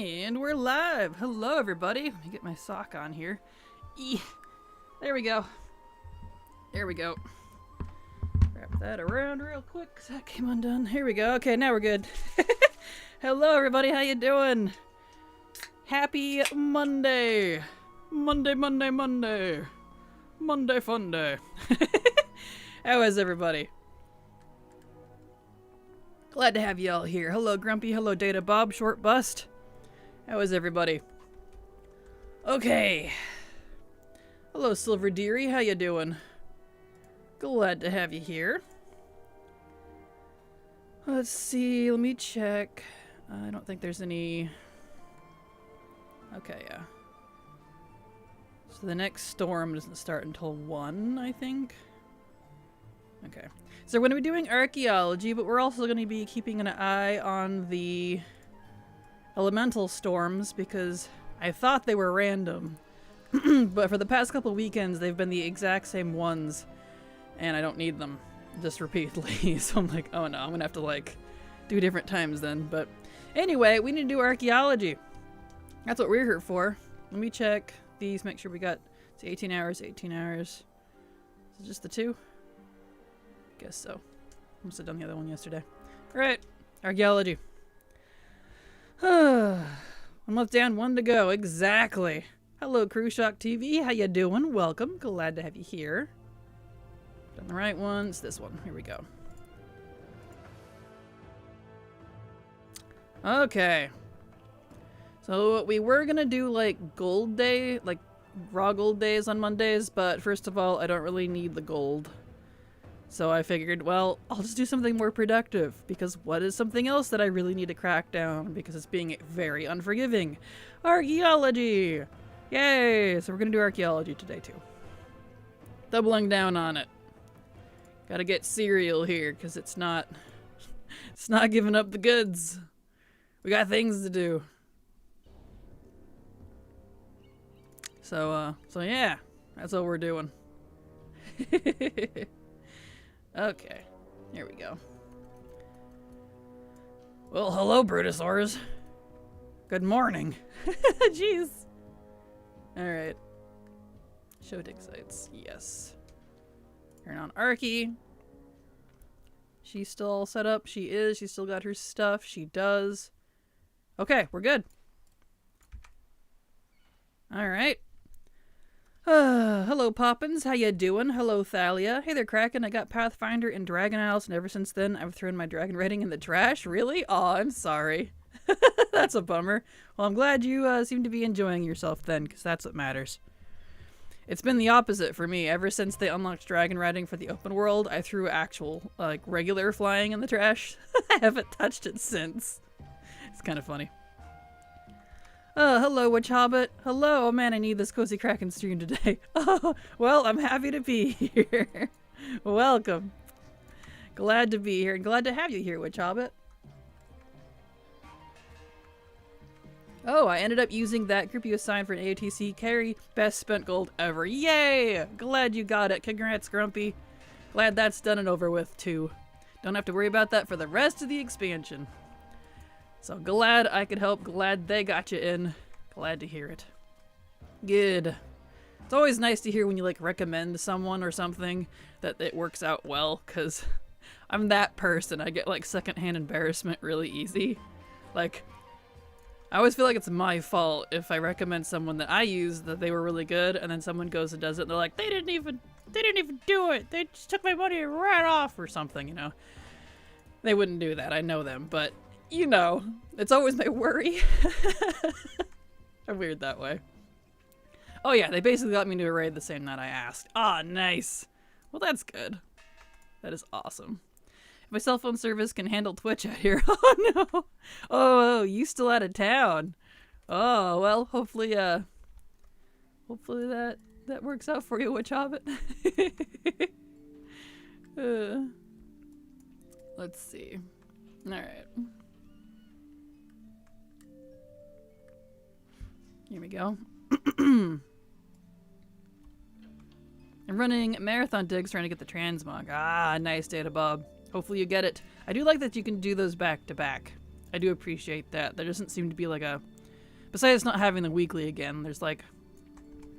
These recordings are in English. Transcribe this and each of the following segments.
And we're live! Hello everybody! Let me get my sock on here. There we go. There we go. Wrap that around real quick because that came undone. Here we go. Okay, now we're good. Hello everybody, how you doing? Happy Monday! Monday fun day. How is everybody? Glad to have you all here. Hello Grumpy, hello Data Bob, Short Bust. How is everybody? Okay. Hello Silver Deary, how you doing? Glad to have you here. Let's see, let me check. I don't think there's any... Okay, yeah. So the next storm doesn't start until 1, I think. Okay. So we're going to be doing archaeology, but we're also going to be keeping an eye on the elemental storms because I thought they were random. But for the past couple weekends, they've been the exact same ones, and I don't need them just repeatedly. So I'm like, oh no, I'm going to have to like do different times then. But anyway, we need to do archaeology. That's what we're here for. Let me check these, make sure we got 18 hours, 18 hours. Is it just the 2? Guess so. I must have done the other one yesterday. Alright, archaeology. 1 month down, 1 to go. Exactly. Hello, Crew Shock TV. How you doing? Welcome. Glad to have you here. Done the right one. It's this one. Here we go. Okay. So we were gonna do like gold day, like raw gold days on Mondays, but first of all, I don't really need the gold. So I figured, well, I'll just do something more productive, because what is something else that I really need to crack down, because it's being very unforgiving? Archaeology! Yay! So we're gonna do archaeology today too. Doubling down on it. Gotta get cereal here, because it's not giving up the goods. We got things to do. So yeah, that's what we're doing. Okay, here we go. Well, hello, Brutosaurs. Good morning. Jeez. Alright. Show dig sites. Yes. Turn on Archy. She's still all set up. She is. She's still got her stuff. She does. Okay, we're good. Alright. Hello Poppins, how you doing? Hello Thalia. Hey there Kraken, I got Pathfinder and Dragon Isles, and ever since then I've thrown my dragon rating in the trash. Really? Aw, I'm sorry. That's a bummer. Well, I'm glad you seem to be enjoying yourself then, because that's what matters. It's been the opposite for me. Ever since they unlocked dragon riding for the open world, I threw actual, like, regular flying in the trash. I haven't touched it since. It's kind of funny. Hello, Witch Hobbit. Hello. Oh man, I need this Cozy Kraken stream today. Oh, well, I'm happy to be here. Welcome. Glad to be here and glad to have you here, Witch Hobbit. Oh, I ended up using that group you assigned for an AOTC carry. Best spent gold ever. Yay! Glad you got it. Congrats, Grumpy. Glad that's done and over with, too. Don't have to worry about that for the rest of the expansion. So glad I could help, glad they got you in. Glad to hear it. Good. It's always nice to hear when you like recommend someone or something that it works out well, because I'm that person. I get like secondhand embarrassment really easy. Like, I always feel like it's my fault if I recommend someone that I use that they were really good, and then someone goes and does it and they're like, they didn't even do it. They just took my money right off or something, you know. They wouldn't do that. I know them, but you know, it's always my worry. I'm weird that way. Oh yeah, they basically got me to a raid the same night I asked. Ah, nice. Well, that's good. That is awesome. If my cell phone service can handle Twitch out here. Oh no. Oh, you still out of town. Oh, well, hopefully that works out for you, Witch Hobbit. Let's see. All right. Here we go. I'm running marathon digs trying to get the transmog. Ah, nice, Data Bob. Hopefully you get it. I do like that you can do those back to back. I do appreciate that. There doesn't seem to be like a Besides not having the weekly again, there's like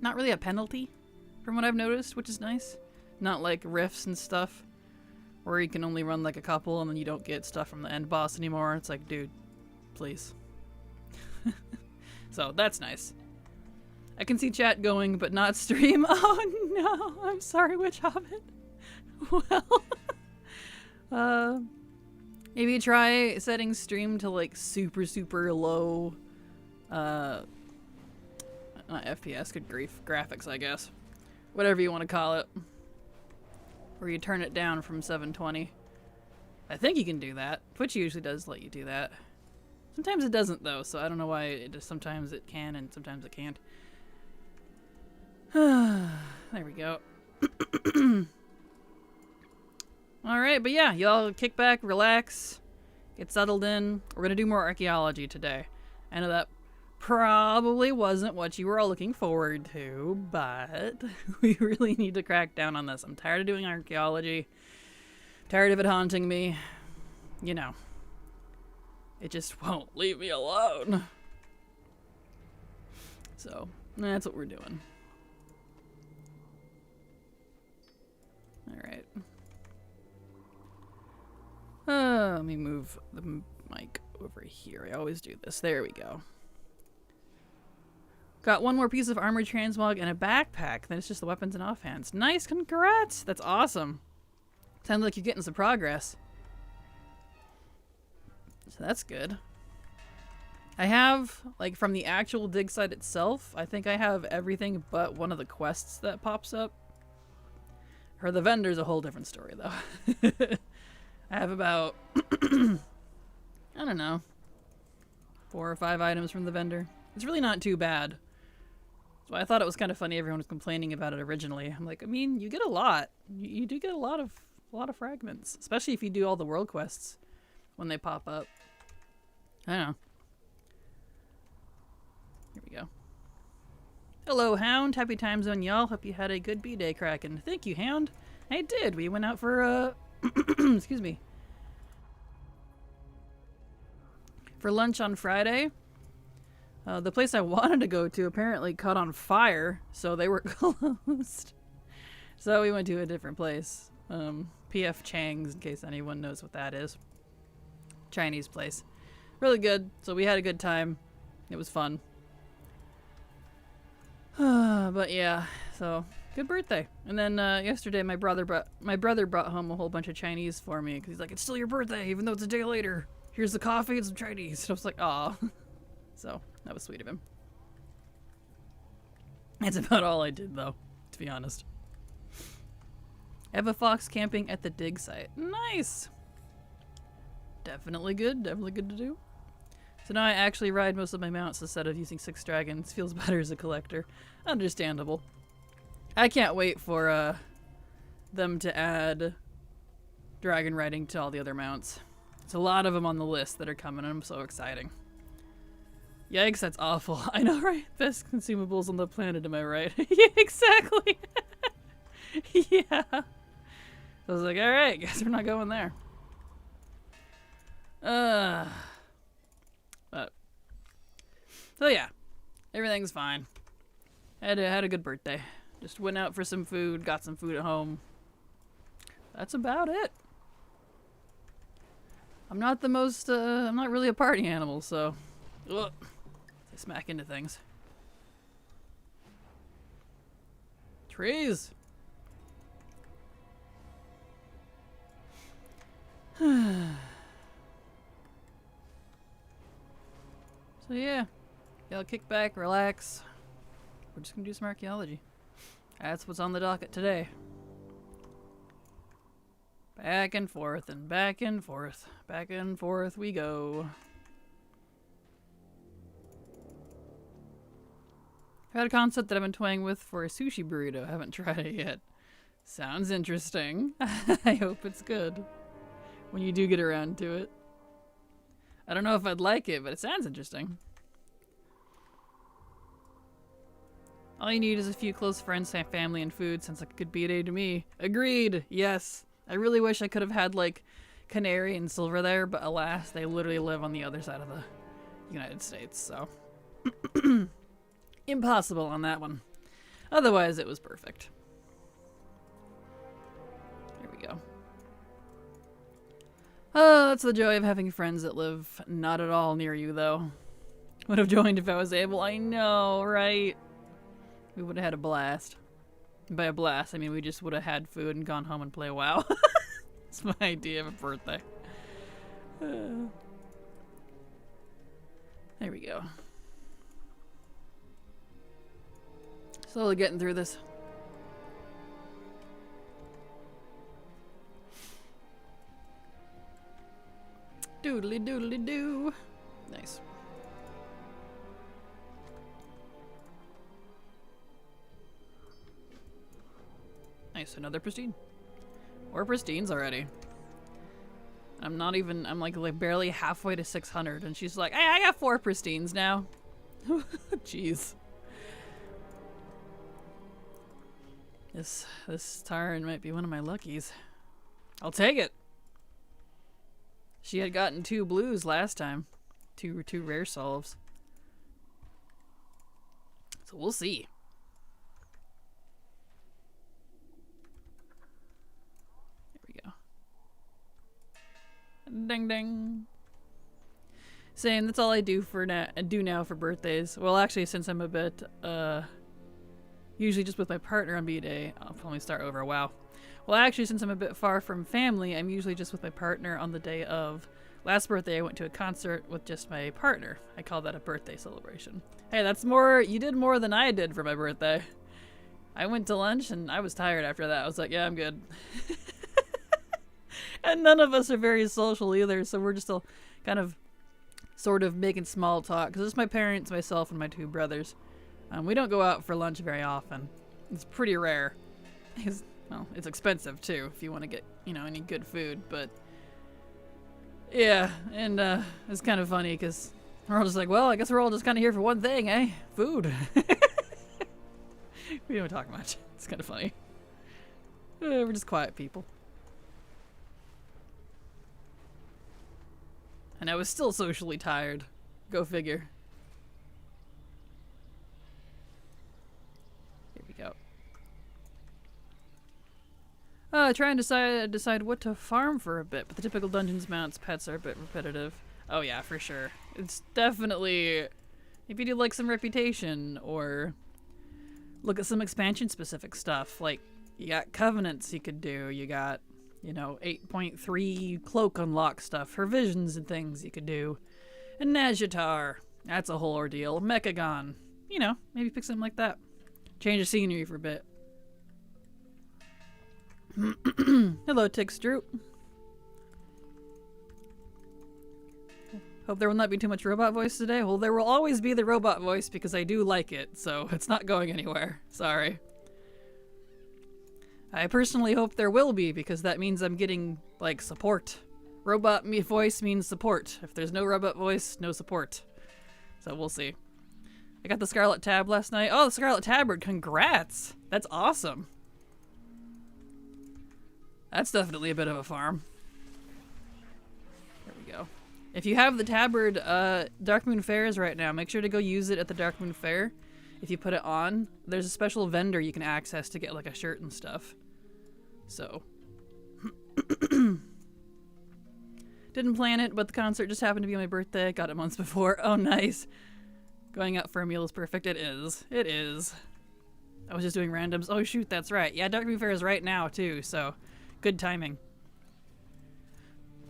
not really a penalty from what I've noticed, which is nice. Not like rifts and stuff where you can only run like a couple and then you don't get stuff from the end boss anymore. It's like, dude, please. So that's nice. I can see chat going, but not stream. Oh no, I'm sorry, Witch Hobbit. Well, maybe try setting stream to like super, super low, not FPS, good grief, graphics, I guess. Whatever you want to call it. Or you turn it down from 720. I think you can do that. Twitch usually does let you do that. Sometimes it doesn't though, so I don't know why it just, sometimes it can and sometimes it can't. There we go. Alright, but yeah, y'all kick back, relax, get settled in. We're gonna do more archaeology today. I know that probably wasn't what you were all looking forward to, but we really need to crack down on this. I'm tired of doing archaeology. Tired of it haunting me. You know. It just won't leave me alone. So, that's what we're doing. Alright. Let me move the mic over here. I always do this. There we go. Got one more piece of armored transmog and a backpack. Then it's just the weapons and offhands. Nice, congrats! That's awesome. Sounds like you're getting some progress. So that's good. I have, like, from the actual dig site itself, I think I have everything but one of the quests that pops up. For the vendor's a whole different story, though. I have about, I don't know, 4 or 5 items from the vendor. It's really not too bad. So I thought it was kind of funny everyone was complaining about it originally. I'm like, I mean, you get a lot. You do get a lot of fragments, especially if you do all the world quests when they pop up. I don't know. Here we go. Hello, Hound. Happy time zone, y'all. Hope you had a good B-Day, Kraken. Thank you, Hound. I did. We went out for, excuse me. For lunch on Friday. The place I wanted to go to apparently caught on fire, so they were closed. So we went to a different place. P.F. Chang's, in case anyone knows what that is. Chinese place. Really good. So we had a good time. It was fun. But yeah, so good birthday. And then yesterday my brother brought home a whole bunch of Chinese for me because he's like, it's still your birthday even though it's a day later. Here's the coffee and some Chinese. So I was like, aw. So that was sweet of him. That's about all I did though, to be honest. I have a fox camping at the dig site. Nice. Definitely good to do. So now I actually ride most of my mounts instead of using 6 dragons. Feels better as a collector. Understandable. I can't wait for them to add dragon riding to all the other mounts. There's a lot of them on the list that are coming and I'm so exciting. Yikes, that's awful. I know, right? Best consumables on the planet, am I right? Yeah, exactly. Yeah. I was like, alright, guess we're not going there. But so yeah, everything's fine. Had a good birthday. Just went out for some food, got some food at home. That's about it. I'm not the most, I'm not really a party animal, so ugh, I smack into things. Trees. So yeah, y'all kick back, relax. We're just gonna do some archaeology. That's what's on the docket today. Back and forth and back and forth. Back and forth we go. I've had a concept that I've been toying with for a sushi burrito. I haven't tried it yet. Sounds interesting. I hope it's good when you do get around to it. I don't know if I'd like it, but it sounds interesting. All you need is a few close friends, family, and food. Sounds like a good B-Day to me. Agreed. Yes. I really wish I could have had, like, Canary and Silver there, but alas, they literally live on the other side of the United States, so Impossible on that one. Otherwise, it was perfect. Here we go. Oh, that's the joy of having friends that live not at all near you, though. Would have joined if I was able. I know, right? We would have had a blast. And by a blast, I mean we just would have had food and gone home and play WoW. That's my idea of a birthday. There we go. Slowly getting through this. Doodly doodly doo. Nice. Nice, another pristine. More pristines already. I'm not even, I'm like barely halfway to 600 and she's like, hey, I got 4 pristines now. Jeez. This Tarn might be one of my luckies. I'll take it. She had gotten 2 blues last time. Two rare solves. So we'll see. Ding ding. Same, that's all I do for now for birthdays. Well, actually, since I'm a bit usually just with my partner on B-Day, I'll probably start over. Wow. Well, actually, since I'm a bit far from family, I'm usually just with my partner on the day of. Last birthday, I went to a concert with just my partner. I call that a birthday celebration. Hey, that's more. You did more than I did for my birthday. I went to lunch and I was tired after that. I was like, yeah, I'm good. And none of us are very social either, so we're just all kind of sort of making small talk. Because it's my parents, myself, and my 2 brothers. We don't go out for lunch very often. It's pretty rare. Well, it's expensive too if you want to get, you know, any good food. But yeah, and it's kind of funny because we're all just like, well, I guess we're all just kind of here for one thing, eh? Food. We don't talk much. It's kind of funny. We're just quiet people. And I was still socially tired. Go figure. Here we go. Trying to decide what to farm for a bit, but the typical dungeons mounts pets are a bit repetitive. Oh yeah, for sure. It's definitely, if you do like some reputation or look at some expansion specific stuff, like you got covenants you could do, you got, you know, 8.3 cloak unlock stuff for visions and things you could do. And Nazjatar, that's a whole ordeal. Mechagon, you know, maybe pick something like that. Change the scenery for a bit. Hello, Tixdroop. Hope there will not be too much robot voice today. Well, there will always be the robot voice because I do like it, so it's not going anywhere. Sorry. I personally hope there will be, because that means I'm getting, like, support. Robot voice means support. If there's no robot voice, no support. So we'll see. I got the Scarlet Tab last night. Oh, the Scarlet Tabard, congrats! That's awesome. That's definitely a bit of a farm. There we go. If you have the Tabard, Darkmoon Fair is right now. Make sure to go use it at the Darkmoon Fair. If you put it on, there's a special vendor you can access to get, like, a shirt and stuff. So. Didn't plan it, but the concert just happened to be on my birthday. Got it months before. Oh, nice. Going out for a meal is perfect. It is. It is. I was just doing randoms. Oh, shoot, that's right. Yeah, Darkmoon Fair is right now, too, so good timing.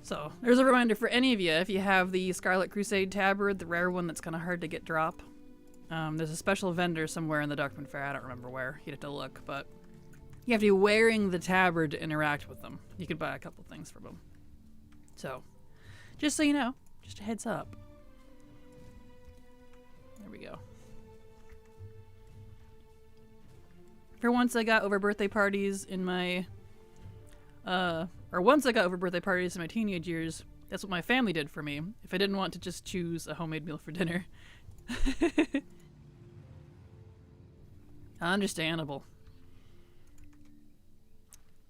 So, there's a reminder for any of you. If you have the Scarlet Crusade Tabard, the rare one that's kind of hard to get drop, there's a special vendor somewhere in the Darkmoon Fair. I don't remember where. You'd have to look, but you have to be wearing the tabard to interact with them. You could buy a couple things from them. So, just so you know, just a heads up. There we go. For once I got over birthday parties in my, once I got over birthday parties in my teenage years, that's what my family did for me. If I didn't want to just choose a homemade meal for dinner. Understandable.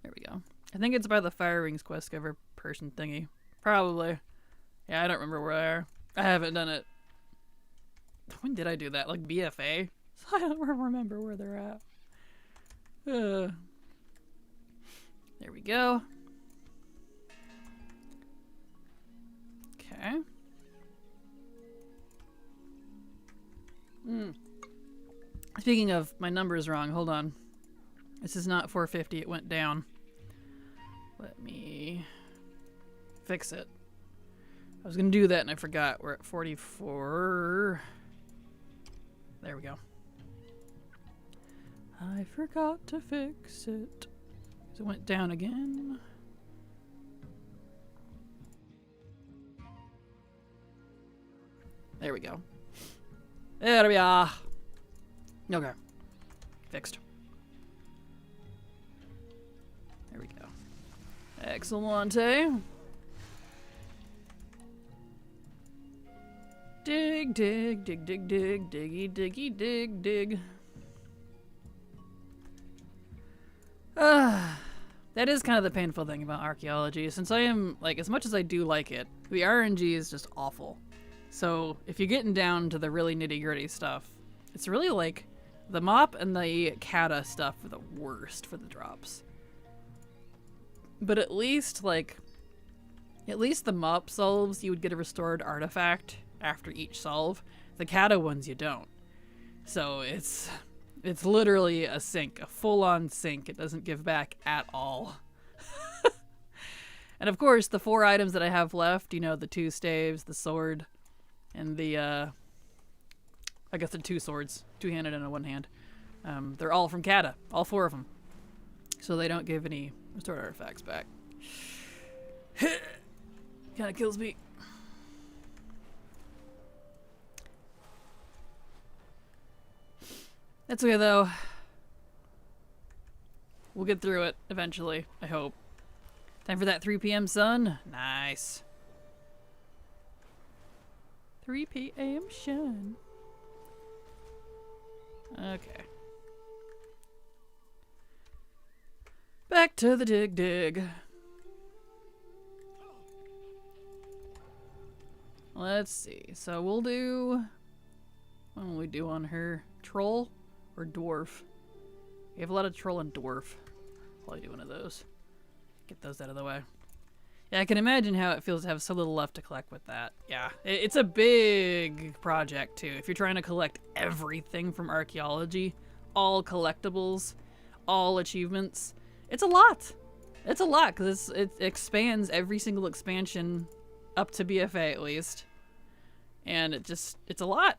There we go. I think it's by the Fire Rings quest cover person thingy. Probably. Yeah, I don't remember where. I haven't done it. When did I do that? Like BFA? I don't remember where they're at. There we go. Okay. Speaking of, my number is wrong. Hold on. This is not 450. It went down. Let me fix it. I was going to do that and I forgot. We're at 44. There we go. I forgot to fix it. It went down again. There we go. There we are. Okay. Fixed. There we go. Excellent. Dig, dig, dig, dig, dig, diggy, diggy, dig, dig. That is kind of the painful thing about archaeology. Since I am, like, as much as I do like it, the RNG is just awful. So, if you're getting down to the really nitty-gritty stuff, it's really, like, the mop and the kata stuff are the worst for the drops. But at least, like, at least the mop solves, you would get a restored artifact after each solve. The kata ones, you don't. So, it's literally a sink, a full-on sink. It doesn't give back at all. And of course, the 4 items that I have left, you know, the 2 staves, the sword, and the, I guess the 2 swords, 2-handed and a 1-hand. They're all from kata, all 4 of them. So they don't give any restored artifacts back. Kinda kills me. That's okay though. We'll get through it eventually, I hope. Time for that 3 p.m. sun. Nice. 3 p.m. sun. Okay. Back to the dig dig. Let's see. So we'll do... What will we do on her? Troll or dwarf? We have a lot of troll and dwarf. Probably do one of those. Get those out of the way. Yeah, I can imagine how it feels to have so little left to collect with that. Yeah, it's a big project too. If you're trying to collect everything from archaeology, all collectibles, all achievements, it's a lot. It's a lot because it expands every single expansion up to BFA at least. And it's a lot,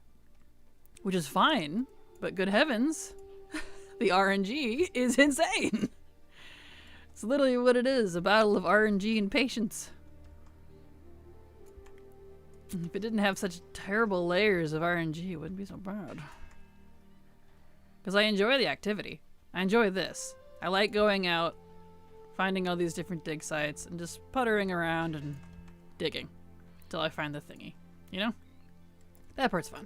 which is fine, but good heavens, the RNG is insane. It's literally what it is, a battle of RNG and patience. If it didn't have such terrible layers of RNG, it wouldn't be so bad. Because I enjoy the activity. I enjoy this. I like going out, finding all these different dig sites, and just puttering around and digging until I find the thingy. You know? That part's fun.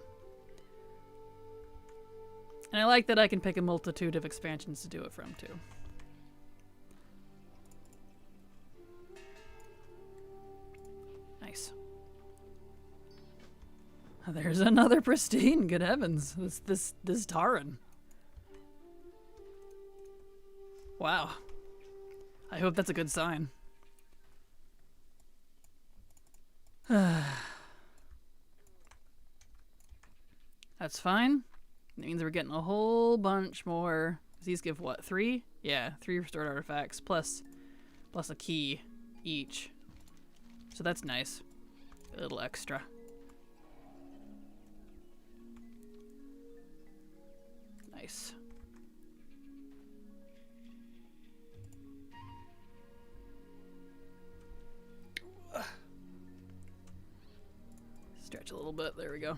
And I like that I can pick a multitude of expansions to do it from, too. Nice. There's another pristine, good heavens. This Taran. Wow. I hope that's a good sign. That's fine. It means we're getting a whole bunch more. These give what, 3? Yeah, 3 restored artifacts plus a key each. So that's nice. A little extra. Nice. Stretch a little bit. There we go.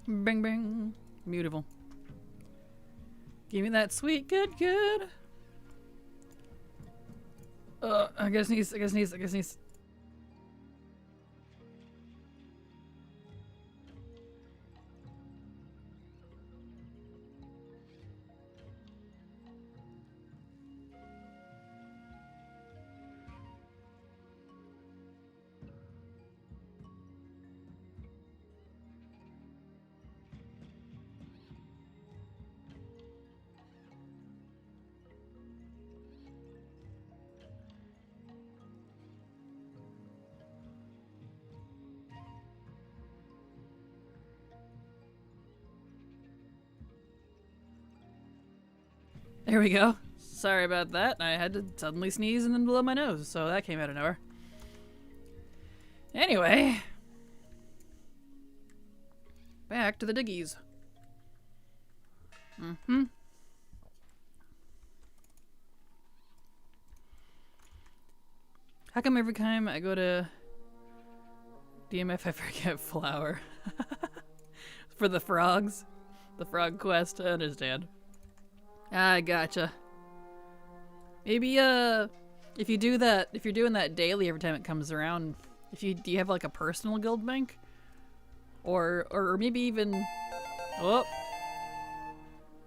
Bing bing. Beautiful. Give me that sweet good good. I guess needs. There we go. Sorry about that. I had to suddenly sneeze and then blow my nose, so that came out of nowhere. Anyway. Back to the diggies. How come every time I go to DMF I forget flower? For the frogs? The frog quest? I understand. I gotcha. Maybe, if you do that, if you're doing that daily every time it comes around, do you have like a personal guild bank? Or maybe even, oh.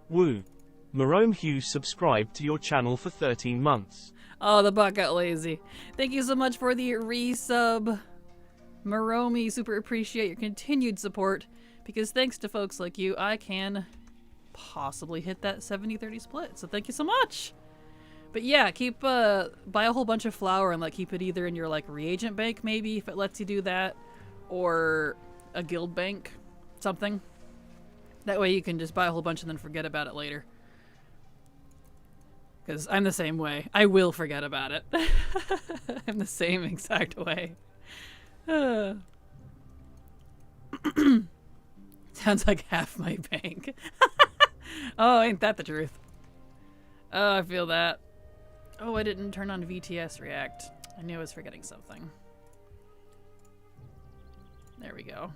Woo. Marome Hughes subscribed to your channel for 13 months. Oh, the bot got lazy. Thank you so much for the resub. Marome, super appreciate your continued support, because thanks to folks like you, I can possibly hit that 70-30 split. So thank you so much. But yeah, keep buy a whole bunch of flour and like keep it either in your like reagent bank maybe if it lets you do that, or a guild bank, something. That way you can just buy a whole bunch and then forget about it later. Because I'm the same way. I will forget about it. I'm the same exact way. Sounds like half my bank. Oh, ain't that the truth? Oh, I feel that. Oh, I didn't turn on VTS React. I knew I was forgetting something. There we go.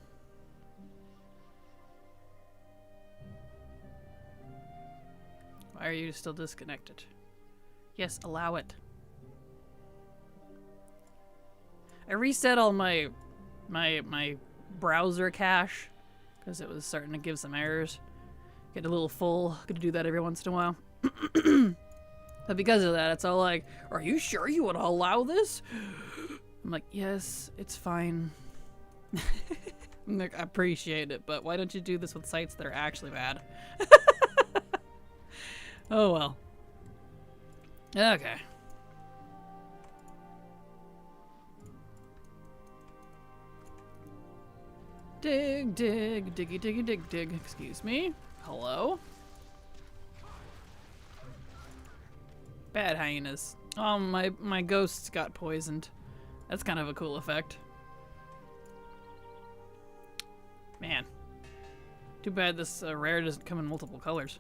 Why are you still disconnected? Yes, allow it. I reset all my browser cache because it was starting to give some errors. Get a little full. Gonna do that every once in a while. But because of that, it's all like, are you sure you want to allow this? I'm like, yes, it's fine. I'm like, I appreciate it, but why don't you do this with sites that are actually bad? Oh well. Okay. Dig, dig, diggy, diggy, dig, dig. Excuse me. Hello? Bad hyenas. Oh, my ghosts got poisoned. That's kind of a cool effect. Man. Too bad this rare doesn't come in multiple colors.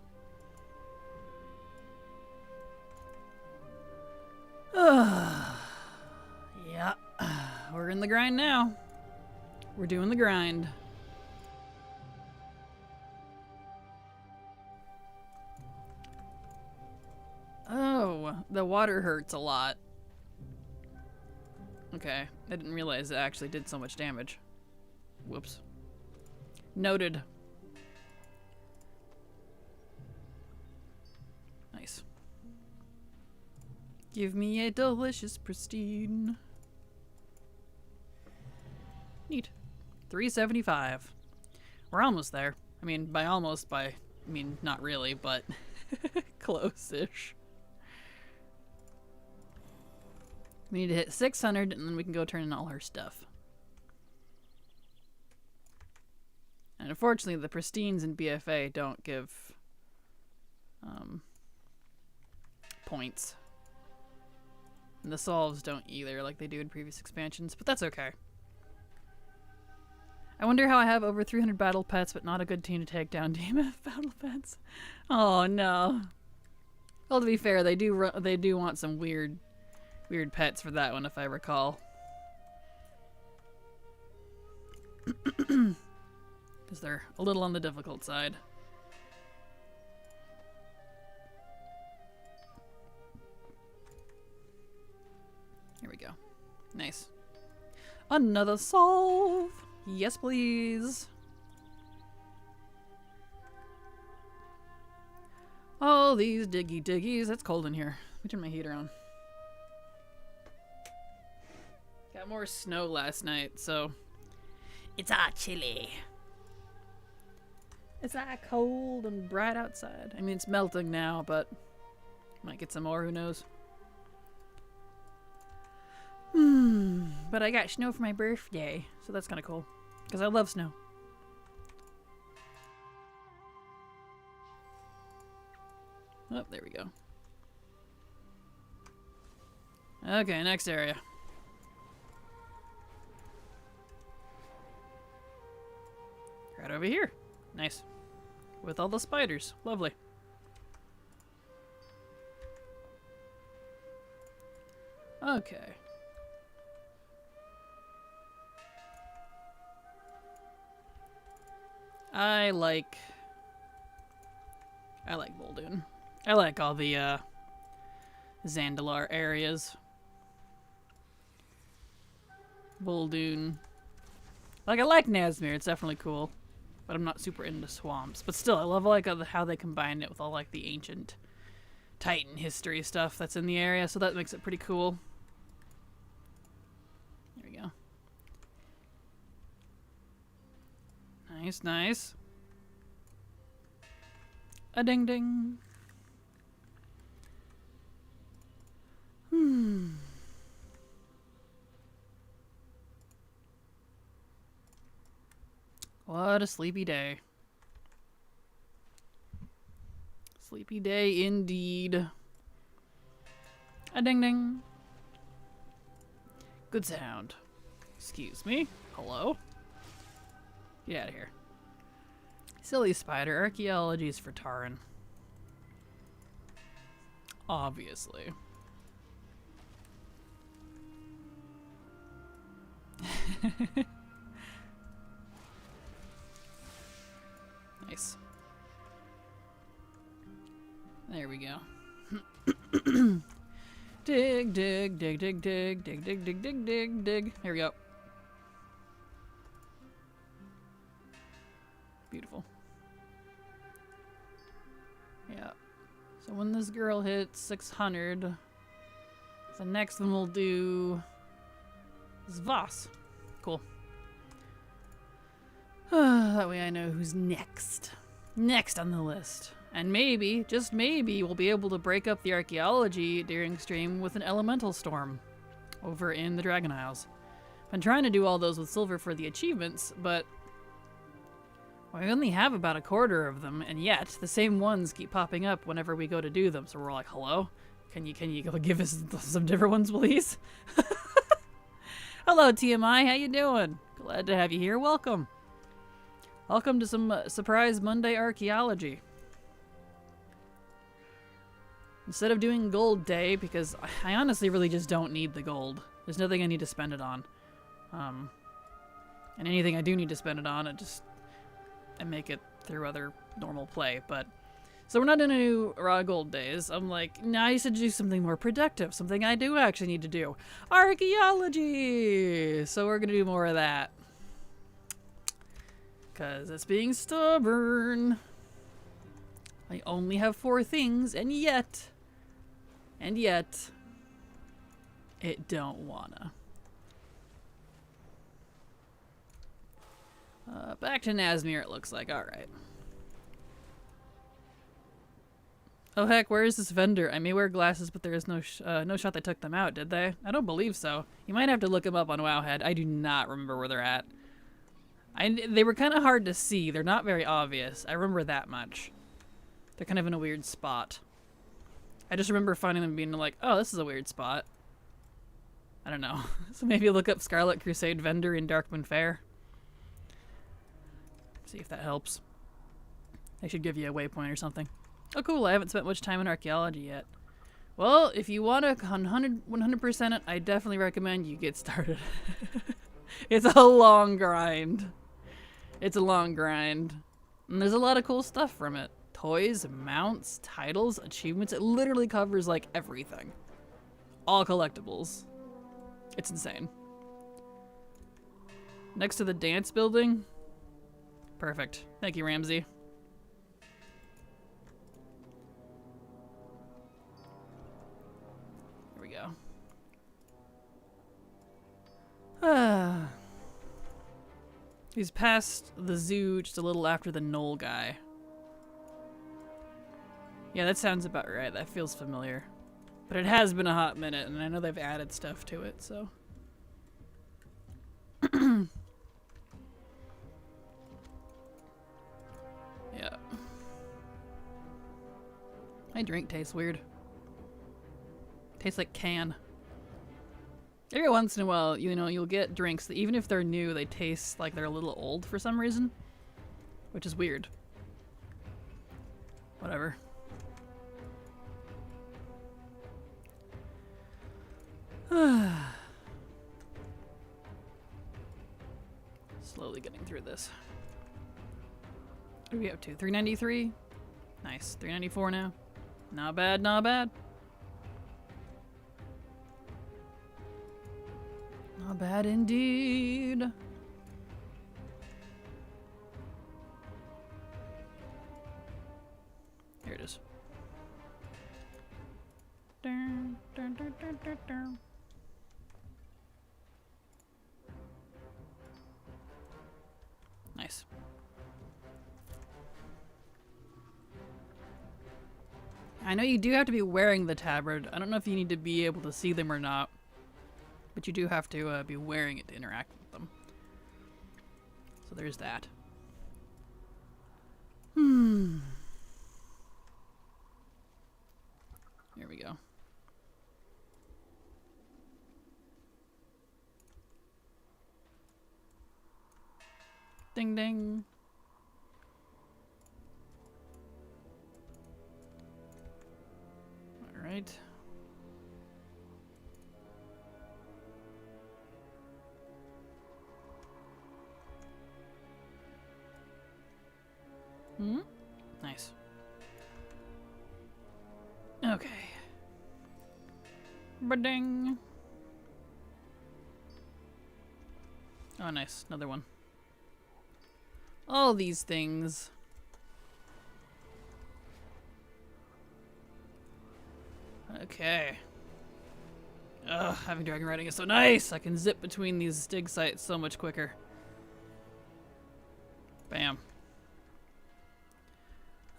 Yeah. We're in the grind now. We're doing the grind. Oh, the water hurts a lot. Okay, I didn't realize it actually did so much damage. Whoops. Noted. Nice. Give me a delicious pristine. Neat. 375. We're almost there. I mean, I mean, not really, but close-ish. We need to hit 600 and then we can go turn in all her stuff. And unfortunately, the pristines in BFA don't give points. And the solves don't either, like they do in previous expansions, but that's okay. I wonder how I have over 300 battle pets, but not a good team to take down DMF battle pets. Oh no. Well, to be fair, they do want some weird pets for that one, if I recall. Because they're a little on the difficult side. Here we go. Nice. Another solve! Yes, please! Oh, these diggy diggies. It's cold in here. Let me turn my heater on. Got more snow last night, so it's chilly. It's cold and bright outside. I mean, it's melting now, but might get some more, who knows. But I got snow for my birthday, so that's kind of cool. Because I love snow. Oh, there we go. Okay, next area. Right over here. Nice. With all the spiders. Lovely. Okay. I like Muldoon. I like all the Zandalar areas. Muldoon. Like, I like Nazmir, it's definitely cool. But I'm not super into swamps. But still, I love like how they combine it with all like the ancient Titan history stuff that's in the area, so that makes it pretty cool. There we go. Nice, nice. A ding ding. What a sleepy day. Sleepy day indeed. A ding ding. Good sound. Excuse me. Hello? Get out of here. Silly spider. Archaeology is for Taran. Obviously. Nice. There we go. Dig, dig, dig, dig, dig, dig, dig, dig, dig, dig, dig. Here we go. Beautiful. Yeah. So when this girl hits 600, the next one we'll do is Voss. Cool. That way I know who's next. Next on the list. And maybe, just maybe, we'll be able to break up the archaeology during stream with an elemental storm over in the Dragon Isles. I'm trying to do all those with silver for the achievements, but we only have about a quarter of them, and yet the same ones keep popping up whenever we go to do them. So we're like, hello? Can you go give us some different ones, please? Hello, TMI. How you doing? Glad to have you here. Welcome. Welcome to some surprise Monday archaeology. Instead of doing gold day, because I honestly really just don't need the gold. There's nothing I need to spend it on. And anything I do need to spend it on, I make it through other normal play. But so we're not gonna do raw gold days. I'm like, nah, I used to do something more productive, something I do actually need to do. Archaeology! So we're gonna do more of that. Cause it's being stubborn. I only have 4 things, and yet, it don't wanna. Back to Nazmir, it looks like. Alright. Oh heck, where is this vendor? I may wear glasses, but there is no shot they took them out, did they? I don't believe so. You might have to look them up on Wowhead. I do not remember where they're at. They were kind of hard to see. They're not very obvious. I remember that much. They're kind of in a weird spot. I just remember finding them being like, oh, this is a weird spot. I don't know. So maybe look up Scarlet Crusade vendor in Darkmoon Fair. See if that helps. They should give you a waypoint or something. Oh cool, I haven't spent much time in archaeology yet. Well, if you want to 100% it, I definitely recommend you get started. It's a long grind. It's a long grind. And there's a lot of cool stuff from it. Toys, mounts, titles, achievements. It literally covers like everything. All collectibles. It's insane. Next to the dance building. Perfect. Thank you, Ramsey. Here we go. He's past the zoo just a little after the knoll guy. Yeah, that sounds about right. That feels familiar. But it has been a hot minute, and I know they've added stuff to it, so. Yeah. My drink tastes weird. Tastes like can. Every once in a while, you know, you'll get drinks that even if they're new, they taste like they're a little old for some reason. Which is weird. Whatever. Slowly getting through this. What are we up to? 393? Nice. 394 now. Not bad, not bad. Not bad indeed. Here it is. Dun, dun, dun, dun, dun, dun. Nice. I know you do have to be wearing the tabard. I don't know if you need to be able to see them or not. But you do have to be wearing it to interact with them. So there's that. Here we go. Ding ding. All right. Nice. Okay. Ba-ding. Oh, nice. Another one. All these things. Okay. Ugh, having dragon riding is so nice! I can zip between these dig sites so much quicker. Bam.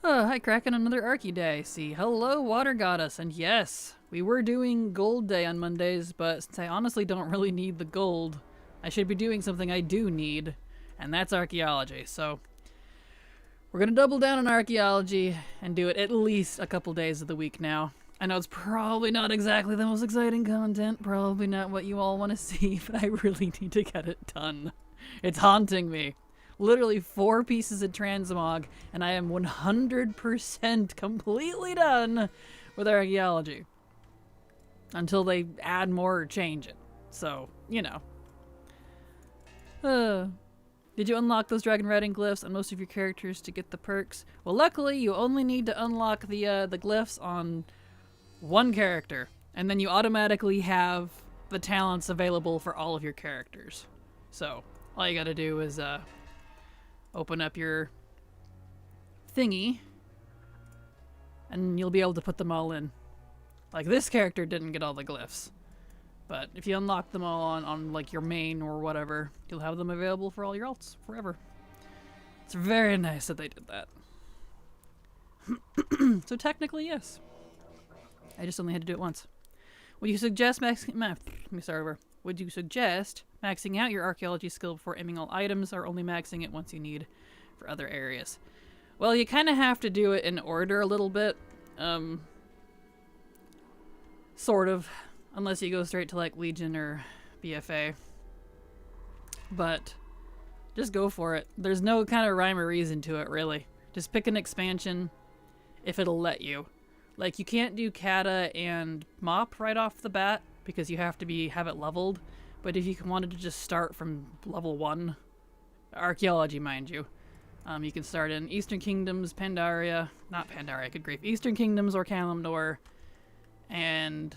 Hi Kraken, another Archy day. See, hello Water Goddess, and yes, we were doing Gold Day on Mondays, but since I honestly don't really need the gold, I should be doing something I do need, and that's archaeology. So we're gonna double down on archaeology and do it at least a couple days of the week now. I know it's probably not exactly the most exciting content, probably not what you all want to see, but I really need to get it done. It's haunting me. Literally 4 pieces of transmog, and I am 100% completely done with archaeology. Until they add more or change it. So, you know. Did you unlock those dragon riding glyphs on most of your characters to get the perks? Well, luckily, you only need to unlock the glyphs on one character, and then you automatically have the talents available for all of your characters. So, all you gotta do is, open up your thingy, and you'll be able to put them all in. Like, this character didn't get all the glyphs, but if you unlock them all on like your main or whatever, you'll have them available for all your alts forever. It's very nice that they did that. So technically, yes. I just only had to do it once. Would you suggest Would you suggest maxing out your archaeology skill before aiming all items, or only maxing it once you need for other areas? Well, you kind of have to do it in order a little bit. Sort of. Unless you go straight to like Legion or BFA. But just go for it. There's no kind of rhyme or reason to it, really. Just pick an expansion if it'll let you. Like, you can't do Kata and Mop right off the bat because you have to have it leveled. But if you wanted to just start from level 1, archaeology, mind you, you can start in Eastern Kingdoms, Pandaria, not Pandaria, good grief, Eastern Kingdoms or Kalimdor, and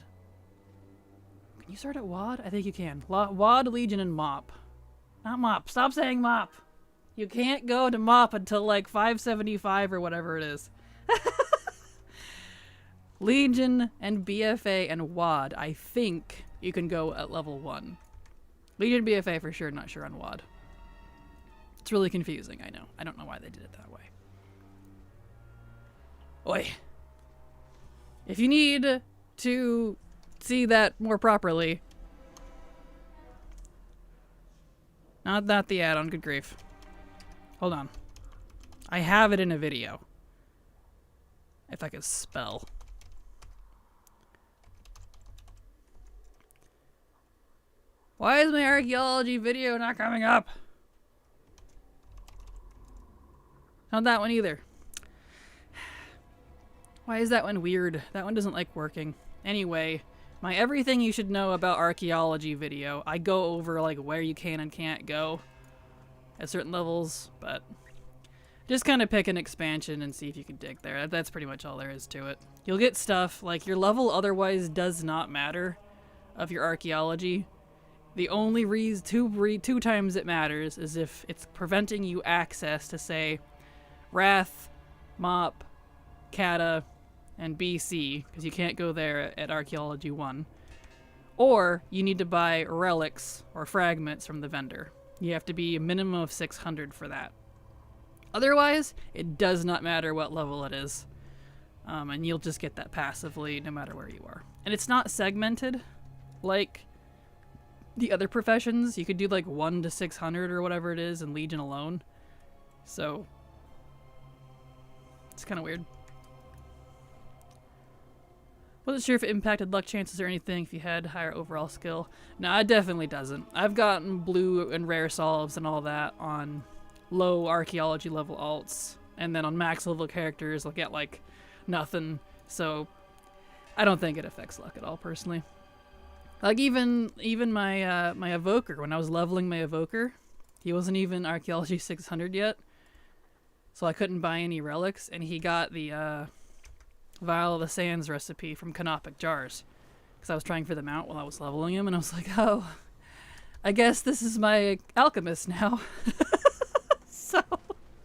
can you start at WoD? I think you can. WoD, Legion, and Mop. Not Mop. Stop saying Mop. You can't go to Mop until like 575 or whatever it is. Legion and BFA and WoD, I think you can go at level 1. Legion and BFA for sure, not sure on WoD. It's really confusing, I know. I don't know why they did it that way. Oi. If you need to see that more properly. Not the add-on, good grief. Hold on. I have it in a video. If I could spell. Why is my archaeology video not coming up? Not that one either. Why is that one weird? That one doesn't like working. Anyway, my everything you should know about archaeology video. I go over like where you can and can't go at certain levels, but just kind of pick an expansion and see if you can dig there. That's pretty much all there is to it. You'll get stuff like your level otherwise does not matter of your archaeology. The only reason two times it matters is if it's preventing you access to, say, Wrath, Mop, Kata, and BC, because you can't go there at Archaeology 1. Or you need to buy relics or fragments from the vendor. You have to be a minimum of 600 for that. Otherwise, it does not matter what level it is. And you'll just get that passively no matter where you are. And it's not segmented like the other professions. You could do like 1 to 600 or whatever it is in Legion alone. So it's kind of weird. Wasn't sure if it impacted luck chances or anything if you had higher overall skill. No, it definitely doesn't. I've gotten blue and rare solves and all that on low archaeology level alts, and then on max level characters I'll get like nothing. So I don't think it affects luck at all personally. Like even my my evoker, when I was leveling my evoker, he wasn't even archaeology 600 yet, so I couldn't buy any relics, and he got the Vial of the Sands recipe from Canopic Jars, because I was trying for the mount while I was leveling him, and I was like, oh, I guess this is my alchemist now. So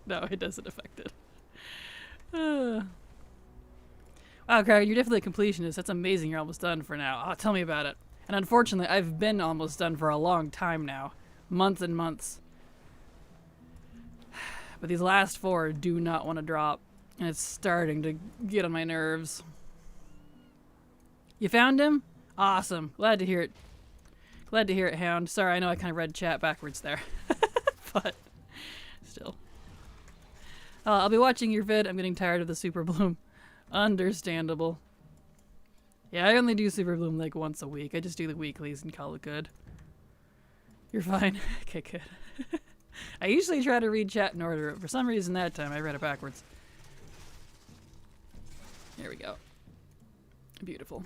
no, it doesn't affect it. Wow, Craig, you're definitely a completionist. That's amazing. You're almost done for now. Oh, tell me about it. And unfortunately, I've been almost done for a long time now. Months and months. But these last 4 do not want to drop. And it's starting to get on my nerves. You found him? Awesome. Glad to hear it. Glad to hear it, Hound. Sorry, I know I kind of read chat backwards there. But still. I'll be watching your vid. I'm getting tired of the Super Bloom. Understandable. Yeah, I only do Super Bloom like once a week. I just do the weeklies and call it good. You're fine. Okay, good. I usually try to read chat in order, but for some reason that time I read it backwards. There we go. Beautiful.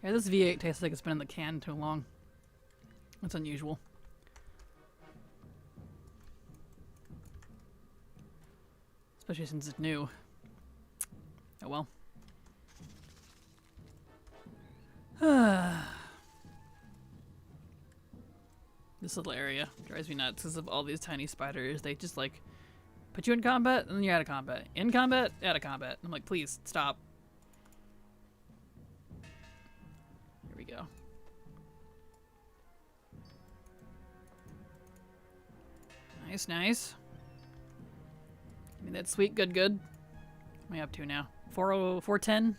Yeah, this V8 tastes like it's been in the can too long. That's unusual. Especially since it's new. Oh well. This little area drives me nuts because of all these tiny spiders. They just like put you in combat and then you're out of combat. In combat, out of combat. I'm like, please stop. Here we go. Nice, nice. Give me that sweet good good. What am I up to now? 410?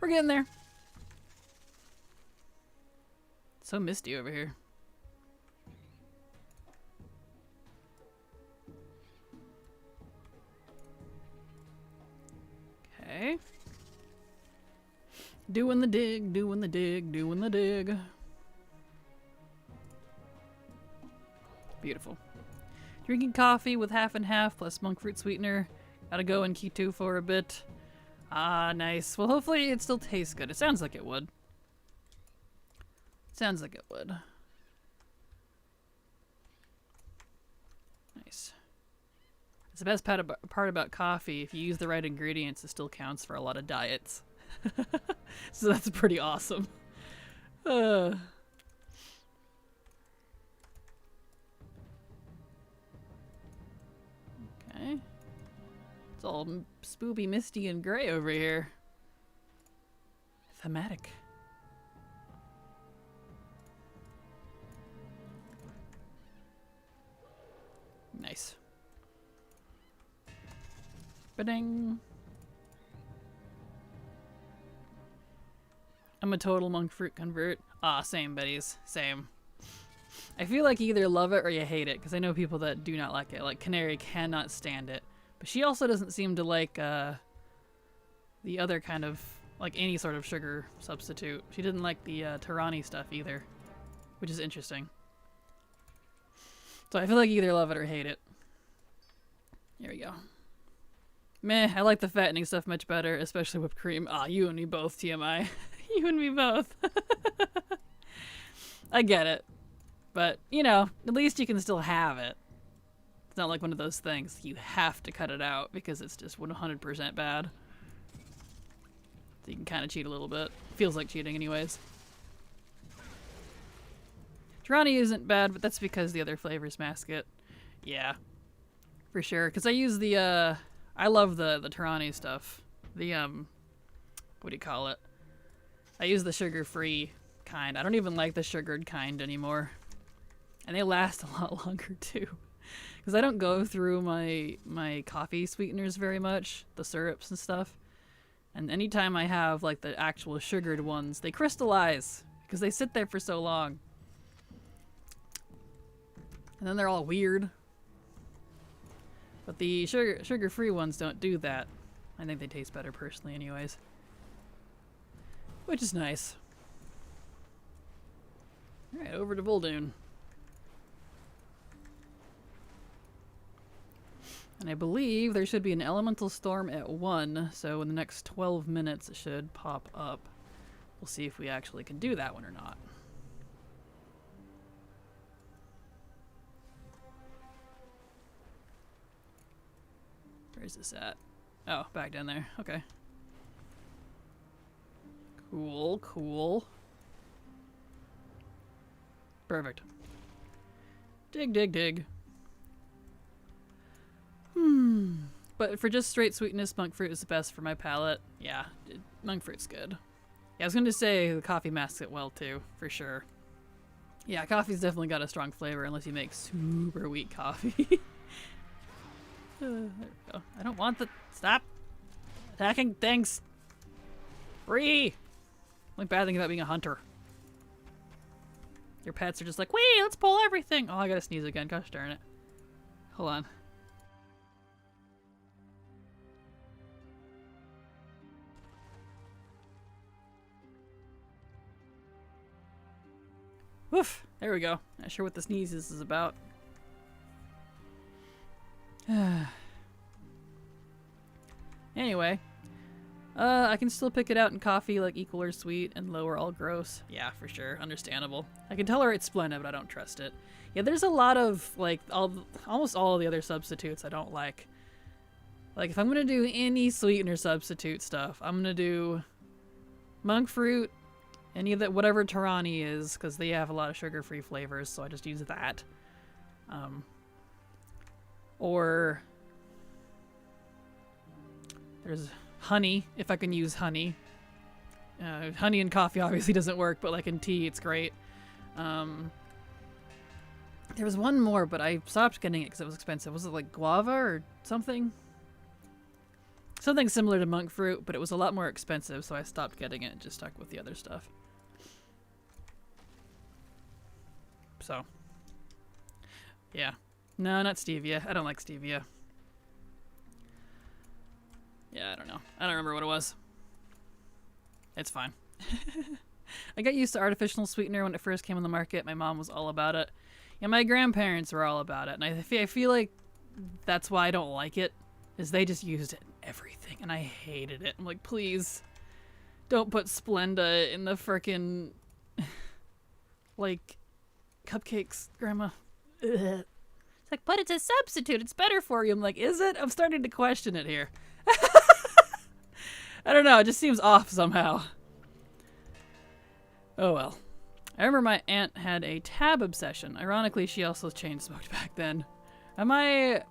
We're getting there. It's so misty over here. Okay. Doing the dig, doing the dig, doing the dig. Beautiful. Drinking coffee with half and half plus monk fruit sweetener. Gotta go in Keto for a bit. Ah, nice. Well, hopefully it still tastes good. It sounds like it would. Sounds like it would. Nice. It's the best part about coffee. If you use the right ingredients, it still counts for a lot of diets. So that's pretty awesome. Okay. It's all spoopy, misty, and gray over here. Thematic. Nice. Ba-ding. I'm a total monk fruit convert. Ah, same buddies. Same. I feel like you either love it or you hate it, because I know people that do not like it. Like Canary cannot stand it. But she also doesn't seem to like the other kind of, like any sort of sugar substitute. She didn't like the Tarani stuff either, which is interesting. So I feel like you either love it or hate it. Here we go. Meh, I like the fattening stuff much better, especially whipped cream. Ah, you and me both, TMI. You and me both. I get it. But, you know, at least you can still have it. It's not like one of those things you have to cut it out because it's just 100% bad. So you can kind of cheat a little bit. Feels like cheating anyways. Tarani isn't bad, but that's because the other flavors mask it. Yeah, for sure. Because I use the, I love the Tarani stuff. The, what do you call it? I use the sugar-free kind. I don't even like the sugared kind anymore. And they last a lot longer, too. Because I don't go through my coffee sweeteners very much, the syrups and stuff. And anytime I have, like, the actual sugared ones, they crystallize. Because they sit there for so long. And then they're all weird. But the sugar-free ones don't do that. I think they taste better personally anyways. Which is nice. Alright, over to Voldoon. And I believe there should be an elemental storm at 1, so in the next 12 minutes it should pop up. We'll see if we actually can do that one or not. Where's this at? Oh, back down there. Okay. Cool, cool. Perfect. Dig, dig, dig. But for just straight sweetness, monk fruit is the best for my palate. Yeah, monk fruit's good. Yeah, I was going to say the coffee masks it well too, for sure. Yeah, coffee's definitely got a strong flavor unless you make super weak coffee. There we go. I don't want the... Stop attacking things! Free! Only bad thing about being a hunter. Your pets are just like, wait, let's pull everything! Oh, I gotta sneeze again. Gosh darn it. Hold on. Woof! There we go. Not sure what the sneeze is about. Anyway. I can still pick it out in coffee like equal or sweet and lower all gross. Yeah, for sure. Understandable. I can tolerate Splenda, but I don't trust it. Yeah, there's a lot of, like, almost all of the other substitutes I don't like. Like, if I'm gonna do any sweetener substitute stuff, I'm gonna do monk fruit, any of that, whatever Tarani is, because they have a lot of sugar-free flavors, so I just use that. Or there's honey, if I can use honey. Honey in coffee obviously doesn't work, but like in tea, it's great. There was one more, but I stopped getting it because it was expensive. Was it like guava or something? Something similar to monk fruit, but it was a lot more expensive, so I stopped getting it and just stuck with the other stuff. So, yeah. No, not stevia. I don't like stevia. Yeah, I don't know. I don't remember what it was. It's fine. I got used to artificial sweetener when it first came on the market. My mom was all about it. And my grandparents were all about it. And I feel like that's why I don't like it, is they just used it in everything. And I hated it. I'm like, please, don't put Splenda in the frickin' like, cupcakes, Grandma. Ugh. It's like, but it's a substitute. It's better for you. I'm like, is it? I'm starting to question it here. I don't know. It just seems off somehow. Oh well. I remember my aunt had a tab obsession. Ironically, she also chain smoked back then. And my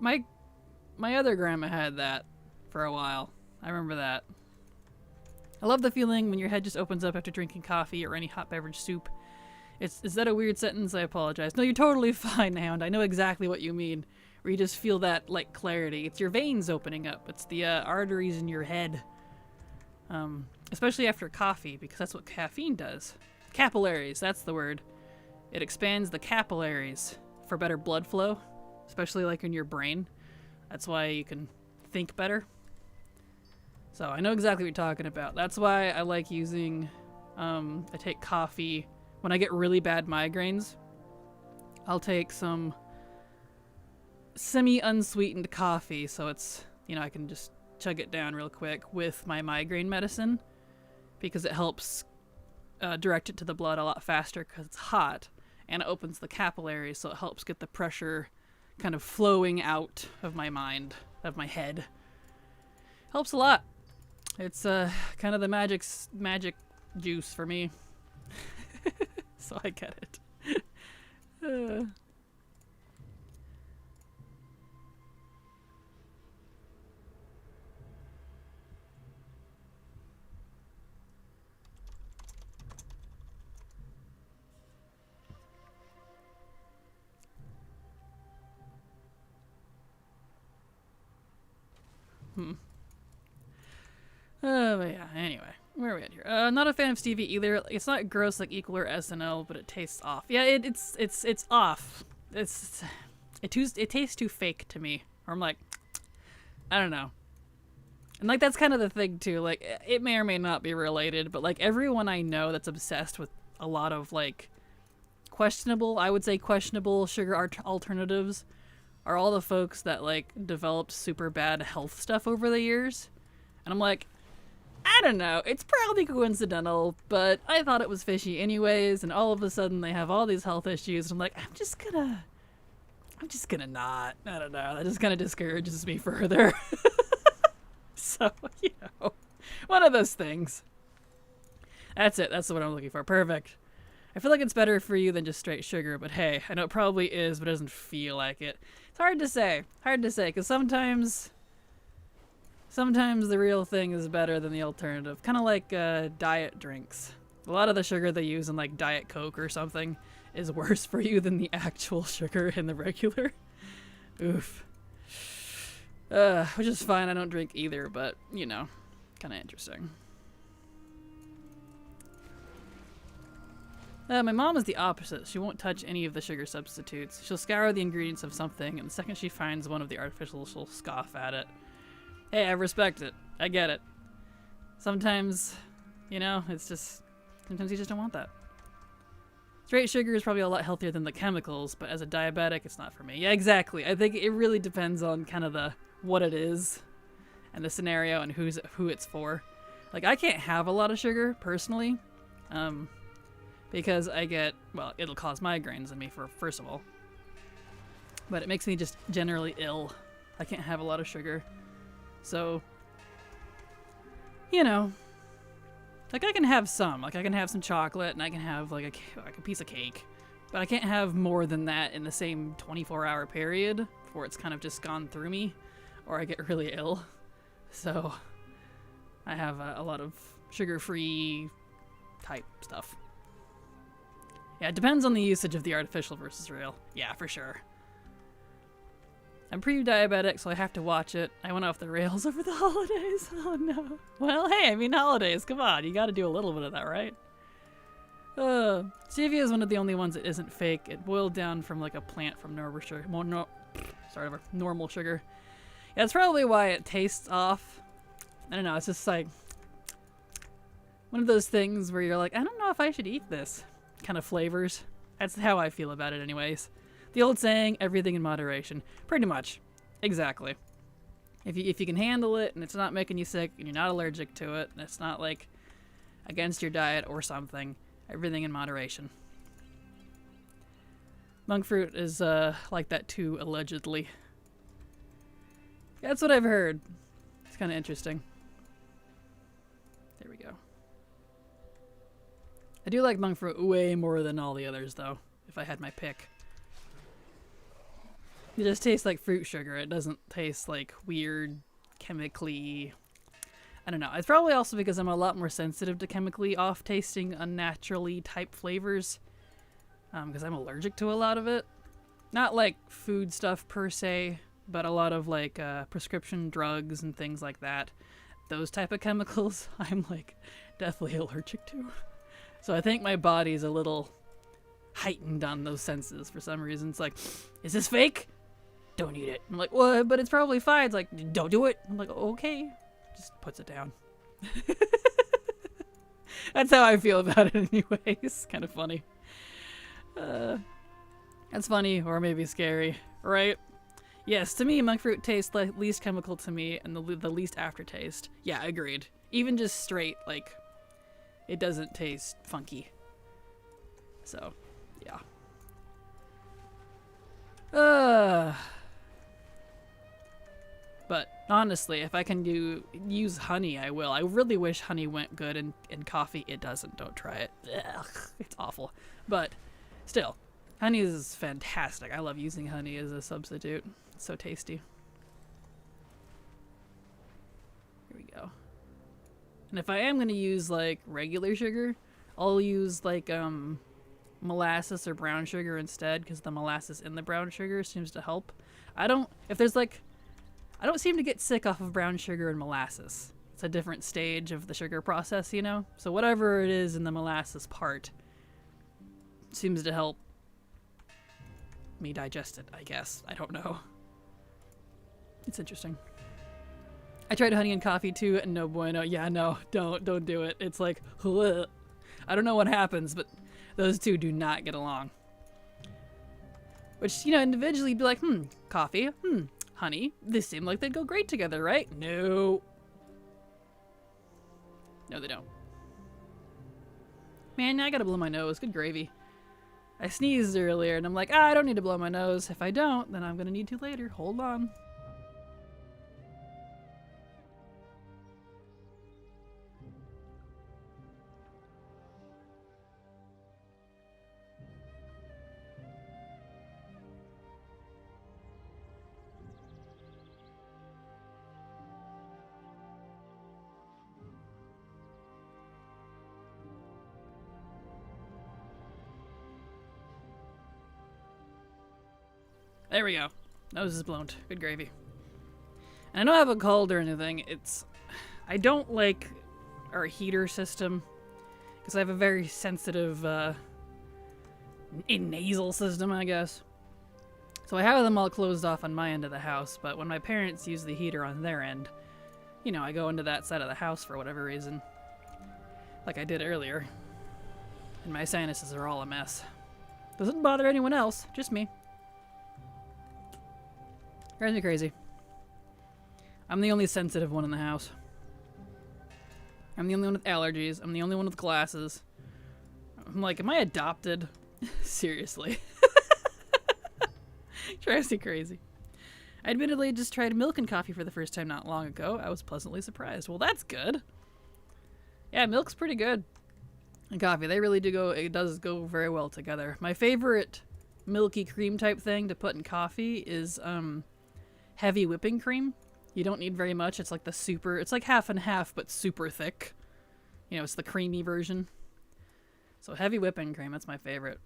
other grandma had that for a while. I remember that. I love the feeling when your head just opens up after drinking coffee or any hot beverage soup. Is that a weird sentence? I apologize. No, you're totally fine, Hound. I know exactly what you mean. Where you just feel that, like, clarity. It's your veins opening up. It's the arteries in your head. Especially after coffee, because that's what caffeine does. Capillaries, that's the word. it expands the capillaries for better blood flow, especially like in your brain. That's why you can think better. So I know exactly what you're talking about. That's why I like using, I take coffee when I get really bad migraines. I'll take some semi-unsweetened coffee, so it's, you know, I can just chug it down real quick with my migraine medicine, because it helps direct it to the blood a lot faster because it's hot, and it opens the capillaries, so it helps get the pressure kind of flowing out of my mind, of my head. Helps a lot. It's kind of the magic juice for me. So I get it. But yeah, anyway. Where are we at here? Not a fan of stevia either. It's not gross like Equal or SNL, but it tastes off. Yeah, it's off. It tastes too fake to me. Or I'm like, I don't know. And like that's kind of the thing too. Like it may or may not be related, but like everyone I know that's obsessed with a lot of like questionable, I would say questionable sugar alternatives are all the folks that like developed super bad health stuff over the years. And I'm like, I don't know, it's probably coincidental, but I thought it was fishy anyways, and all of a sudden they have all these health issues, and I'm like, I'm just gonna not, I don't know, that just kind of discourages me further. So, you know, one of those things. That's it, that's what I'm looking for, perfect. I feel like it's better for you than just straight sugar, but hey, I know it probably is, but it doesn't feel like it. It's hard to say, because sometimes the real thing is better than the alternative. Kind of like diet drinks. A lot of the sugar they use in like Diet Coke or something is worse for you than the actual sugar in the regular. Oof. Which is fine, I don't drink either, but, you know, kind of interesting. My mom is the opposite. She won't touch any of the sugar substitutes. She'll scour the ingredients of something, and the second she finds one of the artificial, she'll scoff at it. Hey, I respect it. I get it. Sometimes, you know, sometimes you just don't want that. Straight sugar is probably a lot healthier than the chemicals, but as a diabetic, it's not for me. Yeah, exactly. I think it really depends on kind of what it is and the scenario and who it's for. Like, I can't have a lot of sugar, personally, because it'll cause migraines in me, first of all. But it makes me just generally ill. I can't have a lot of sugar. So, you know, like I can have some. Like I can have some chocolate and I can have like a piece of cake. But I can't have more than that in the same 24-hour period before it's kind of just gone through me or I get really ill. So, I have a lot of sugar-free type stuff. Yeah, it depends on the usage of the artificial versus real. Yeah, for sure. I'm pre-diabetic, so I have to watch it. I went off the rails over the holidays. Oh no. Well, hey, I mean holidays. Come on, you gotta do a little bit of that, right? Stevia is one of the only ones that isn't fake. It boiled down from like a plant from normal sugar. Normal sugar. Yeah, that's probably why it tastes off. I don't know, it's just like one of those things where you're like, I don't know if I should eat this kind of flavors. That's how I feel about it anyways. The old saying, everything in moderation. Pretty much. Exactly. If you can handle it and it's not making you sick and you're not allergic to it and it's not like against your diet or something, everything in moderation. Monk fruit is like that too, allegedly. That's what I've heard. It's kind of interesting. There we go. I do like monk fruit way more than all the others though, if I had my pick. It just tastes like fruit sugar. It doesn't taste like weird, chemically... I don't know. It's probably also because I'm a lot more sensitive to chemically off-tasting, unnaturally type flavors. Because I'm allergic to a lot of it. Not like food stuff per se, but a lot of like prescription drugs and things like that. Those type of chemicals, I'm like deathly allergic to. So I think my body's a little heightened on those senses for some reason. It's like, is this fake? Don't eat it. I'm like, what? But it's probably fine. It's like, don't do it. I'm like, okay. Just puts it down. That's how I feel about it anyway. It's kind of funny. That's funny, or maybe scary, right? Yes, to me, monk fruit tastes like least chemical to me and the least aftertaste. Yeah, agreed. Even just straight, like, it doesn't taste funky. So, yeah. But honestly, if I can use honey, I will. I really wish honey went good in coffee. It doesn't. Don't try it. Ugh, it's awful. But still, honey is fantastic. I love using honey as a substitute. It's so tasty. Here we go. And if I am going to use like regular sugar, I'll use like molasses or brown sugar instead, because the molasses in the brown sugar seems to help. I don't seem to get sick off of brown sugar and molasses. It's a different stage of the sugar process, you know? So whatever it is in the molasses part seems to help me digest it, I guess. I don't know. It's interesting. I tried honey and coffee too, and no bueno. Yeah, no, don't do it. It's like, ugh. I don't know what happens, but those two do not get along. Which, you know, individually be like, coffee, honey, they seem like they'd go great together, right? No. No, they don't. Man, I gotta blow my nose. Good gravy. I sneezed earlier, and I'm like, I don't need to blow my nose. If I don't, then I'm gonna need to later. Hold on. There we go. Nose is blown. Good gravy. And I don't have a cold or anything. I don't like our heater system because I have a very sensitive nasal system, I guess. So I have them all closed off on my end of the house, but when my parents use the heater on their end, you know, I go into that side of the house for whatever reason. Like I did earlier. And my sinuses are all a mess. Doesn't bother anyone else, just me. Drives me crazy. I'm the only sensitive one in the house. I'm the only one with allergies. I'm the only one with glasses. I'm like, am I adopted? Seriously. Drives me crazy. I admittedly just tried milk and coffee for the first time not long ago. I was pleasantly surprised. Well, that's good. Yeah, milk's pretty good. And coffee, they really do go, it does go very well together. My favorite milky cream type thing to put in coffee is, heavy whipping cream. You don't need very much. It's like it's like half and half, but super thick. You know, it's the creamy version. So heavy whipping cream, that's my favorite.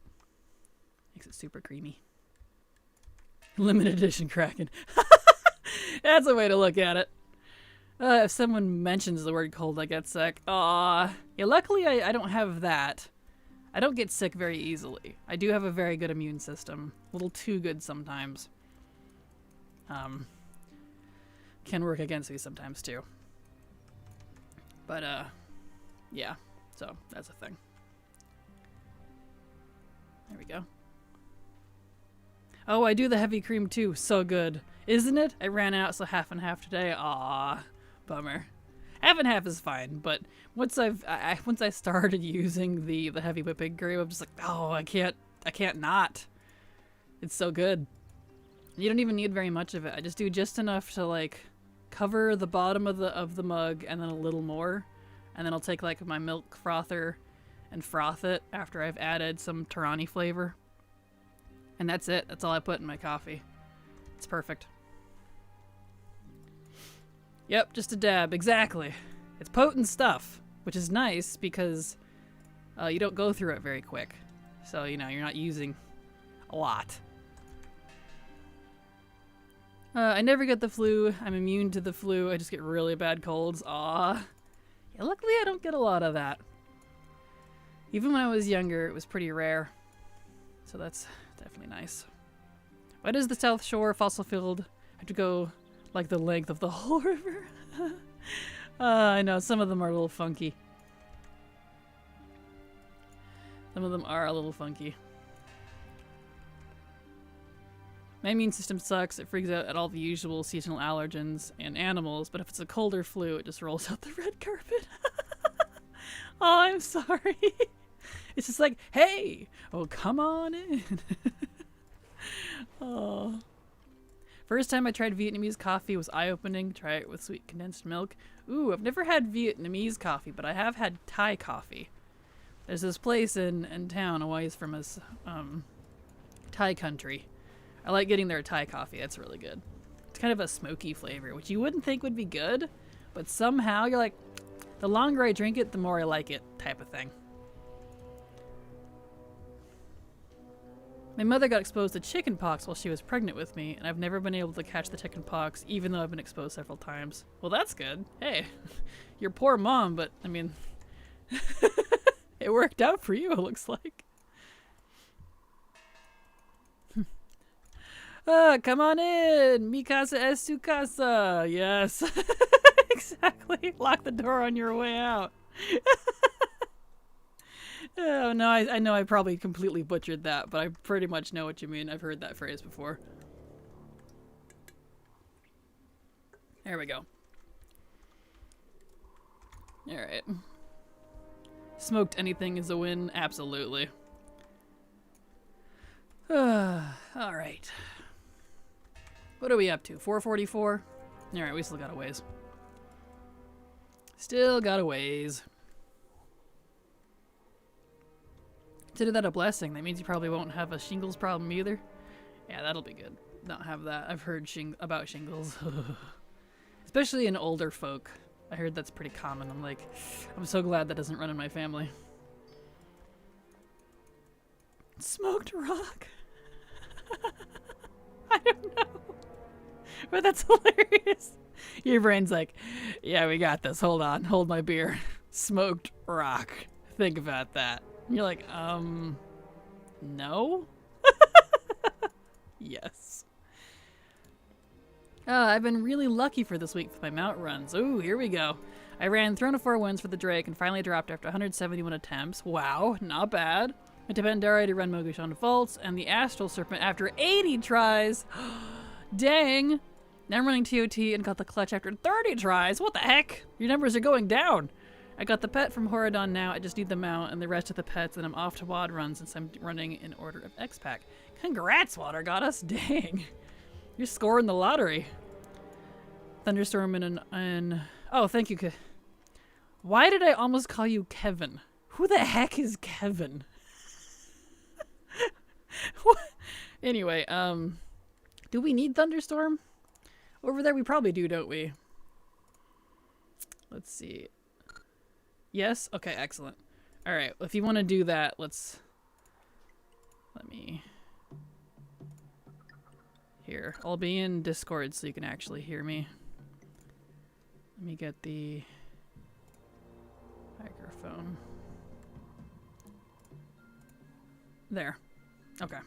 Makes it super creamy. Limited edition Kraken. That's a way to look at it. If someone mentions the word cold, I get sick. Aw. Yeah, luckily I don't have that. I don't get sick very easily. I do have a very good immune system. A little too good sometimes. Can work against me sometimes too. But, yeah. So, that's a thing. There we go. Oh, I do the heavy cream too. So good. Isn't it? I ran out, so half and half today. Aw, bummer. Half and half is fine, but once once I started using the heavy whipping cream, I'm just like, oh, I can't not. It's so good. You don't even need very much of it. I just do just enough to like cover the bottom of the mug and then a little more. And then I'll take like my milk frother and froth it after I've added some Tarani flavor. And that's it. That's all I put in my coffee. It's perfect. Yep, just a dab. Exactly. It's potent stuff, which is nice because you don't go through it very quick. So, you know, you're not using a lot. I never get the flu. I'm immune to the flu. I just get really bad colds. Aw. Yeah, luckily I don't get a lot of that. Even when I was younger, it was pretty rare. So that's definitely nice. Why does the South Shore fossil field have to go like the length of the whole river? I know, some of them are a little funky. Some of them are a little funky. My immune system sucks. It freaks out at all the usual seasonal allergens and animals, but if it's a cold or flu, it just rolls out the red carpet. Oh, I'm sorry. It's just like, hey, oh, come on in. Oh. First time I tried Vietnamese coffee was eye-opening. Try it with sweet condensed milk. Ooh, I've never had Vietnamese coffee, but I have had Thai coffee. There's this place in town, a ways from us, Thai country. I like getting their Thai coffee. That's really good. It's kind of a smoky flavor, which you wouldn't think would be good, but somehow you're like, the longer I drink it, the more I like it, type of thing. My mother got exposed to chicken pox while she was pregnant with me, and I've never been able to catch the chicken pox, even though I've been exposed several times. Well, that's good. Hey, your poor mom, but, I mean, it worked out for you, it looks like. Come on in! Mi casa es su casa! Yes. Exactly. Lock the door on your way out. Oh, no, I know I probably completely butchered that, but I pretty much know what you mean. I've heard that phrase before. There we go. Alright. Smoked anything is a win? Absolutely. Alright. What are we up to? 444? Alright, we still got a ways. Still got a ways. Consider that a blessing. That means you probably won't have a shingles problem either. Yeah, that'll be good. Not have that. I've heard about shingles. Especially in older folk. I heard that's pretty common. I'm like, I'm so glad that doesn't run in my family. Smoked rock? I don't know. But that's hilarious. Your brain's like, yeah, we got this. Hold on. Hold my beer. Smoked rock. Think about that. And you're like, no? Yes. I've been really lucky for this week with my mount runs. Ooh, here we go. I ran Throne of Four Winds for the Drake and finally dropped after 171 attempts. Wow, not bad. Went to Bandari to run Mogushan Vaults and the Astral Serpent after 80 tries. Dang. Now I'm running TOT and got the clutch after 30 tries. What the heck? Your numbers are going down. I got the pet from Horadon now. I just need the mount and the rest of the pets, and I'm off to WoD run since I'm running in order of X-Pack. Congrats, Water Goddess. Dang. You're scoring the lottery. Thunderstorm and oh, thank you. Why did I almost call you Kevin? Who the heck is Kevin? Anyway, do we need Thunderstorm? Over there we probably do, don't we? Let's see. Yes? Okay, excellent. Alright, well, if you want to do that, let me... Here, I'll be in Discord so you can actually hear me. Let me get the microphone. There. Okay.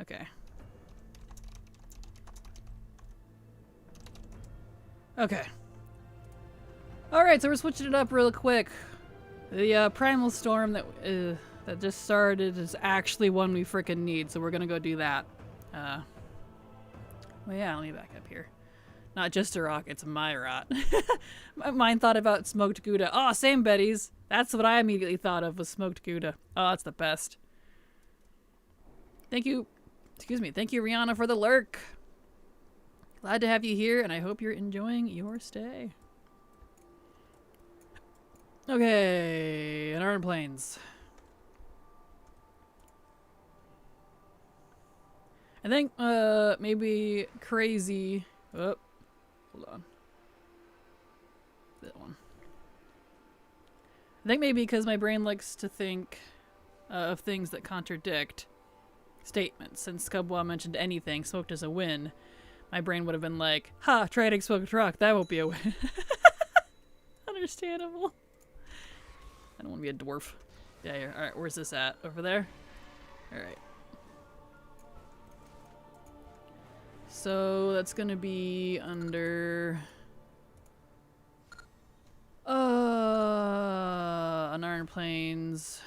Okay. Okay. Alright, so we're switching it up real quick. The Primal Storm that just started is actually one we frickin' need, so we're gonna go do that. Well, yeah, let me back up here. Not just a rock, it's my rot. Mine thought about smoked Gouda. Oh, same Betty's. That's what I immediately thought of, was smoked Gouda. Oh, that's the best. Thank you. Excuse me. Thank you, Rihanna, for the lurk. Glad to have you here, and I hope you're enjoying your stay. Okay, in Iron Plains. I think, maybe crazy. Oh, hold on. That one. I think maybe because my brain likes to think of things that contradict statements. Since Scubwa mentioned anything, smoked as a win, my brain would have been like, ha, trading smoked rock, that won't be a win. Understandable. I don't want to be a dwarf. Yeah, here. Alright, where's this at? Over there? Alright. So that's gonna be under... Unknown Plains.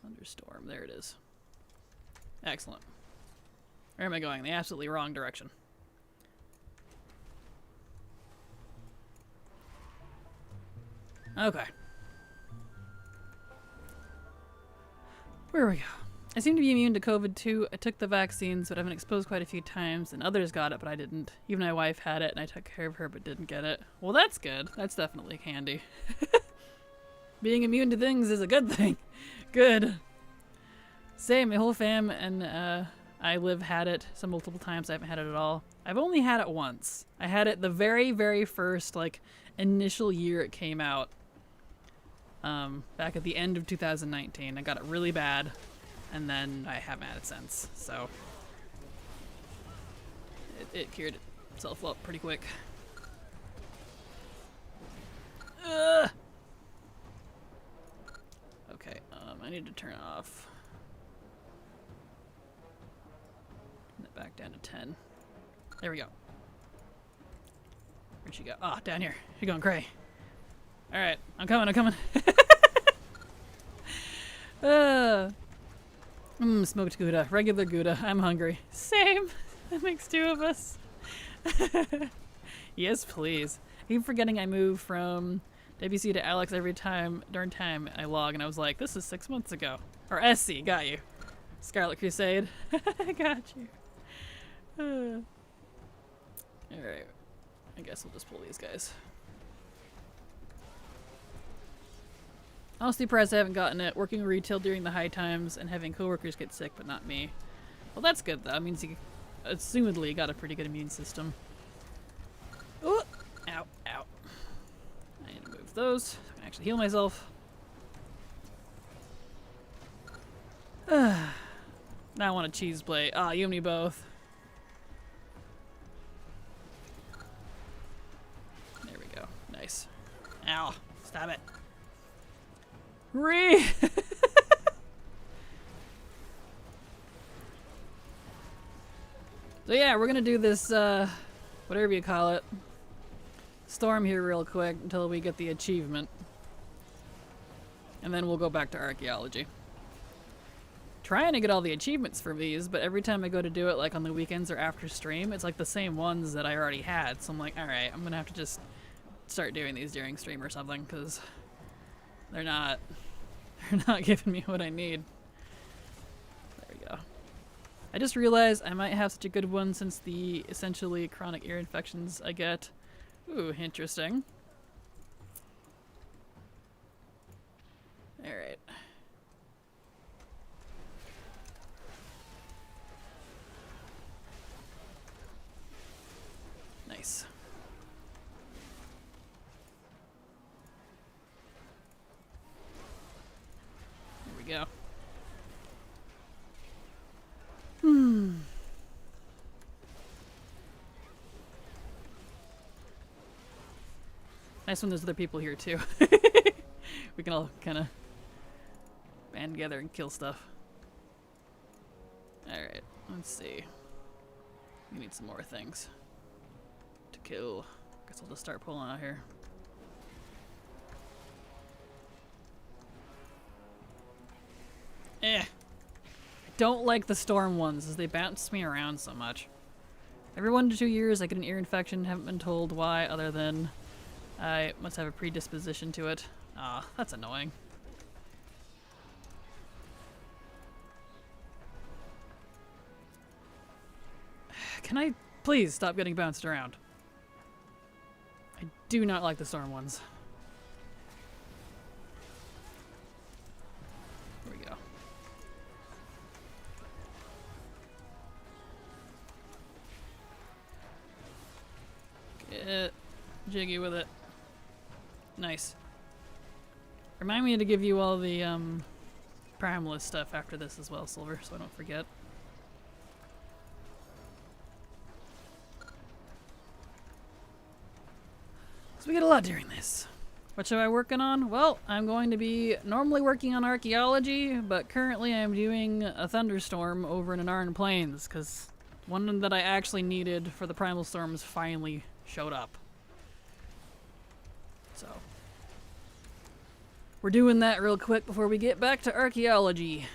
Thunderstorm. There it is. Excellent. Where am I going? The absolutely wrong direction. Okay. Where we go? I seem to be immune to COVID too. I took the vaccines, but I've been exposed quite a few times, and others got it, but I didn't. Even my wife had it, and I took care of her, but didn't get it. Well, that's good. That's definitely handy. Being immune to things is a good thing. Good. Same, my whole fam and I live had it some multiple times. I haven't had it at all. I've only had it once. I had it the very, very first, like, initial year it came out. Back at the end of 2019. I got it really bad. And then I haven't had it since, so it cured itself up pretty quick. Ugh. Okay, I need to turn off. Turn it back down to 10. There we go. Where'd she go? Ah, down here. You're going cray. All right, I'm coming. Smoked Gouda. Regular Gouda. I'm hungry. Same. That makes two of us. Yes, please. I keep forgetting I move from WC to Alex every time during time I log, and I was like, this is 6 months ago. Or SC, got you. Scarlet Crusade. I got you. Alright. I guess we'll just pull these guys. Honestly, surprised I haven't gotten it. Working retail during the high times and having coworkers get sick, but not me. Well, that's good, though. That means you assumedly got a pretty good immune system. Ooh! Ow, ow. I need to move those so I can actually heal myself. Now I want a cheese plate. Ah, you and me both. There we go. Nice. Ow. Stop it. So yeah, we're gonna do this, whatever you call it, storm here real quick until we get the achievement. And then we'll go back to archaeology. Trying to get all the achievements for these, but every time I go to do it, like on the weekends or after stream, it's like the same ones that I already had. So I'm like, alright, I'm gonna have to just start doing these during stream or something, because they're not giving me what I need. There we go. I just realized I might have such a good one since the essentially chronic ear infections I get. Ooh, interesting. Alright. Nice. There we go. Nice when there's other people here too. We can all kind of band together and kill stuff. Alright, let's see. We need some more things to kill. Guess I'll just start pulling out here. I don't like the storm ones as they bounce me around so much. Every 1 to 2 years I get an ear infection, haven't been told why other than I must have a predisposition to it. Ah, that's annoying. Can I please stop getting bounced around? I do not like the storm ones. There we go. Get jiggy with it. Nice. Remind me to give you all the prime list stuff after this as well, Silver, so I don't forget. So we get a lot during this. What am I working on? Well, I'm going to be normally working on archaeology, but currently I'm doing a thunderstorm over in Anarn Plains, because one that I actually needed for the primal storms finally showed up. So, we're doing that real quick before we get back to archaeology.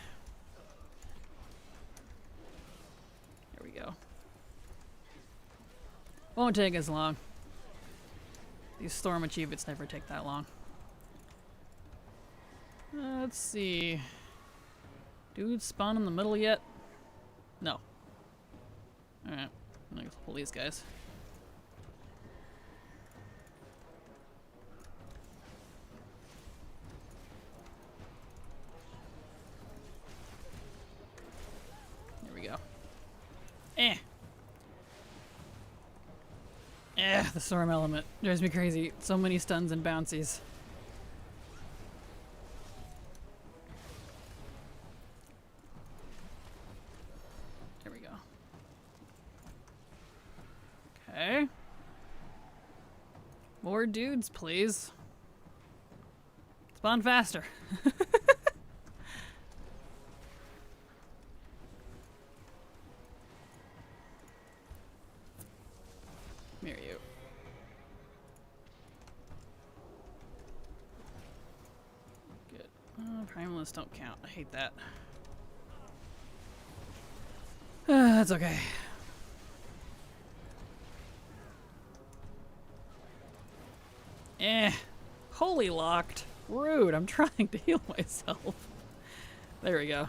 There we go. Won't take as long. These storm achievements never take that long. Let's see. Dude spawn in the middle yet? No. Alright. I'm gonna pull these guys. There we go. The storm element drives me crazy. So many stuns and bouncies. There we go. Okay. More dudes, please. Spawn faster. Here you. Good. Primalists don't count. I hate that. That's okay. Holy locked. Rude. I'm trying to heal myself. There we go.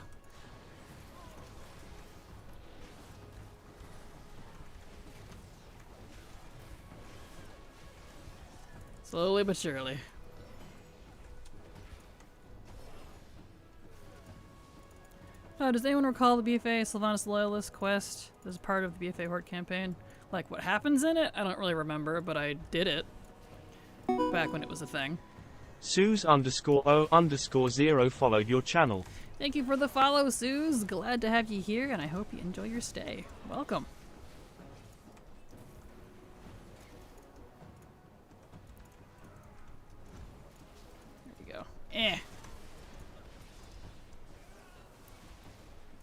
Slowly but surely. Does anyone recall the BFA Sylvanas Loyalist quest as part of the BFA Horde campaign? Like what happens in it? I don't really remember, but I did it back when it was a thing. Suze_O_0 followed your channel. Thank you for the follow, Suze. Glad to have you here, and I hope you enjoy your stay. Welcome.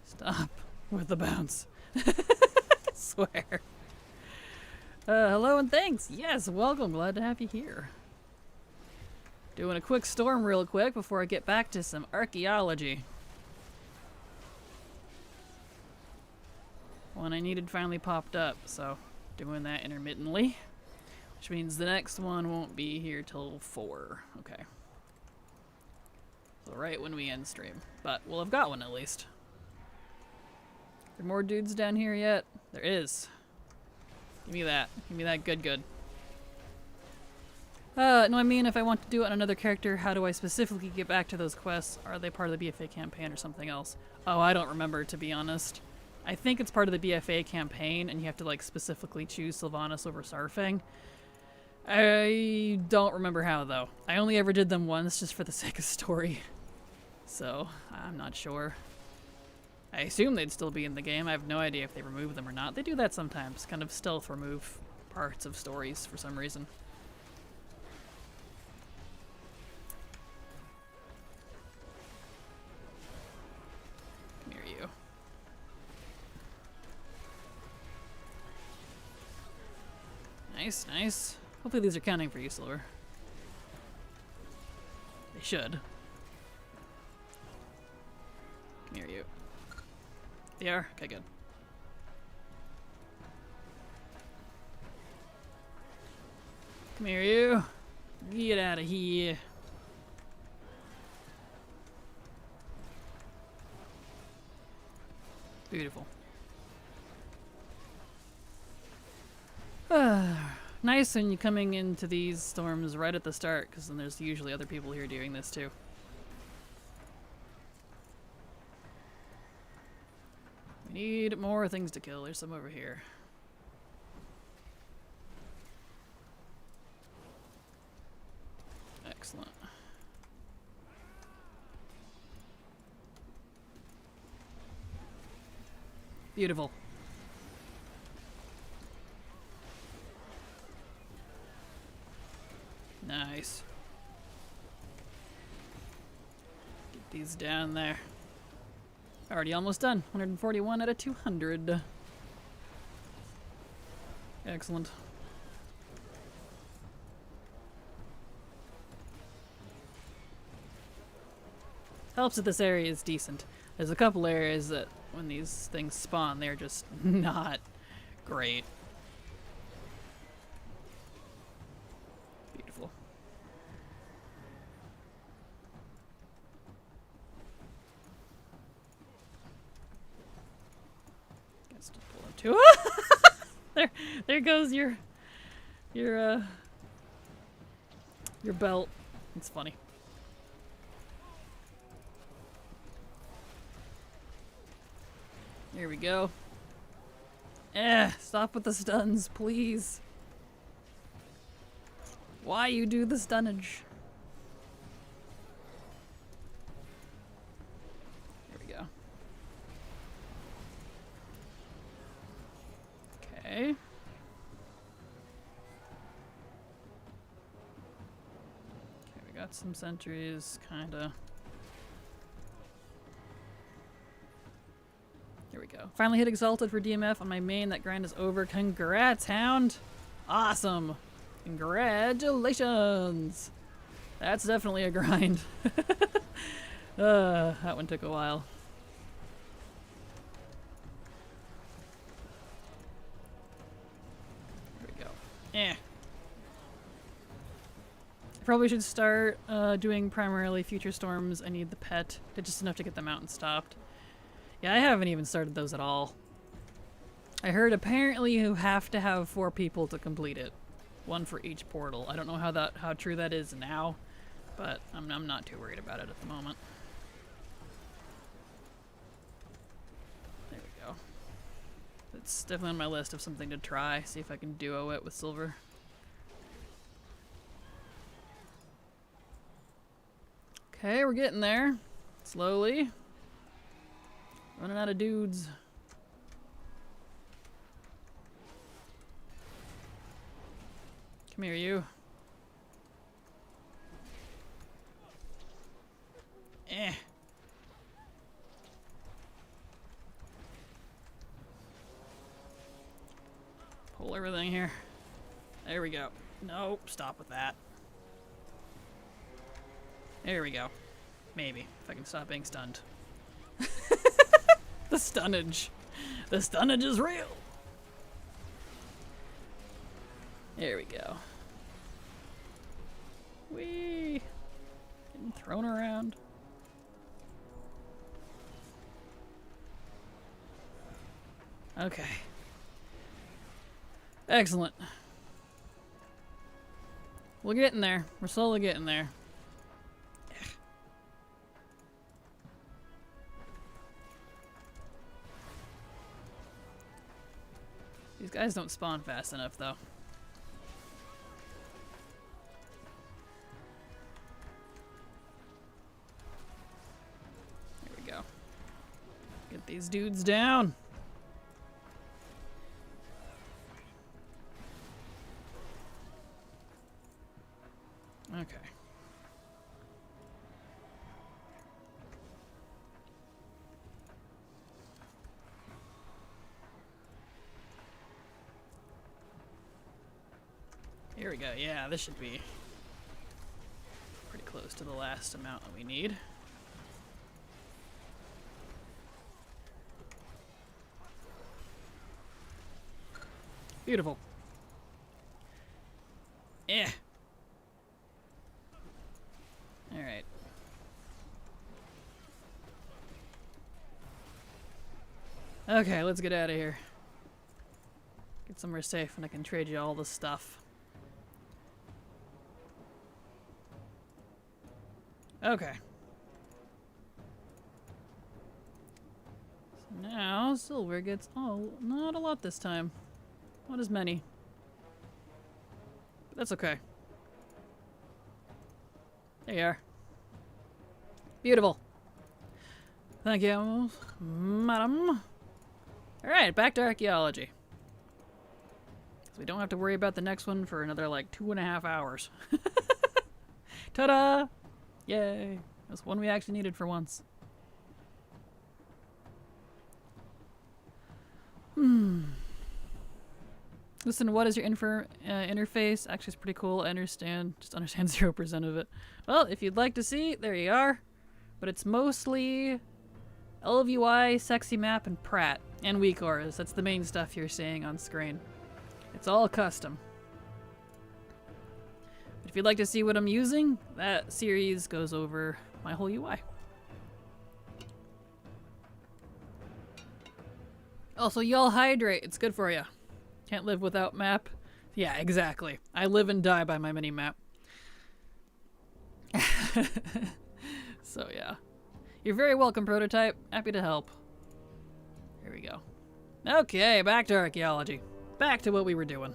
Stop with the bounce. Swear. Hello and thanks. Yes, welcome. Glad to have you here. Doing a quick storm real quick before I get back to some archaeology. One I needed finally popped up, so doing that intermittently. Which means the next one won't be here till 4. Okay. So right when we end stream. But we'll have got one at least. Are there more dudes down here yet? There is. Give me that. Give me that good. No, I mean if I want to do it on another character, how do I specifically get back to those quests? Are they part of the BFA campaign or something else? Oh, I don't remember, to be honest. I think it's part of the BFA campaign, and you have to like specifically choose Sylvanas over Sarfang. I don't remember how, though. I only ever did them once just for the sake of story. So, I'm not sure. I assume they'd still be in the game. I have no idea if they remove them or not. They do that sometimes, kind of stealth remove parts of stories for some reason. Come here, you. Nice, nice. Hopefully these are counting for you, Silver. They should. Come here, you. They are? Okay, good. Come here, you. Get out of here. Beautiful. Nice when you're coming into these storms right at the start, because then there's usually other people here doing this too. We need more things to kill. There's some over here. Excellent. Beautiful. Nice. these down there. Already almost done. 141 out of 200. Excellent. Helps that this area is decent. There's a couple areas that when these things spawn, they're just not great. Beautiful. Guess to pull up to there goes your belt. It's funny. Here we go. Stop with the stuns, please. Why you do the stunnage? Here we go. Okay. Okay, we got some sentries, kinda. Here we go. Finally hit Exalted for DMF on my main. That grind is over. Congrats, Hound! Awesome! Congratulations! That's definitely a grind. That one took a while. Here we go. I probably should start doing primarily Future Storms. I need the pet. Just enough to get the mountain stopped. Yeah, I haven't even started those at all. I heard apparently you have to have 4 people to complete it. 1 for each portal. I don't know how true that is now, but I'm not too worried about it at the moment. There we go. It's definitely on my list of something to try. See if I can duo it with Silver. Okay, we're getting there. Slowly. Running out of dudes. Come here, you. Pull everything here. There we go. Nope, stop with that. There we go. Maybe, if I can stop being stunned. The stunnage. The stunnage is real. There we go. Whee! Getting thrown around. Okay. Excellent. We're getting there. We're slowly getting there. These guys don't spawn fast enough, though. There we go. Get these dudes down. Okay. Here we go. Yeah, this should be pretty close to the last amount that we need. Beautiful. Yeah. All right. Okay, let's get out of here. Get somewhere safe and I can trade you all the stuff. Okay. So now Silver gets, oh, not a lot this time. Not as many. But that's okay. There you are. Beautiful. Thank you, madam. Alright, back to archaeology. So we don't have to worry about the next one for another like 2.5 hours. Ta-da! Yay! It was one we actually needed for once. Listen, what is your interface? Actually, it's pretty cool. I understand. Just understand 0% of it. Well, if you'd like to see, there you are. But it's mostly LVUI, Sexy Map, and Pratt. And weak auras. That's the main stuff you're seeing on screen. It's all custom. But if you'd like to see what I'm using, that series goes over my whole UI. Also, y'all hydrate. It's good for you. Can't live without map. Yeah, exactly. I live and die by my mini-map. So, yeah. You're very welcome, Prototype. Happy to help. Here we go. Okay, back to archaeology. Back to what we were doing.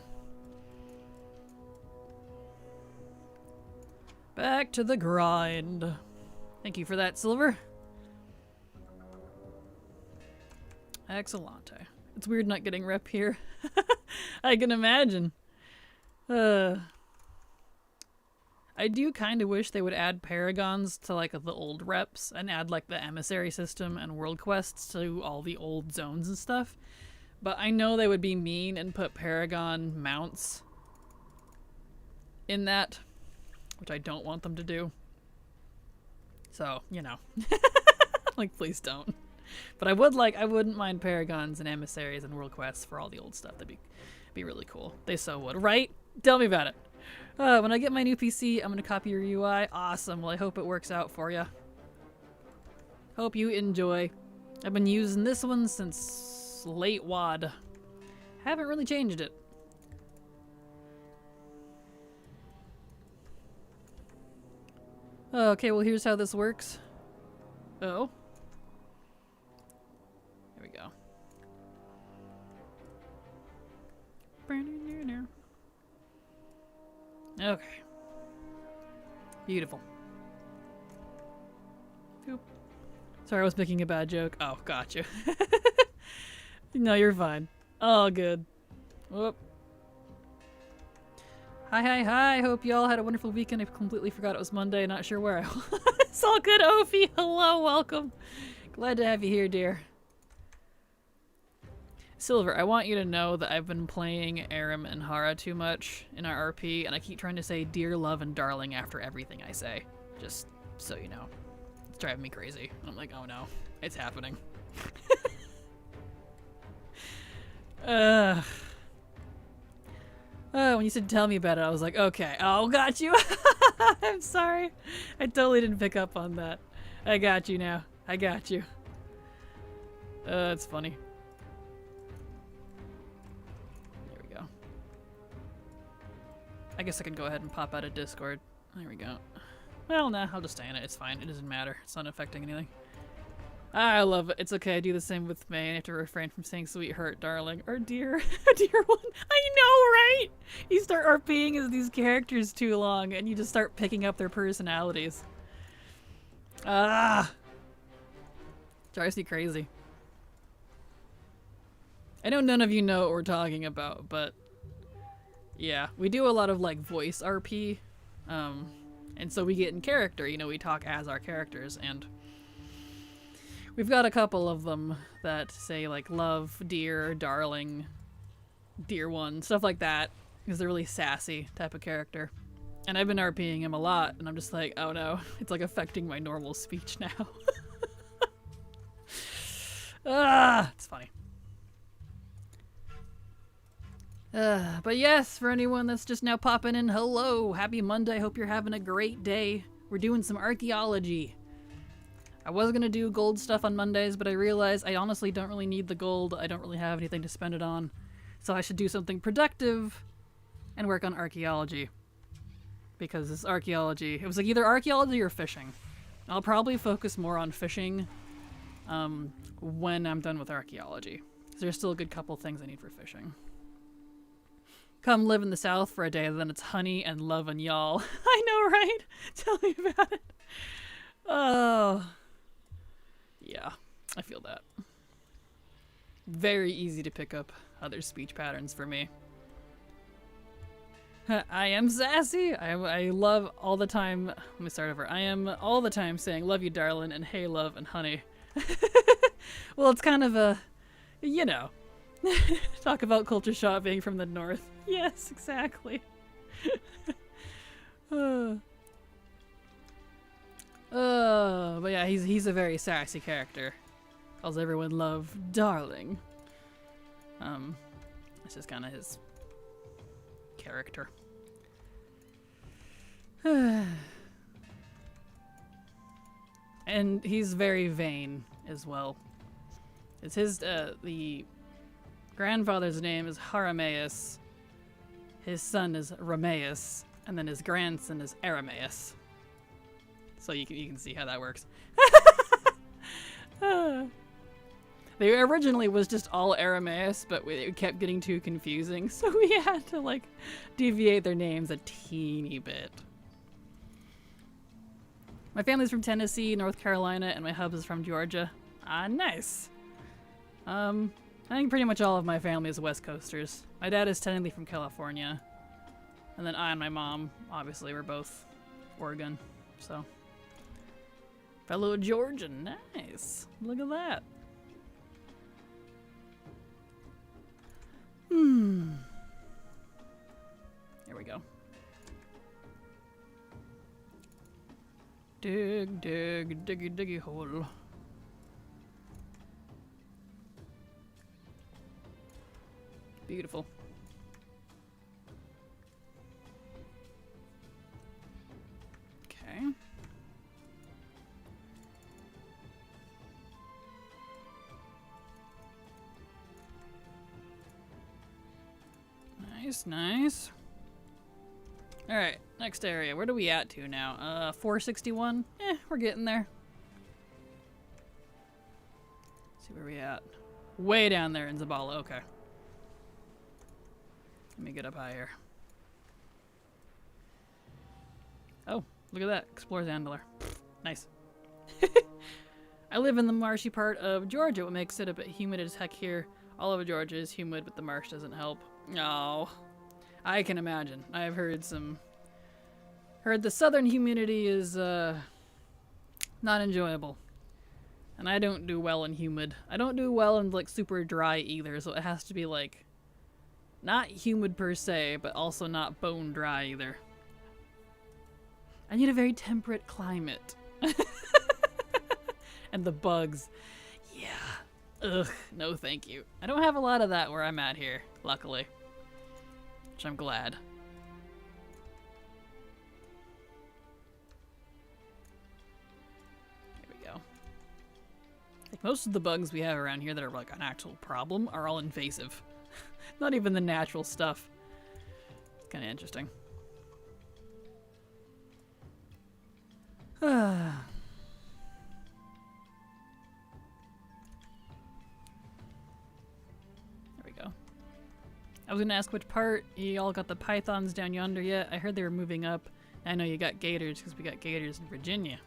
Back to the grind. Thank you for that, Silver. Excellent. It's weird not getting rep here. I can imagine. I do kind of wish they would add paragons to like the old reps and add like the emissary system and world quests to all the old zones and stuff. But I know they would be mean and put paragon mounts in that, which I don't want them to do. So, you know. Like, please don't. But I wouldn't mind paragons and emissaries and world quests for all the old stuff. That'd be really cool. They so would, right? Tell me about it. When I get my new PC, I'm gonna copy your UI. Awesome. Well, I hope it works out for you. Hope you enjoy. I've been using this one since late WoD. Haven't really changed it. Okay, well, here's how this works. Oh. There we go. Okay. Beautiful. Oop. Sorry, I was making a bad joke. Oh, gotcha. No, you're fine. All good. Whoop. Hi. Hope y'all had a wonderful weekend. I completely forgot it was Monday. Not sure where I was. It's all good, Ophi. Hello, welcome. Glad to have you here, dear. Silver, I want you to know that I've been playing Aram and Hara too much in our RP, and I keep trying to say dear, love, and darling after everything I say. Just so you know. It's driving me crazy. I'm like, oh no, it's happening. When you said tell me about it, I was like, okay. Oh, got you. I'm sorry. I totally didn't pick up on that. I got you now. I got you. That's funny. There we go. I guess I can go ahead and pop out of Discord. There we go. Well, nah, I'll just stay in it. It's fine. It doesn't matter. It's not affecting anything. I love it. It's okay. I do the same with May. I have to refrain from saying sweetheart, darling, or dear. Dear one. I know, right? You start RPing as these characters too long, and you just start picking up their personalities. Ah! Drives me crazy. I know none of you know what we're talking about, but yeah, we do a lot of like voice RP, and so we get in character, you know, we talk as our characters, and we've got a couple of them that say like love, dear, darling, dear one, stuff like that, because they're really sassy type of character. And I've been RPing him a lot, and I'm just like, oh no, it's like affecting my normal speech now. It's funny. But yes, for anyone that's just now popping in, hello, happy Monday, hope you're having a great day. We're doing some archaeology. I was gonna do gold stuff on Mondays, but I realized I honestly don't really need the gold. I don't really have anything to spend it on. So I should do something productive and work on archaeology. Because this archaeology, it was like either archaeology or fishing. I'll probably focus more on fishing when I'm done with archaeology. There's still a good couple things I need for fishing. Come live in the south for a day, then it's honey and love and y'all. I know, right? Tell me about it. Oh. Yeah, I feel that. Very easy to pick up other speech patterns for me. I am sassy. I love all the time. Let me start over. I am all the time saying love you, darling, and hey, love, and honey. Well, it's kind of a, you know, talk about culture shock being from the north. Yes, exactly. But yeah, he's a very sassy character. Calls everyone love, darling. It's just kind of his character. And he's very vain as well. It's his, the grandfather's name is Harameus, his son is Rameus, and then his grandson is Arameus. So you can see how that works. They originally was just all Arameus, but it kept getting too confusing, so we had to like deviate their names a teeny bit. My family's from Tennessee, North Carolina, and my hub is from Georgia. Ah, nice. I think pretty much all of my family is West Coasters. My dad is technically from California. And then I and my mom, obviously, we're both Oregon. So, fellow Georgian, nice. Look at that. Here we go. Dig, dig, diggy, diggy hole. Beautiful. Okay. Nice, nice. Alright, next area. Where are we at to now? 461? We're getting there. Let's see where we at. Way down there in Zabala, okay. Let me get up higher. Oh, look at that. Explorer's Andler. Nice. I live in the marshy part of Georgia, what makes it a bit humid as heck here. All over Georgia is humid, but the marsh doesn't help. Oh, I can imagine. I've heard the southern humidity is not enjoyable. And I don't do well in humid. I don't do well in like super dry either, so it has to be like not humid per se, but also not bone dry either. I need a very temperate climate. And the bugs. Yeah. Ugh, no thank you. I don't have a lot of that where I'm at here, luckily. Which I'm glad. Here we go. Like most of the bugs we have around here that are like an actual problem are all invasive. Not even the natural stuff. It's kind of interesting. I was gonna ask which part. You all got the pythons down yonder yet? I heard they were moving up. I know you got gators because we got gators in Virginia.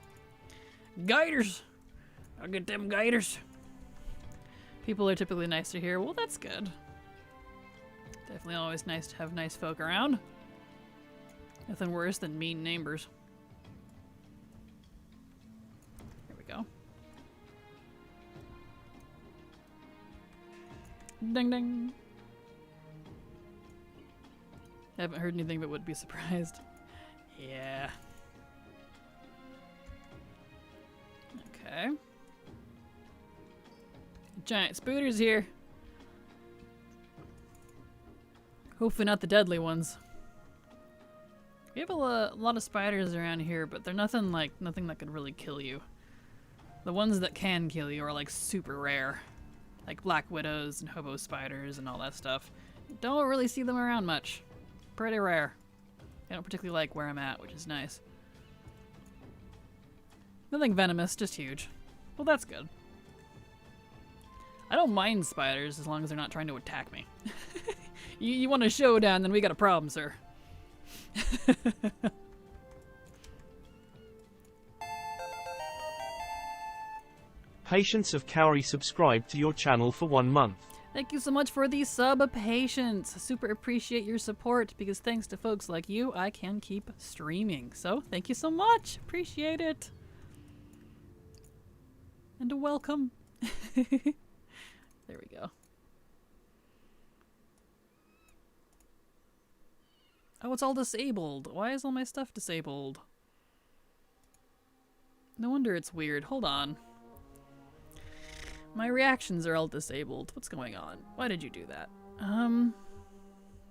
Gators! I'll get them gators. People are typically nicer here. Well, that's good. Definitely always nice to have nice folk around. Nothing worse than mean neighbors. Here we go. Ding ding. Haven't heard anything but would be surprised. Yeah. Okay. Giant spooters here. Hopefully not the deadly ones. We have a lot of spiders around here, but they're nothing that could really kill you. The ones that can kill you are like super rare. Like black widows and hobo spiders and all that stuff. Don't really see them around much. Pretty rare. I don't particularly like where I'm at, which is nice. Nothing venomous, just huge. Well, that's good. I don't mind spiders as long as they're not trying to attack me. You want a showdown, then we got a problem, sir. Patience of Cowrie subscribed to your channel for 1 month. Thank you so much for the sub patience. Super appreciate your support because thanks to folks like you, I can keep streaming. So thank you so much. Appreciate it. And a welcome. There we go. Oh, it's all disabled. Why is all my stuff disabled? No wonder it's weird. Hold on. My reactions are all disabled. What's going on? Why did you do that?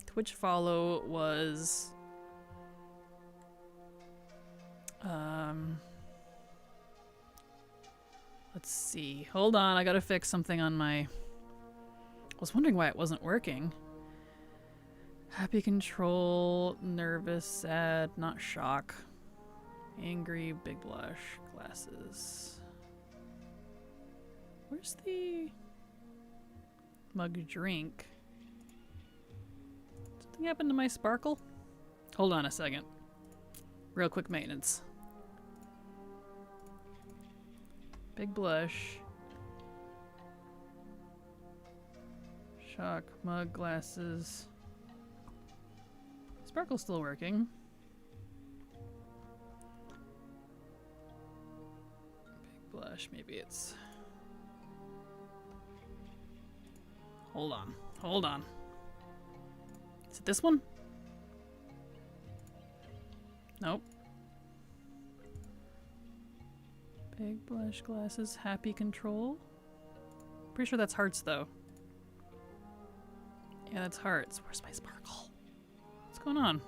Twitch follow was... Let's see. Hold on, I gotta fix something on my... I was wondering why it wasn't working. Happy, control, nervous, sad, not shock. Angry, big blush, glasses. Where's the mug drink? Something happened to my sparkle? Hold on a second. Real quick maintenance. Big blush. Shock, mug, glasses. Sparkle's still working. Big blush, maybe it's... Hold on. Hold on. Is it this one? Nope. Big blush, glasses, happy, control. Pretty sure that's hearts though. Yeah, that's hearts. Where's my sparkle? What's going on?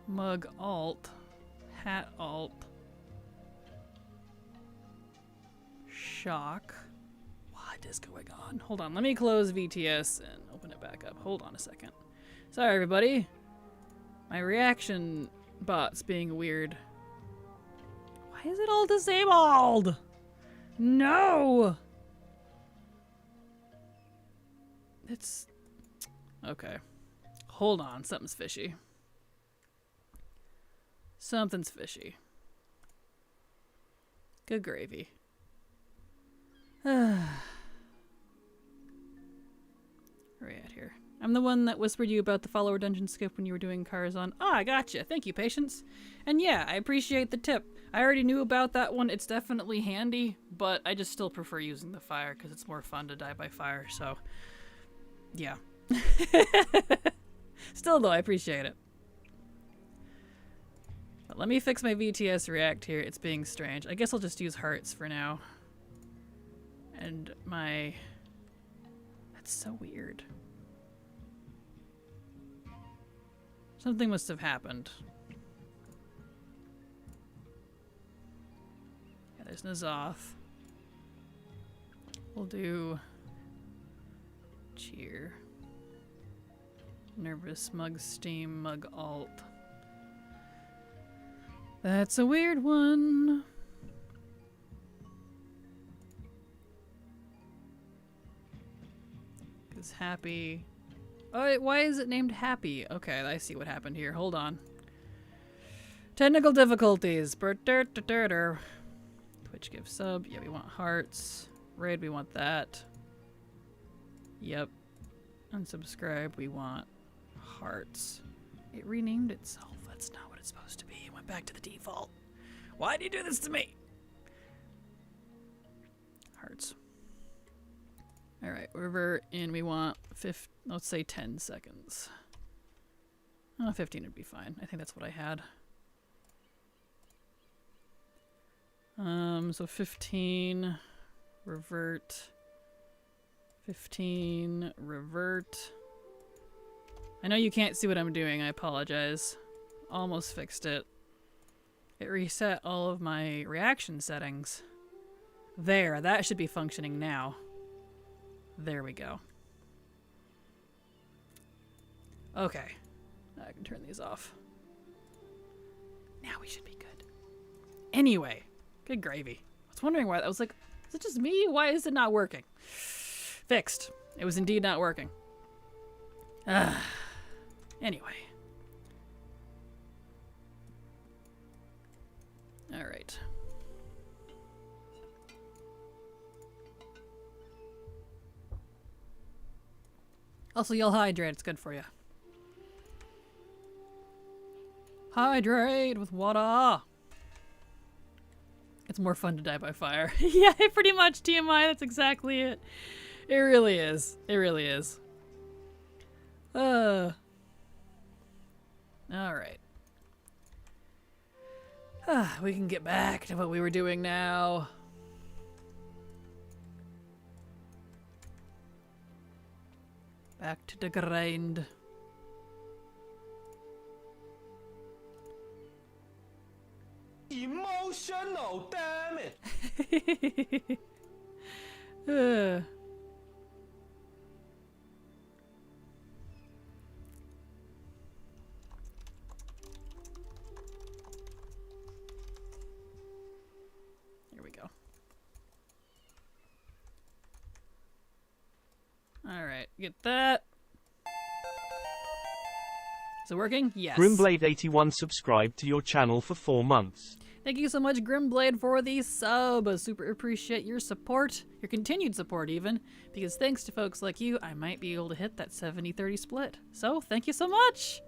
Mug alt. Hat alt. Shock. What is going on? Hold on, let me close VTS and open it back up. Hold on a second. Sorry, everybody. My reaction bot's being weird. Why is it all disabled? No! It's... Okay. Hold on, something's fishy. Something's fishy. Good gravy. Where are we at here? I'm the one that whispered you about the follower dungeon skip when you were doing cars on. Ah, I gotcha. Thank you, Patience. And yeah, I appreciate the tip. I already knew about that one. It's definitely handy, but I just still prefer using the fire because it's more fun to die by fire, so... Yeah. Still though, I appreciate it. But let me fix my VTS React here. It's being strange. I guess I'll just use hearts for now. And my... That's so weird. Something must have happened. Yeah, there's Nazoth. We'll do... Cheer. Nervous, mug steam, mug alt. That's a weird one. Cause happy. Oh, wait, why is it named happy? Okay, I see what happened here. Hold on. Technical difficulties. Twitch gives sub. Yeah, we want hearts. Raid, we want that. Yep. Unsubscribe, we want hearts. It renamed itself. That's not what it's supposed to be. It went back to the default. Why do you do this to me? Hearts. Alright, revert in. We want let's say 10 seconds. Oh, 15 would be fine. I think that's what I had. So 15, revert, 15, revert. I know you can't see what I'm doing, I apologize. Almost fixed it. It reset all of my reaction settings. There, that should be functioning now. There we go. Okay, I can turn these off. Now we should be good. Anyway, good gravy. I was wondering why. I was like, is it just me? Why is it not working? Fixed. It was indeed not working. Anyway. All right. Also, you'll hydrate. It's good for you. Hydrate with water. It's more fun to die by fire. Yeah, pretty much TMI. That's exactly it. It really is. It really is. Alright. We can get back to what we were doing now. Back to the grind. Emotional, damn it! Here we go. Alright, get that. Is it working? Yes. Grimblade81 subscribed to your channel for 4 months. Thank you so much, Grimblade, for the sub. I super appreciate your support, your continued support even, because thanks to folks like you, I might be able to hit that 70-30 split. So, thank you so much.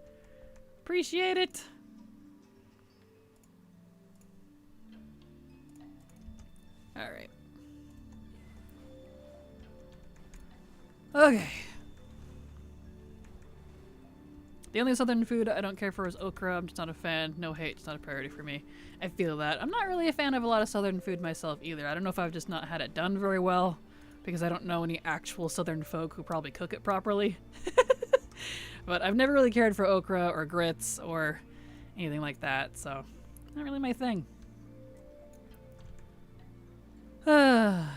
Appreciate it. Alright. Okay. The only southern food I don't care for is okra. I'm just not a fan. No hate. It's not a priority for me. I feel that. I'm not really a fan of a lot of southern food myself either. I don't know if I've just not had it done very well, because I don't know any actual southern folk who probably cook it properly. But I've never really cared for okra or grits or anything like that, so not really my thing. I've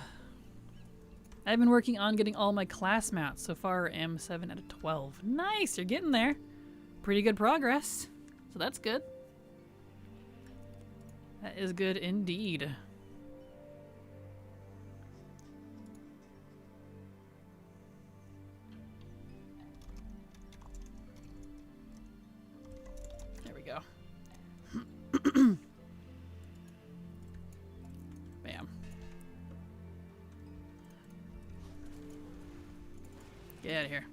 been working on getting all my class mats. So far, I'm 7 out of 12. Nice! You're getting there. Pretty good progress. So that's good. That is good indeed. There we go. Bam. Get out of here.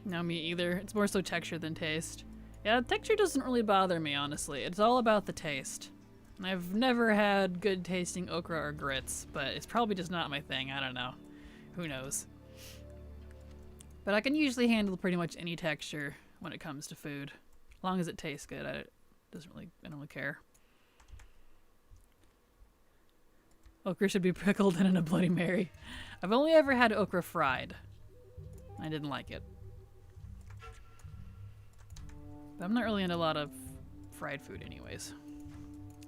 No, me either. It's more so texture than taste. Yeah, texture doesn't really bother me, honestly. It's all about the taste. And I've never had good tasting okra or grits, but it's probably just not my thing. I don't know. Who knows? But I can usually handle pretty much any texture when it comes to food. As long as it tastes good, I don't really care. Okra should be pickled and in a Bloody Mary. I've only ever had okra fried. I didn't like it. But I'm not really into a lot of fried food anyways.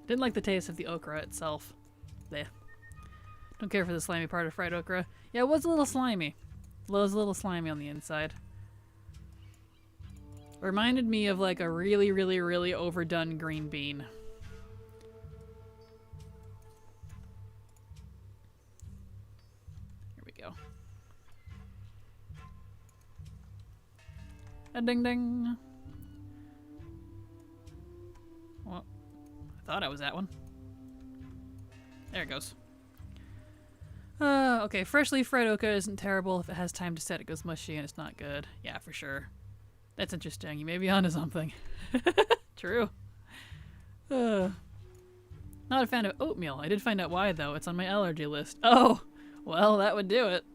Didn't like the taste of the okra itself. Blech. Don't care for the slimy part of fried okra. Yeah, it was a little slimy. It was a little slimy on the inside. It reminded me of like a really, really, really overdone green bean. Here we go. A ding ding. Well, I thought I was at one. There it goes. Okay, freshly fried okra isn't terrible. If it has time to set, it goes mushy and it's not good. Yeah, for sure. That's interesting. You may be onto something. True. Not a fan of oatmeal. I did find out why, though. It's on my allergy list. Oh! Well, that would do it.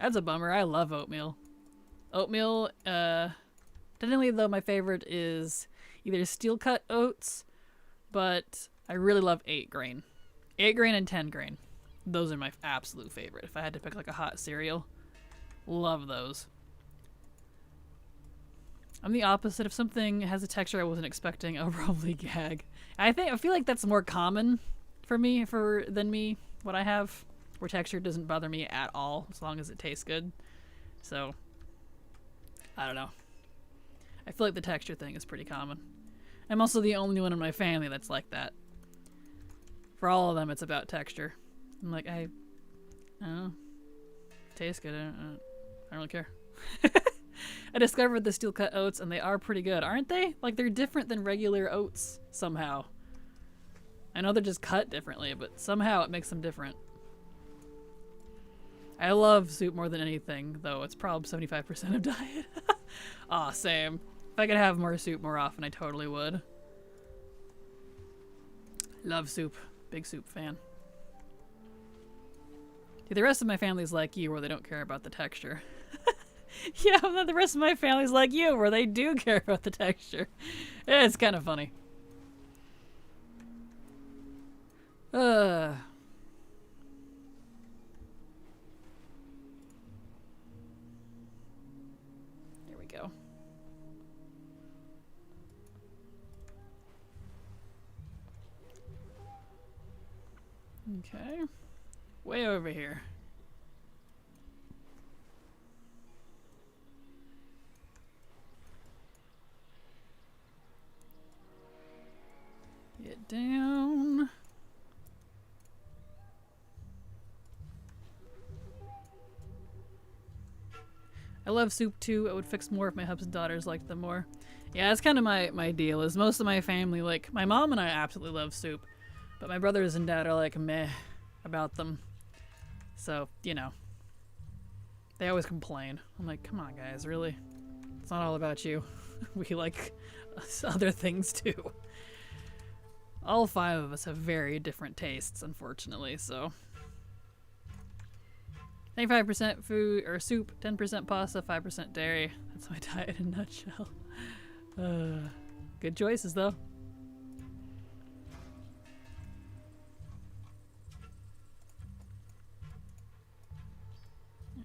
That's a bummer. I love oatmeal. Oatmeal, technically, though, my favorite is either steel-cut oats, but I really love 8 grain. 8 grain and 10 grain. Those are my absolute favorite. If I had to pick like a hot cereal, love those. I'm the opposite. If something has a texture I wasn't expecting, I'll probably gag. I feel like that's more common for me than me, what I have, where texture doesn't bother me at all as long as it tastes good. So I don't know. I feel like the texture thing is pretty common. I'm also the only one in my family that's like that. For all of them, it's about texture. I'm like, I don't know. Tastes good. I don't really care. I discovered the steel cut oats and they are pretty good, aren't they? Like, they're different than regular oats somehow. I know they're just cut differently, but somehow it makes them different. I love soup more than anything, though it's probably 75% of diet. Aw, same. If I could have more soup more often, I totally would. Love soup. Big soup fan. Dude, the rest of my family's like you, where they don't care about the texture. Yeah, the rest of my family's like you, where they do care about the texture. It's kind of funny. There we go. Okay. Way over here. Get down. I love soup too. I would fix more if my hubs and daughters liked them more. Yeah, that's kind of my deal, is most of my family, like, my mom and I absolutely love soup. But my brothers and dad are like meh about them. So, you know. They always complain. I'm like, come on guys, really? It's not all about you. We like other things too. All 5 of us have very different tastes, unfortunately, so. 95% food or soup, 10% pasta, 5% dairy. That's my diet in a nutshell. Good choices though.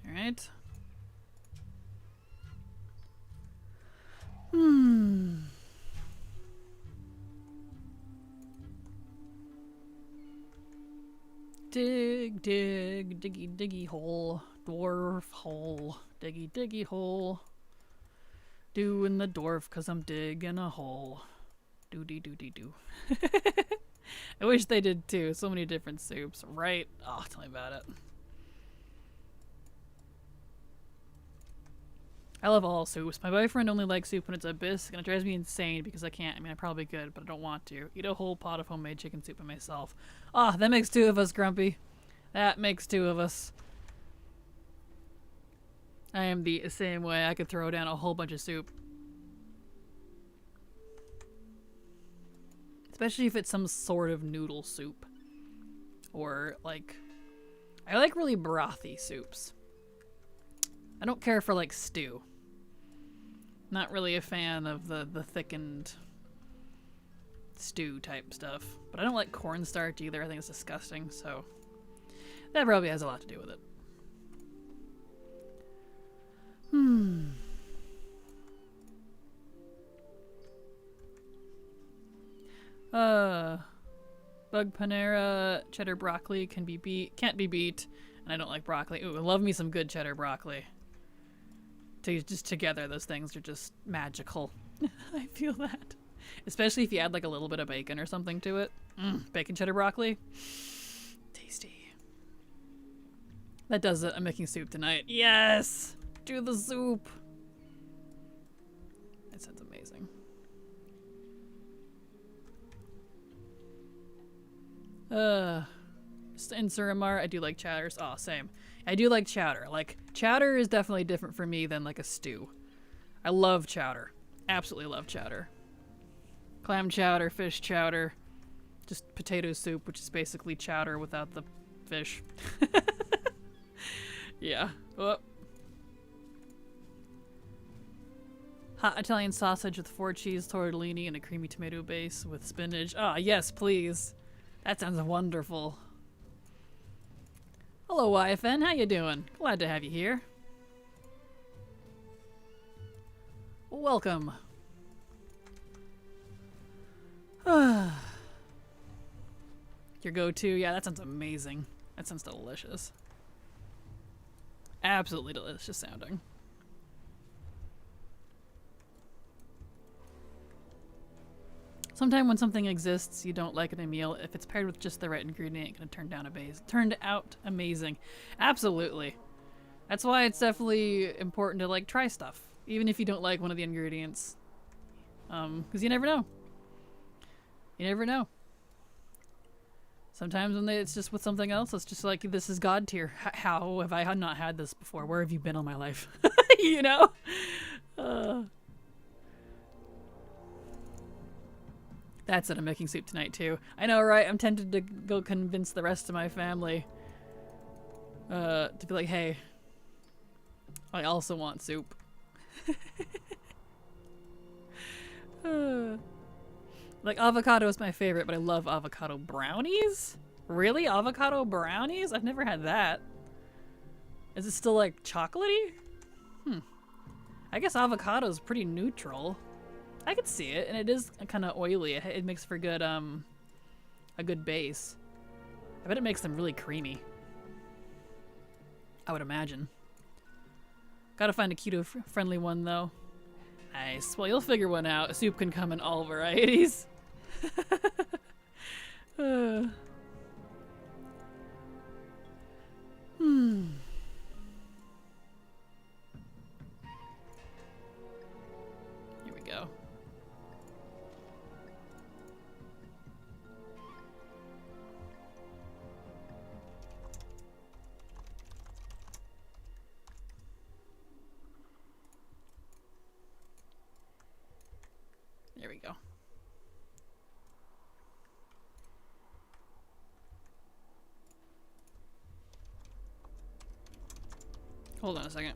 Alright. Dig, dig, diggy, diggy hole. Dwarf hole. Diggy, diggy hole. Doing the dwarf 'cause I'm digging a hole. Doody, doody, doo. I wish they did too. So many different soups, right? Oh, tell me about it. I love all soups. My boyfriend only likes soup when it's a bisque, and it drives me insane because I can't. I mean, I probably could, but I don't want to. Eat a whole pot of homemade chicken soup by myself. Ah, that makes 2 of us, Grumpy. That makes 2 of us. I am the same way. I could throw down a whole bunch of soup. Especially if it's some sort of noodle soup. Or, like... I like really brothy soups. I don't care for, like, stew. Not really a fan of the thickened stew type stuff. But I don't like cornstarch either. I think it's disgusting, so that probably has a lot to do with it. Bug Panera cheddar broccoli can't be beat, and I don't like broccoli. Ooh, I love me some good cheddar broccoli. Just together, those things are just magical. I feel that. Especially if you add like a little bit of bacon or something to it. Bacon cheddar broccoli. Tasty. That does it. I'm making soup tonight. Yes! Do the soup! That sounds amazing. Just in Suramar, I do like chowders. Oh, same. I do like chowder. Like, chowder is definitely different for me than like a stew. I love chowder. Absolutely love chowder. Clam chowder, fish chowder, just potato soup, which is basically chowder without the fish. Yeah. Oh. Hot Italian sausage with 4 cheese tortellini and a creamy tomato base with spinach. Ah, yes, please. That sounds wonderful. Hello, YFN. How you doing? Glad to have you here. Welcome. Your go-to? Yeah, that sounds amazing. That sounds delicious. Absolutely delicious sounding. Sometimes when something exists you don't like in a meal, if it's paired with just the right ingredient, it can turn out amazing. Absolutely. That's why it's definitely important to like try stuff, even if you don't like one of the ingredients. Because you never know. You never know. Sometimes when it's just with something else, it's just like, this is God tier. How have I not had this before? Where have you been all my life? You know? That's it, I'm making soup tonight too. I know, right? I'm tempted to go convince the rest of my family to be like, hey, I also want soup. Like, avocado is my favorite, but I love avocado brownies? Really? Avocado brownies? I've never had that. Is it still, like, chocolatey? I guess avocado is pretty neutral. I could see it, and it is kind of oily. It makes for good, a good base. I bet it makes them really creamy. I would imagine. Gotta find a keto-friendly one, though. Nice. Well, you'll figure one out. Soup can come in all varieties. Here we go. There we go. Hold on a second.